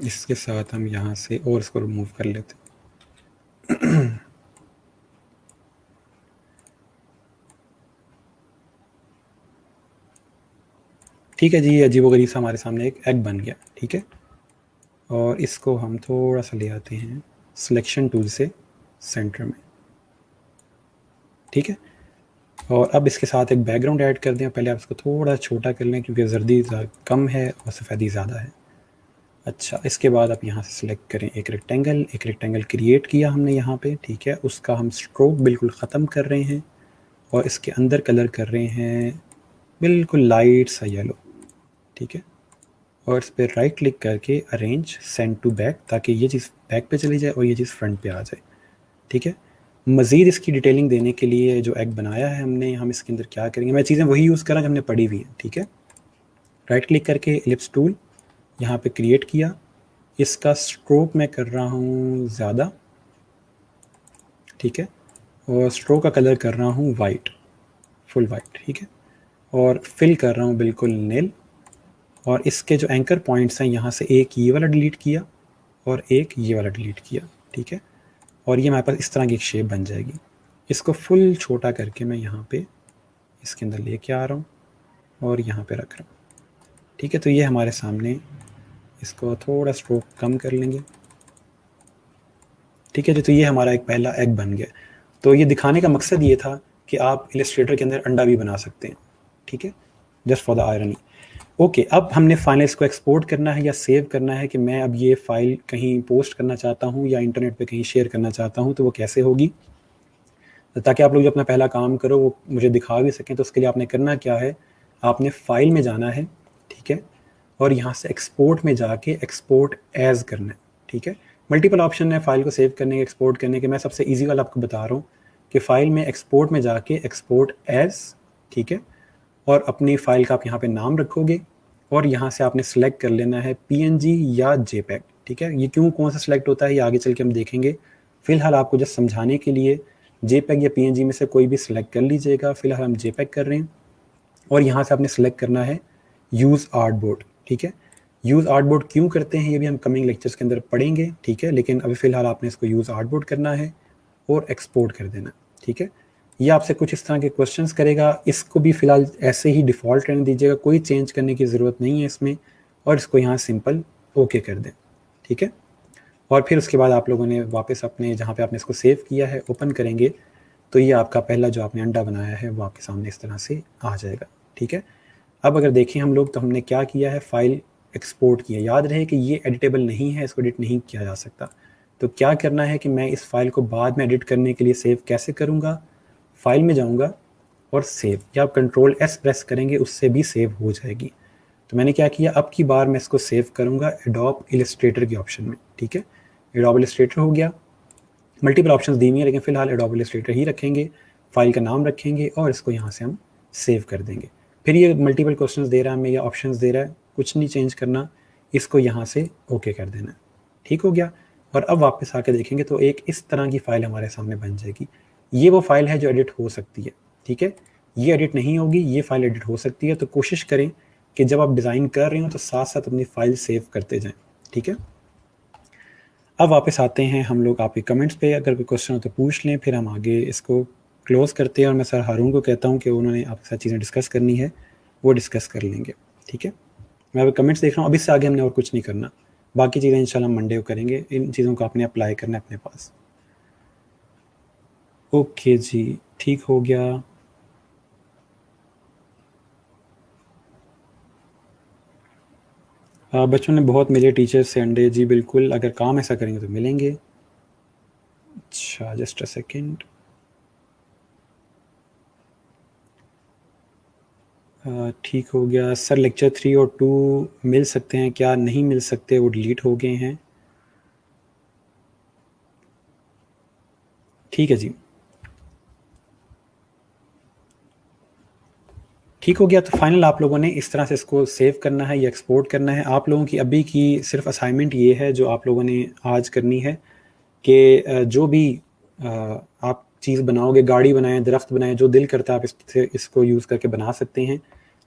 इसके साथ हम यहाँ से और इसको रिमूव कर लेते हैं। ठीक है जी, ये अजीबोगरीब सा हमारे सामने एक एग बन गया, ठीक है। और इसको हम थोड़ा सा ले आते हैं सिलेक्शन टूल से सेंटर में, ठीक है। और अब इसके साथ एक बैकग्राउंड ऐड कर दें। पहले आप इसको थोड़ा छोटा कर लें क्योंकि जर्दी कम है और सफ़ेदी ज़्यादा है। अच्छा, इसके बाद आप यहाँ से सिलेक्ट करें एक रेक्टेंगल क्रिएट किया हमने यहाँ पे, ठीक है। उसका हम स्ट्रोक बिल्कुल ख़त्म कर रहे हैं और इसके अंदर कलर कर रहे हैं बिल्कुल लाइट सा येलो, ठीक है। और इस पर राइट क्लिक करके अरेंज सेंड टू बैक, ताकि ये चीज़ बैक पे चली जाए और ये चीज़ फ्रंट पे आ जाए, ठीक है। मज़ीद इसकी डिटेलिंग देने के लिए जो एग बनाया है हमने, हम इसके अंदर क्या करेंगे, मैं चीज़ें वही यूज़ कर रहा हूँ जो हमने पढ़ी हुई है, ठीक है। राइट क्लिक करके एलिप्स टूल यहाँ पे क्रिएट किया, इसका स्ट्रोक मैं कर रहा हूँ ज़्यादा, ठीक है, और स्ट्रोक का कलर कर रहा हूँ वाइट, फुल वाइट, ठीक है, और फिल कर रहा हूँ बिल्कुल नील। और इसके जो एंकर पॉइंट्स हैं यहाँ से एक ये वाला डिलीट किया और एक ये वाला डिलीट किया, ठीक है, और ये हमारे पास इस तरह की एक शेप बन जाएगी। इसको फुल छोटा करके मैं यहाँ पे इसके अंदर लेके आ रहा हूँ और यहाँ पे रख रहा हूँ, ठीक है। तो ये हमारे सामने, इसको थोड़ा स्ट्रोक कम कर लेंगे, ठीक है जी। तो ये हमारा एक पहला एग बन गया। तो ये दिखाने का मकसद ये था कि आप इलस्ट्रेटर के अंदर अंडा भी बना सकते हैं, ठीक है, just for the irony. Okay, अब हमने फाइनल इसको एक्सपोर्ट करना है या सेव करना है कि मैं अब ये फाइल कहीं पोस्ट करना चाहता हूँ या इंटरनेट पे कहीं शेयर करना चाहता हूँ, तो वो कैसे होगी, ताकि आप लोग जो अपना पहला काम करो वो मुझे दिखा भी सकें। तो उसके लिए आपने करना क्या है, आपने फाइल में जाना है, ठीक है, और यहाँ से एक्सपोर्ट में जाके एक्सपोर्ट एज करना है, ठीक है। मल्टीपल ऑप्शन है फाइल को सेव करने के, एक्सपोर्ट करने के, मैं सबसे ईजी वाला आपको बता रहा हूँ कि फाइल में एक्सपोर्ट में जाके एक्सपोर्ट एज, ठीक है, और अपनी फाइल का आप यहाँ पे नाम रखोगे और यहाँ से आपने सेलेक्ट कर लेना है PNG या JPEG, ठीक है। ये क्यों कौन सा सेलेक्ट होता है ये आगे चल के हम देखेंगे, फिलहाल आपको जस्ट समझाने के लिए JPEG या PNG में से कोई भी सिलेक्ट कर लीजिएगा। फिलहाल हम JPEG कर रहे हैं और यहाँ से आपने सेलेक्ट करना है यूज़ आर्टबोर्ड, ठीक है। यूज़ आर्टबोर्ड क्यों करते हैं ये भी हम कमिंग लेक्चर्स के अंदर पढ़ेंगे, ठीक है, लेकिन अभी फ़िलहाल आपने इसको यूज़ आर्टबोर्ड करना है और एक्सपोर्ट कर देना, ठीक है। ये आपसे कुछ इस तरह के क्वेश्चंस करेगा, इसको भी फ़िलहाल ऐसे ही डिफ़ॉल्ट रहने दीजिएगा, कोई चेंज करने की ज़रूरत नहीं है इसमें, और इसको यहाँ सिंपल ओके कर दें, ठीक है। और फिर उसके बाद आप लोगों ने वापस अपने जहाँ पे आपने इसको सेव किया है ओपन करेंगे तो ये आपका पहला जो आपने अंडा बनाया है वो आपके सामने इस तरह से आ जाएगा, ठीक है। अब अगर देखें हम लोग तो हमने क्या किया है, फाइल एक्सपोर्ट किया। याद रहे कि ये एडिटेबल नहीं है, इसको एडिट नहीं किया जा सकता। तो क्या करना है कि मैं इस फाइल को बाद में एडिट करने के लिए सेव कैसे करूँगा, फाइल में जाऊँगा और सेव, या आप Ctrl+S प्रेस करेंगे उससे भी सेव हो जाएगी। तो मैंने क्या किया, अब की बार मैं इसको सेव करूँगा एडोब इलस्ट्रेटर के ऑप्शन में, ठीक है। एडोब इलस्ट्रेटर हो गया, मल्टीपल ऑप्शंस दी हुई है लेकिन फिलहाल एडोब इलस्ट्रेटर ही रखेंगे, फाइल का नाम रखेंगे और इसको यहाँ से हम सेव कर देंगे। फिर ये मल्टीपल क्वेश्चंस दे रहा है हमें या ऑप्शंस दे रहा है, कुछ नहीं चेंज करना, इसको यहाँ से ओके कर देना, ठीक हो गया। और अब वापस आके देखेंगे तो एक इस तरह की फाइल हमारे सामने बन जाएगी। ये वो फाइल है जो एडिट हो सकती है, ठीक है, ये एडिट नहीं होगी, ये फाइल एडिट हो सकती है। तो कोशिश करें कि जब आप डिज़ाइन कर रहे हो तो साथ साथ अपनी फाइल सेव करते जाएं, ठीक है। अब वापस आते हैं हम लोग आपके कमेंट्स पे, अगर कोई क्वेश्चन हो तो पूछ लें, फिर हम आगे इसको क्लोज़ करते हैं और मैं सर हारून को कहता हूँ कि उन्होंने आपके साथ चीज़ें डिस्कस करनी है वो डिस्कस कर लेंगे, ठीक है। मैं अभी कमेंट्स देख रहा हूँ, अभी से आगे हमने और कुछ नहीं करना, बाकी चीज़ें इंशाल्लाह मंडे को करेंगे, इन चीज़ों को आपने अप्लाई करना है अपने पास। ओके जी, ठीक हो गया। बच्चों ने बहुत मिले टीचर से अंडे, जी बिल्कुल, अगर काम ऐसा करेंगे तो मिलेंगे। अच्छा जस्ट अ सेकेंड, ठीक हो गया सर। लेक्चर 3 और 2 मिल सकते हैं क्या, नहीं मिल सकते, वो डिलीट हो गए हैं, ठीक है जी, ठीक हो गया। तो फाइनल आप लोगों ने इस तरह से इसको सेव करना है या एक्सपोर्ट करना है। आप लोगों की अभी की सिर्फ असाइनमेंट ये है जो आप लोगों ने आज करनी है कि जो भी आप चीज़ बनाओगे, गाड़ी बनाएं, दरख्त बनाएं, जो दिल करता है आप इसको यूज़ करके बना सकते हैं,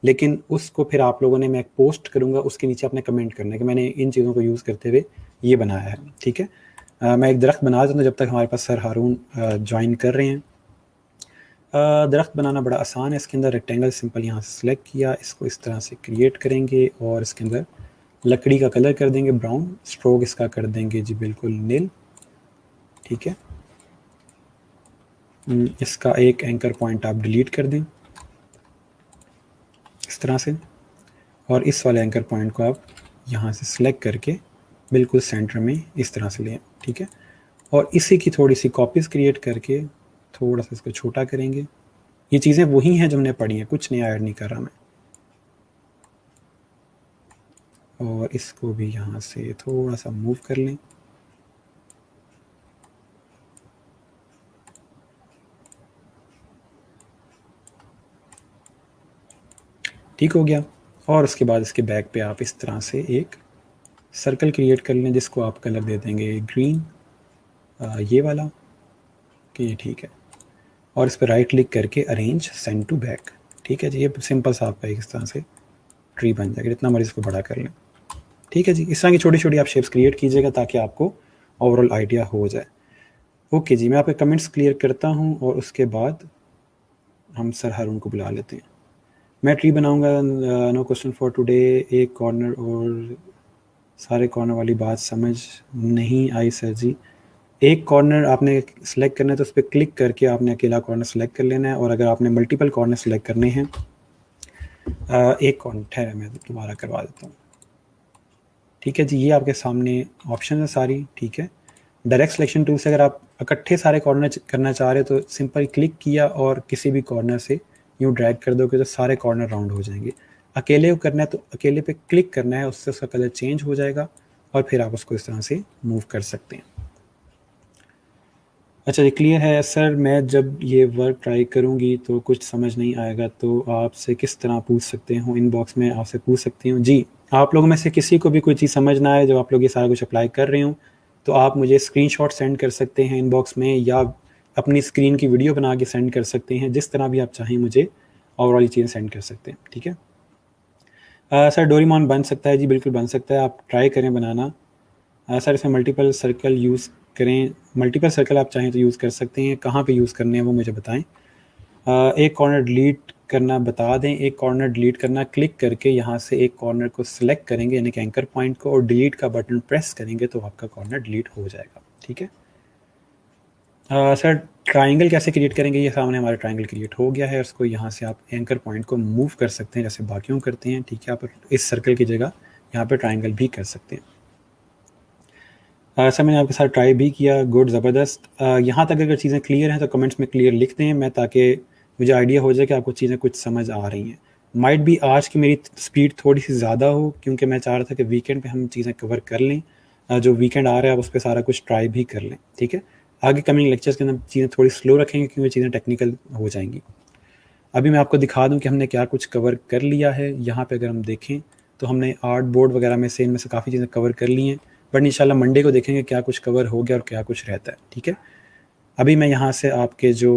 लेकिन उसको फिर आप लोगों ने, मैं एक पोस्ट करूँगा उसके नीचे आपने कमेंट करना है कि मैंने इन चीज़ों को यूज़ करते हुए ये बनाया है, ठीक है। मैं एक दरख्त बना देता हूँ जब तक हमारे पास सर हारून ज्वाइन कर रहे हैं। दरख्त बनाना बड़ा आसान है, इसके अंदर रेक्टेंगल सिंपल यहाँ से सिलेक्ट किया, इसको इस तरह से क्रिएट करेंगे और इसके अंदर लकड़ी का कलर कर देंगे ब्राउन, स्ट्रोक इसका कर देंगे जी बिल्कुल नील, ठीक है। इसका एक एंकर पॉइंट आप डिलीट कर दें इस तरह से, और इस वाले एंकर पॉइंट को आप यहाँ से सिलेक्ट करके बिल्कुल सेंटर में इस तरह से लें, ठीक है। और इसी की थोड़ी सी कॉपीज़ क्रिएट करके थोड़ा सा इसको छोटा करेंगे। ये चीज़ें वही हैं जो हमने पढ़ी हैं, कुछ नया ऐड नहीं कर रहा मैं। और इसको भी यहाँ से थोड़ा सा मूव कर लें, ठीक हो गया। और उसके बाद इसके बैक पे आप इस तरह से एक सर्कल क्रिएट कर लें, जिसको आप कलर दे देंगे ग्रीन, ये वाला, कि ये ठीक है। और इस पर राइट क्लिक करके अरेंज सेंड टू बैक। ठीक है जी, ये सिंपल सा आपका इस तरह से ट्री बन जाएगा। जितना मर्जी इसको बड़ा कर लें। ठीक है जी, इस तरह की छोटी छोटी आप शेप्स क्रिएट कीजिएगा ताकि आपको ओवरऑल आइडिया हो जाए। ओके जी, मैं आपके कमेंट्स क्लियर करता हूँ और उसके बाद हम सर हारून को बुला लेते हैं। मैं ट्री बनाऊंगा, नो क्वेश्चन फॉर टुडे। एक कॉर्नर और सारे कॉर्नर वाली बात समझ नहीं आई सर जी। एक कॉर्नर आपने सेलेक्ट करना है तो उस पर क्लिक करके आपने अकेला कॉर्नर सेलेक्ट कर लेना है। और अगर आपने मल्टीपल कॉर्नर सेलेक्ट करने हैं, एक कॉर्नर ठहरा मैं दोबारा करवा देता हूँ। ठीक है जी, ये आपके सामने ऑप्शन है सारी। ठीक है, डायरेक्ट सिलेक्शन टूल से अगर आप इकट्ठे सारे कॉर्नर करना चाह रहे हो तो सिंपल क्लिक किया और किसी भी कॉर्नर से यूँ ड्रैग कर दोगे तो सारे कॉर्नर राउंड हो जाएंगे। अकेले को करना है तो अकेले पे क्लिक करना है, उससे उसका कलर चेंज हो जाएगा और फिर आप उसको इस तरह से मूव कर सकते हैं। अच्छा, ये क्लियर है सर। मैं जब ये वर्क ट्राई करूँगी तो कुछ समझ नहीं आएगा तो आपसे किस तरह पूछ सकते हूँ? इनबॉक्स में आपसे पूछ सकती हूँ? जी, आप लोगों में से किसी को भी कोई चीज़ समझ ना आए, जब आप लोग ये सारा कुछ अप्लाई कर रहे हो, तो आप मुझे स्क्रीनशॉट सेंड कर सकते हैं इनबॉक्स में, या अपनी स्क्रीन की वीडियो बना के सेंड कर सकते हैं। जिस तरह भी आप चाहें मुझे ओवरऑल चीज़ें सेंड कर सकते हैं। ठीक है सर, डोरेमोन बन सकता है? जी बिल्कुल बन सकता है, आप ट्राई करें बनाना। सर इसमें मल्टीपल सर्कल यूज़ करें? मल्टीपल सर्कल आप चाहें तो यूज़ कर सकते हैं, कहाँ पे यूज़ करने हैं वो मुझे बताएं। एक कॉर्नर डिलीट करना बता दें। एक कॉर्नर डिलीट करना, क्लिक करके यहाँ से एक कॉर्नर को सिलेक्ट करेंगे यानी कि एंकर पॉइंट को, और डिलीट का बटन प्रेस करेंगे तो आपका कॉर्नर डिलीट हो जाएगा। ठीक है सर, ट्राइंगल कैसे क्रिएट करेंगे? ये सामने हमारा ट्राइंगल क्रिएट हो गया है। उसको यहाँ से आप एंकर पॉइंट को मूव कर सकते हैं जैसे बाकियों करते हैं। ठीक है, आप इस सर्कल की जगह यहाँ पर ट्राइंगल भी कर सकते हैं। सर मैंने आपके साथ ट्राई भी किया, गुड, ज़बरदस्त। यहाँ तक अगर चीज़ें क्लियर हैं तो कमेंट्स में क्लियर लिख दें, मैं ताकि मुझे आइडिया हो जाए कि आपको चीज़ें कुछ समझ आ रही हैं। माइट भी आज की मेरी स्पीड थोड़ी सी ज़्यादा हो, क्योंकि मैं चाह रहा था कि वीकेंड पे हम चीज़ें कवर कर लें। जो वीकेंड आ रहा है उस पर सारा कुछ ट्राई भी कर लें। ठीक है, आगे कमिंग लेक्चर्स के अंदर चीज़ें थोड़ी स्लो रखेंगे क्योंकि चीज़ें टेक्निकल हो जाएंगी। अभी मैं आपको दिखा दूँ कि हमने क्या कुछ कवर कर लिया है। यहाँ पर अगर हम देखें तो हमने आर्ट बोर्ड वगैरह में से इनमें से काफ़ी चीज़ें कवर कर ली हैं, बट इंशाल्लाह मंडे को देखेंगे क्या कुछ कवर हो गया और क्या कुछ रहता है। ठीक है, अभी मैं यहाँ से आपके जो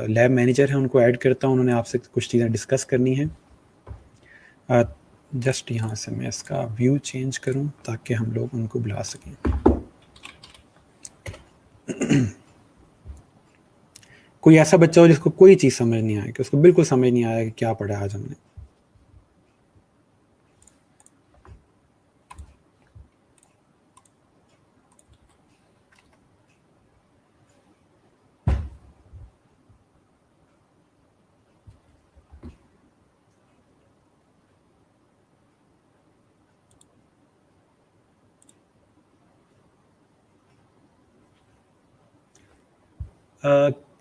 लैब मैनेजर हैं उनको ऐड करता हूँ, उन्होंने आपसे कुछ चीज़ें डिस्कस करनी है। जस्ट यहाँ से मैं इसका व्यू चेंज करूँ ताकि हम लोग उनको बुला सकें। कोई ऐसा बच्चा हो जिसको कोई चीज़ समझ नहीं आए, कि उसको बिल्कुल समझ नहीं आया कि क्या पढ़ा आज हमने?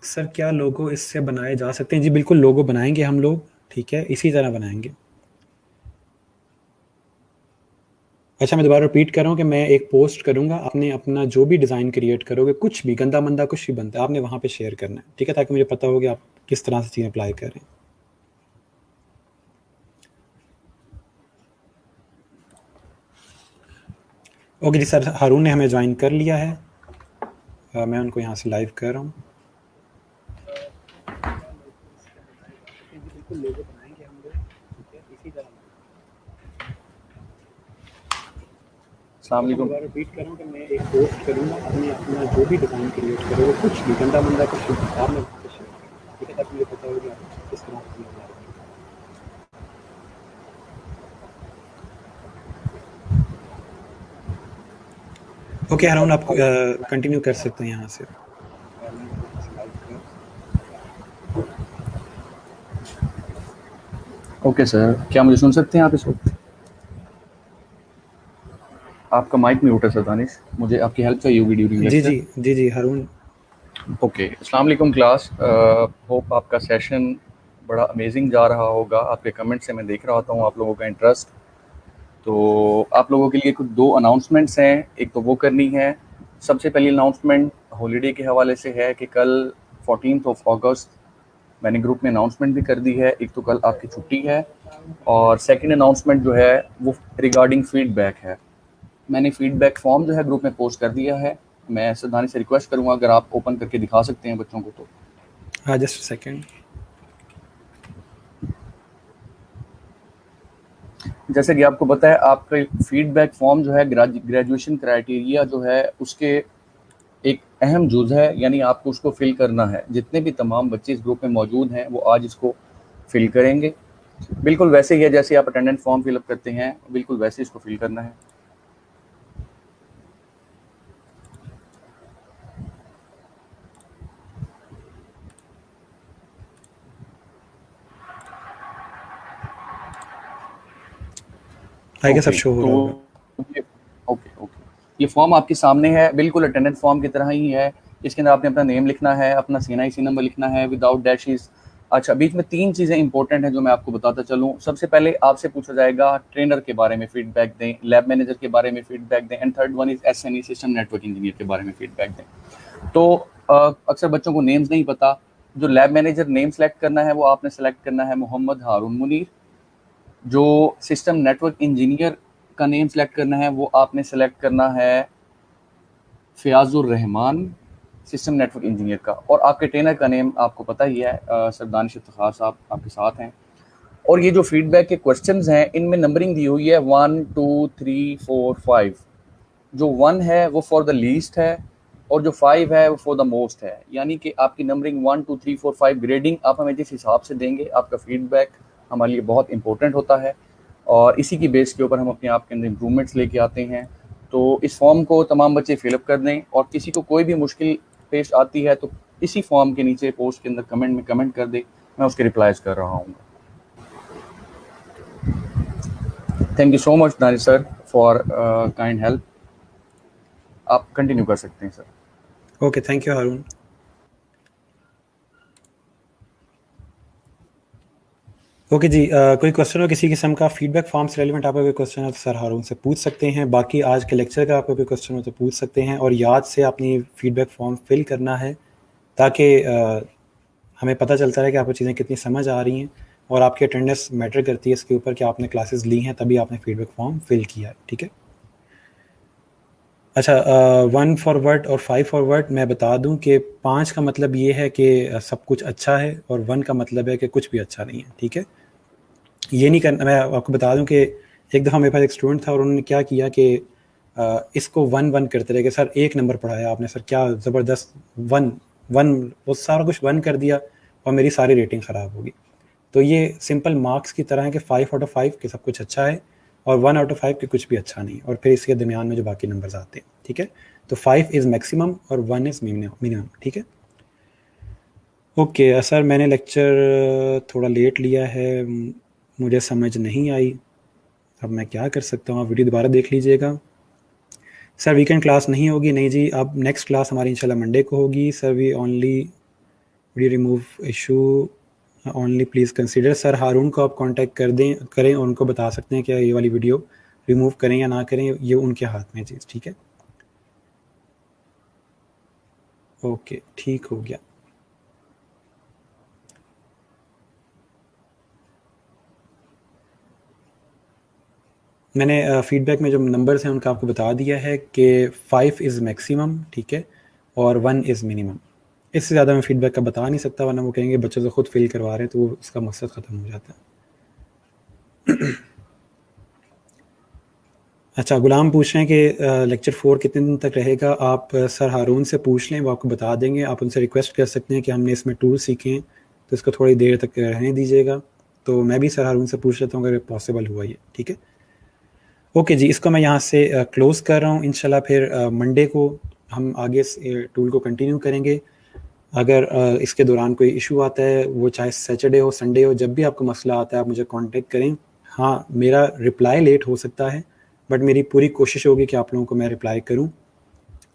सर क्या लोगो इससे बनाए जा सकते हैं? जी बिल्कुल, लोगो बनाएंगे हम लोग। ठीक है, इसी तरह बनाएंगे। अच्छा, मैं दोबारा रिपीट कर रहा हूँ कि मैं एक पोस्ट करूँगा, आपने अपना जो भी डिज़ाइन क्रिएट करोगे, कुछ भी गंदा मंदा कुछ भी बनता है, आपने वहाँ पे शेयर करना है। ठीक है, ताकि मुझे पता हो कि आप किस तरह से चीज़ें अप्लाई कर रहे हैं। ओके जी सर, हारून ने हमें ज्वाइन कर लिया है। मैं उनको यहाँ से लाइव कर रहा हूँ। बिल्कुल लोगो बनाएंगे हम लोग। ठीक है, इसी तरह। अस्सलाम वालेकुम। रिपीट कर रहा हूँ कि मैं एक पोस्ट करूँगा, आपने अपना जो भी डिज़ाइन क्रिएट करोगे, कुछ भी गंदा मंदा कुछ भी, आपने ठीक है, ताकि मुझे पता हो कि आप किस तरह से बना रहे हैं। ओके हारून, आप कंटिन्यू कर सकते हैं यहाँ से। ओके सर, क्या मुझे सुन सकते हैं आप इस वक्त? आपका माइक म्यूट है सर दानिश, मुझे आपकी हेल्प चाहिए होगी ड्यूरिंग जी लेक्चर। जी जी जी हारून। ओके, अस्सलाम वालेकुम क्लास। होप आपका सेशन बड़ा अमेजिंग जा रहा होगा। आपके कमेंट से मैं देख रहा होता हूँ आप लोगों का इंटरेस्ट। तो आप लोगों के लिए कुछ दो अनाउंसमेंट्स हैं, एक तो वो करनी है। सबसे पहली अनाउंसमेंट हॉलीडे के हवाले से है कि कल 14 अगस्त मैंने ग्रुप में अनाउंसमेंट भी कर दी है। एक तो कल आपकी छुट्टी है और सेकंड अनाउंसमेंट जो है वो रिगार्डिंग फीडबैक है। मैंने फीडबैक फॉर्म जो है ग्रुप में पोस्ट कर दिया है। मैं सिद्धांत से रिक्वेस्ट करूँगा अगर आप ओपन करके दिखा सकते हैं बच्चों को तो। हाँ, जस्ट सेकेंड। जैसे कि आपको पता है आपका फीडबैक फॉर्म जो है ग्रेजुएशन क्राइटेरिया जो है उसके एक अहम जुज़ है, यानी आपको उसको फिल करना है। जितने भी तमाम बच्चे इस ग्रुप में मौजूद हैं वो आज इसको फिल करेंगे। बिल्कुल वैसे ही है जैसे आप अटेंडेंस फॉर्म फिलअप करते हैं, बिल्कुल वैसे इसको फिल करना है। आई गेस अब ओके, शो हो रहा होगा। ये ओके, ये फॉर्म आपके सामने है, बिल्कुल अटेंडेंस फॉर्म की तरह ही है। इसके अंदर आपने अपना नेम लिखना है, अपना CNIC नंबर लिखना है विदाउट डैशेस। अच्छा, बीच में 3 चीज़ें इंपॉर्टेंट हैं जो मैं आपको बताता चलूँ। सबसे पहले आपसे पूछा जाएगा ट्रेनर के बारे में फीडबैक दें, लैब मैनेजर के बारे में फीडबैक दें, and third one is SNE system network engineer के बारे में फीडबैक दें। तो अक्सर बच्चों को नेम्स नहीं पता। जो लैब मैनेजर नेम सेलेक्ट करना है वो आपने सेलेक्ट करना है मोहम्मद हारून मुनीर। जो सिस्टम नेटवर्क इंजीनियर का नेम सेलेक्ट करना है वो आपने सेलेक्ट करना है फ़याज़ुर रहमान, सिस्टम नेटवर्क इंजीनियर का। और आपके ट्रेनर का नेम आपको पता ही है, सर दानिश इफ्तिखार साहब आपके साथ हैं। और ये जो फीडबैक के क्वेश्चंस हैं इनमें नंबरिंग दी हुई है 1 2 3 4 5। जो 1 है वो फॉर द लीस्ट है और जो 5 है वो फॉर द मोस्ट है। यानी कि आपकी नंबरिंग 1 2 3 4 5 ग्रेडिंग आप हमें जिस हिसाब से देंगे, आपका फीडबैक हमारे लिए बहुत इंपॉर्टेंट होता है और इसी की बेस के ऊपर हम अपने आप के अंदर इम्प्रूवमेंट्स लेके आते हैं। तो इस फॉर्म को तमाम बच्चे फिलअप कर दें और किसी को कोई भी मुश्किल पेश आती है तो इसी फॉर्म के नीचे पोस्ट के अंदर कमेंट में कमेंट कर दे, मैं उसके रिप्लाईज कर रहा हूँ। Thank you so much Danish sir for kind help. आप कंटिन्यू कर सकते हैं sir. Okay, thank you Haroon. Okay जी, कोई क्वेश्चन हो किसी किस्म का, फीडबैक फॉर्म से रेलिवेंट आपका कोई क्वेश्चन है तो सर हारून से पूछ सकते हैं। बाकी आज के लेक्चर का आपका कोई क्वेश्चन हो तो पूछ सकते हैं। और याद से अपनी फीडबैक फॉर्म फिल करना है ताकि हमें पता चलता है कि आपको चीज़ें कितनी समझ आ रही हैं और आपकी अटेंडेंस मैटर करती है इसके ऊपर कि आपने क्लासेस ली हैं तभी आपने फीडबैक फॉर्म फिल किया है। ठीक है। अच्छा, 1 फॉरवर्ड और 5 फॉरवर्ड मैं बता दूं कि 5 का मतलब ये है कि सब कुछ अच्छा है और 1 का मतलब है कि कुछ भी अच्छा नहीं है। ठीक है, ये नहीं करना। मैं आपको बता दूं कि एक दफ़ा मेरे पास एक स्टूडेंट था और उन्होंने क्या किया कि इसको 1 करते रहे कि सर 1 नंबर पढ़ाया आपने, सर क्या ज़बरदस्त 1 1, वो सारा कुछ 1 कर दिया और मेरी सारी रेटिंग ख़राब होगी। तो ये सिंपल मार्क्स की तरह है कि 5 आउट ऑफ 5 के सब कुछ अच्छा है और 1 आउट ऑफ 5 के कुछ भी अच्छा नहीं, और फिर इसके दरमियान में जो बाकी नंबर्स आते हैं। ठीक है, तो 5 इज़ मैक्सिमम और 1 इज़ मिनिमम। ठीक है। ओके सर, मैंने लेक्चर थोड़ा लेट लिया है, मुझे समझ नहीं आई, अब मैं क्या कर सकता हूँ? आप वीडियो दोबारा देख लीजिएगा। सर वीकेंड क्लास नहीं होगी? नहीं जी, अब नेक्स्ट क्लास हमारी इंशाल्लाह मंडे को होगी। Sir we only remove issue only please consider. Sir Haroon को आप कांटेक्ट करें और उनको बता सकते हैं कि ये वाली वीडियो रिमूव करें या ना करें, ये उनके हाथ में चीज़। ठीक है, ओके ठीक हो गया। मैंने फीडबैक में जो नंबर्स हैं उनका आपको बता दिया है कि 5 इज़ मैक्सिमम, ठीक है, और 1 इज़ मिनिमम। इससे ज़्यादा मैं फीडबैक का बता नहीं सकता, वरना वो कहेंगे बच्चों से खुद फिल करवा रहे हैं, तो वो उसका मकसद ख़त्म हो जाता है। अच्छा, गुलाम पूछ रहे हैं कि लेक्चर 4 कितने दिन तक रहेगा? आप सर हारून से पूछ लें, वो आपको बता देंगे। आप उनसे रिक्वेस्ट कर सकते हैं कि हमने इसमें टूल सीखे हैं तो इसको थोड़ी देर तक रहने दीजिएगा। तो मैं भी सर हारून से पूछ लेता हूँ अगर पॉसिबल हुआ ये। ठीक है, ओके जी, इसको मैं यहाँ से क्लोज़ कर रहा हूँ। इंशाल्लाह फिर मंडे को हम आगे टूल को कंटिन्यू करेंगे। अगर इसके दौरान कोई इशू आता है, वो चाहे सैटरडे हो संडे हो, जब भी आपको मसला आता है आप मुझे कांटेक्ट करें। हाँ, मेरा रिप्लाई लेट हो सकता है बट मेरी पूरी कोशिश होगी कि आप लोगों को मैं रिप्लाई करूं।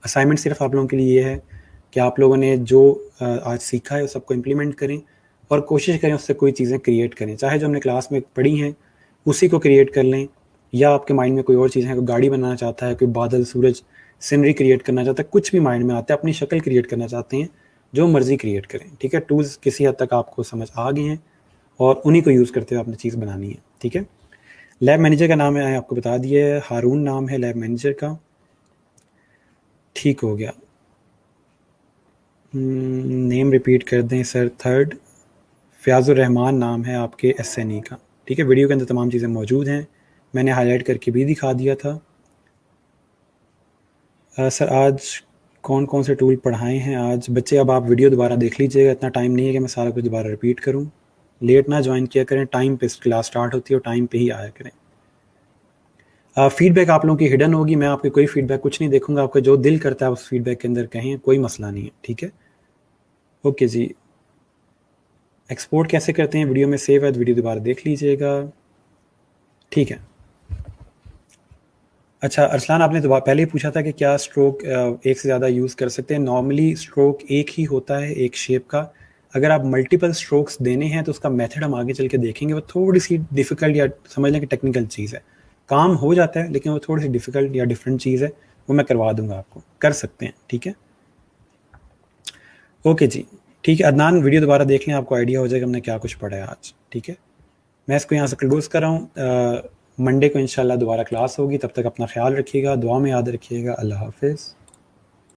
असाइनमेंट सिर्फ आप लोगों के लिए ये है कि आप लोगों ने जो आज सीखा है उस सबको इम्प्लीमेंट करें और कोशिश करें उससे कोई चीज़ें क्रिएट करें, चाहे जो हमने क्लास में पढ़ी हैं उसी को क्रिएट कर लें, या आपके माइंड में कोई और चीज़ है, कोई गाड़ी बनाना चाहता है, कोई बादल सूरज सीनरी क्रिएट करना चाहता है, कुछ भी माइंड में आता है, अपनी शक्ल क्रिएट करना चाहते हैं, जो मर्ज़ी क्रिएट करें, ठीक है। टूल्स किसी हद तक आपको समझ आ गए हैं और उन्हीं को यूज़ करते हुए आपने चीज़ बनानी है, ठीक है। लैब मैनेजर का नाम है, आपको बता दिया है, हारून नाम है लैब मैनेजर का, ठीक हो गया। नेम रिपीट कर दें सर, थर्ड फ़याज़ुर रहमान नाम है आपके SNE का, ठीक है। वीडियो के अंदर तमाम चीज़ें मौजूद हैं, मैंने हाईलाइट करके भी दिखा दिया था। सर आज कौन कौन से टूल पढ़ाए हैं आज? बच्चे अब आप वीडियो दोबारा देख लीजिएगा, इतना टाइम नहीं है कि मैं सारा कुछ दोबारा रिपीट करूं। लेट ना ज्वाइन किया करें, टाइम पे क्लास स्टार्ट होती है और टाइम पे ही आया करें। फीडबैक आप लोगों की हिडन होगी, मैं आपकी कोई फीडबैक कुछ नहीं देखूंगा, आपका जो दिल करता है उस फीडबैक के अंदर कहें, कोई मसला नहीं है, ठीक है। ओके जी, एक्सपोर्ट कैसे करते हैं? वीडियो में सेव है, वीडियो दोबारा देख लीजिएगा, ठीक है। अच्छा अरसलान, आपने तो पहले ही पूछा था कि क्या स्ट्रोक एक से ज़्यादा यूज़ कर सकते हैं। नॉर्मली स्ट्रोक एक ही होता है, एक शेप का। अगर आप मल्टीपल स्ट्रोक्स देने हैं तो उसका मेथड हम आगे चल के देखेंगे, वो थोड़ी सी डिफ़िकल्ट या समझ लें कि टेक्निकल चीज़ है। काम हो जाता है लेकिन वो थोड़ी सी डिफ़िकल्ट या डिफरेंट चीज़ है, वो मैं करवा दूंगा आपको, कर सकते हैं, ठीक है। ओके जी, ठीक है अदनान, वीडियो दोबारा देख लें, आपको आइडिया हो जाएगा हमने क्या कुछ पढ़ा है आज, ठीक है। मैं इसको यहाँ से क्लोज कर रहा हूँ। मंडे को इंशाल्लाह दोबारा क्लास होगी, तब तक अपना ख्याल रखिएगा, दुआ में याद रखिएगा। अल्लाह हाफिज़।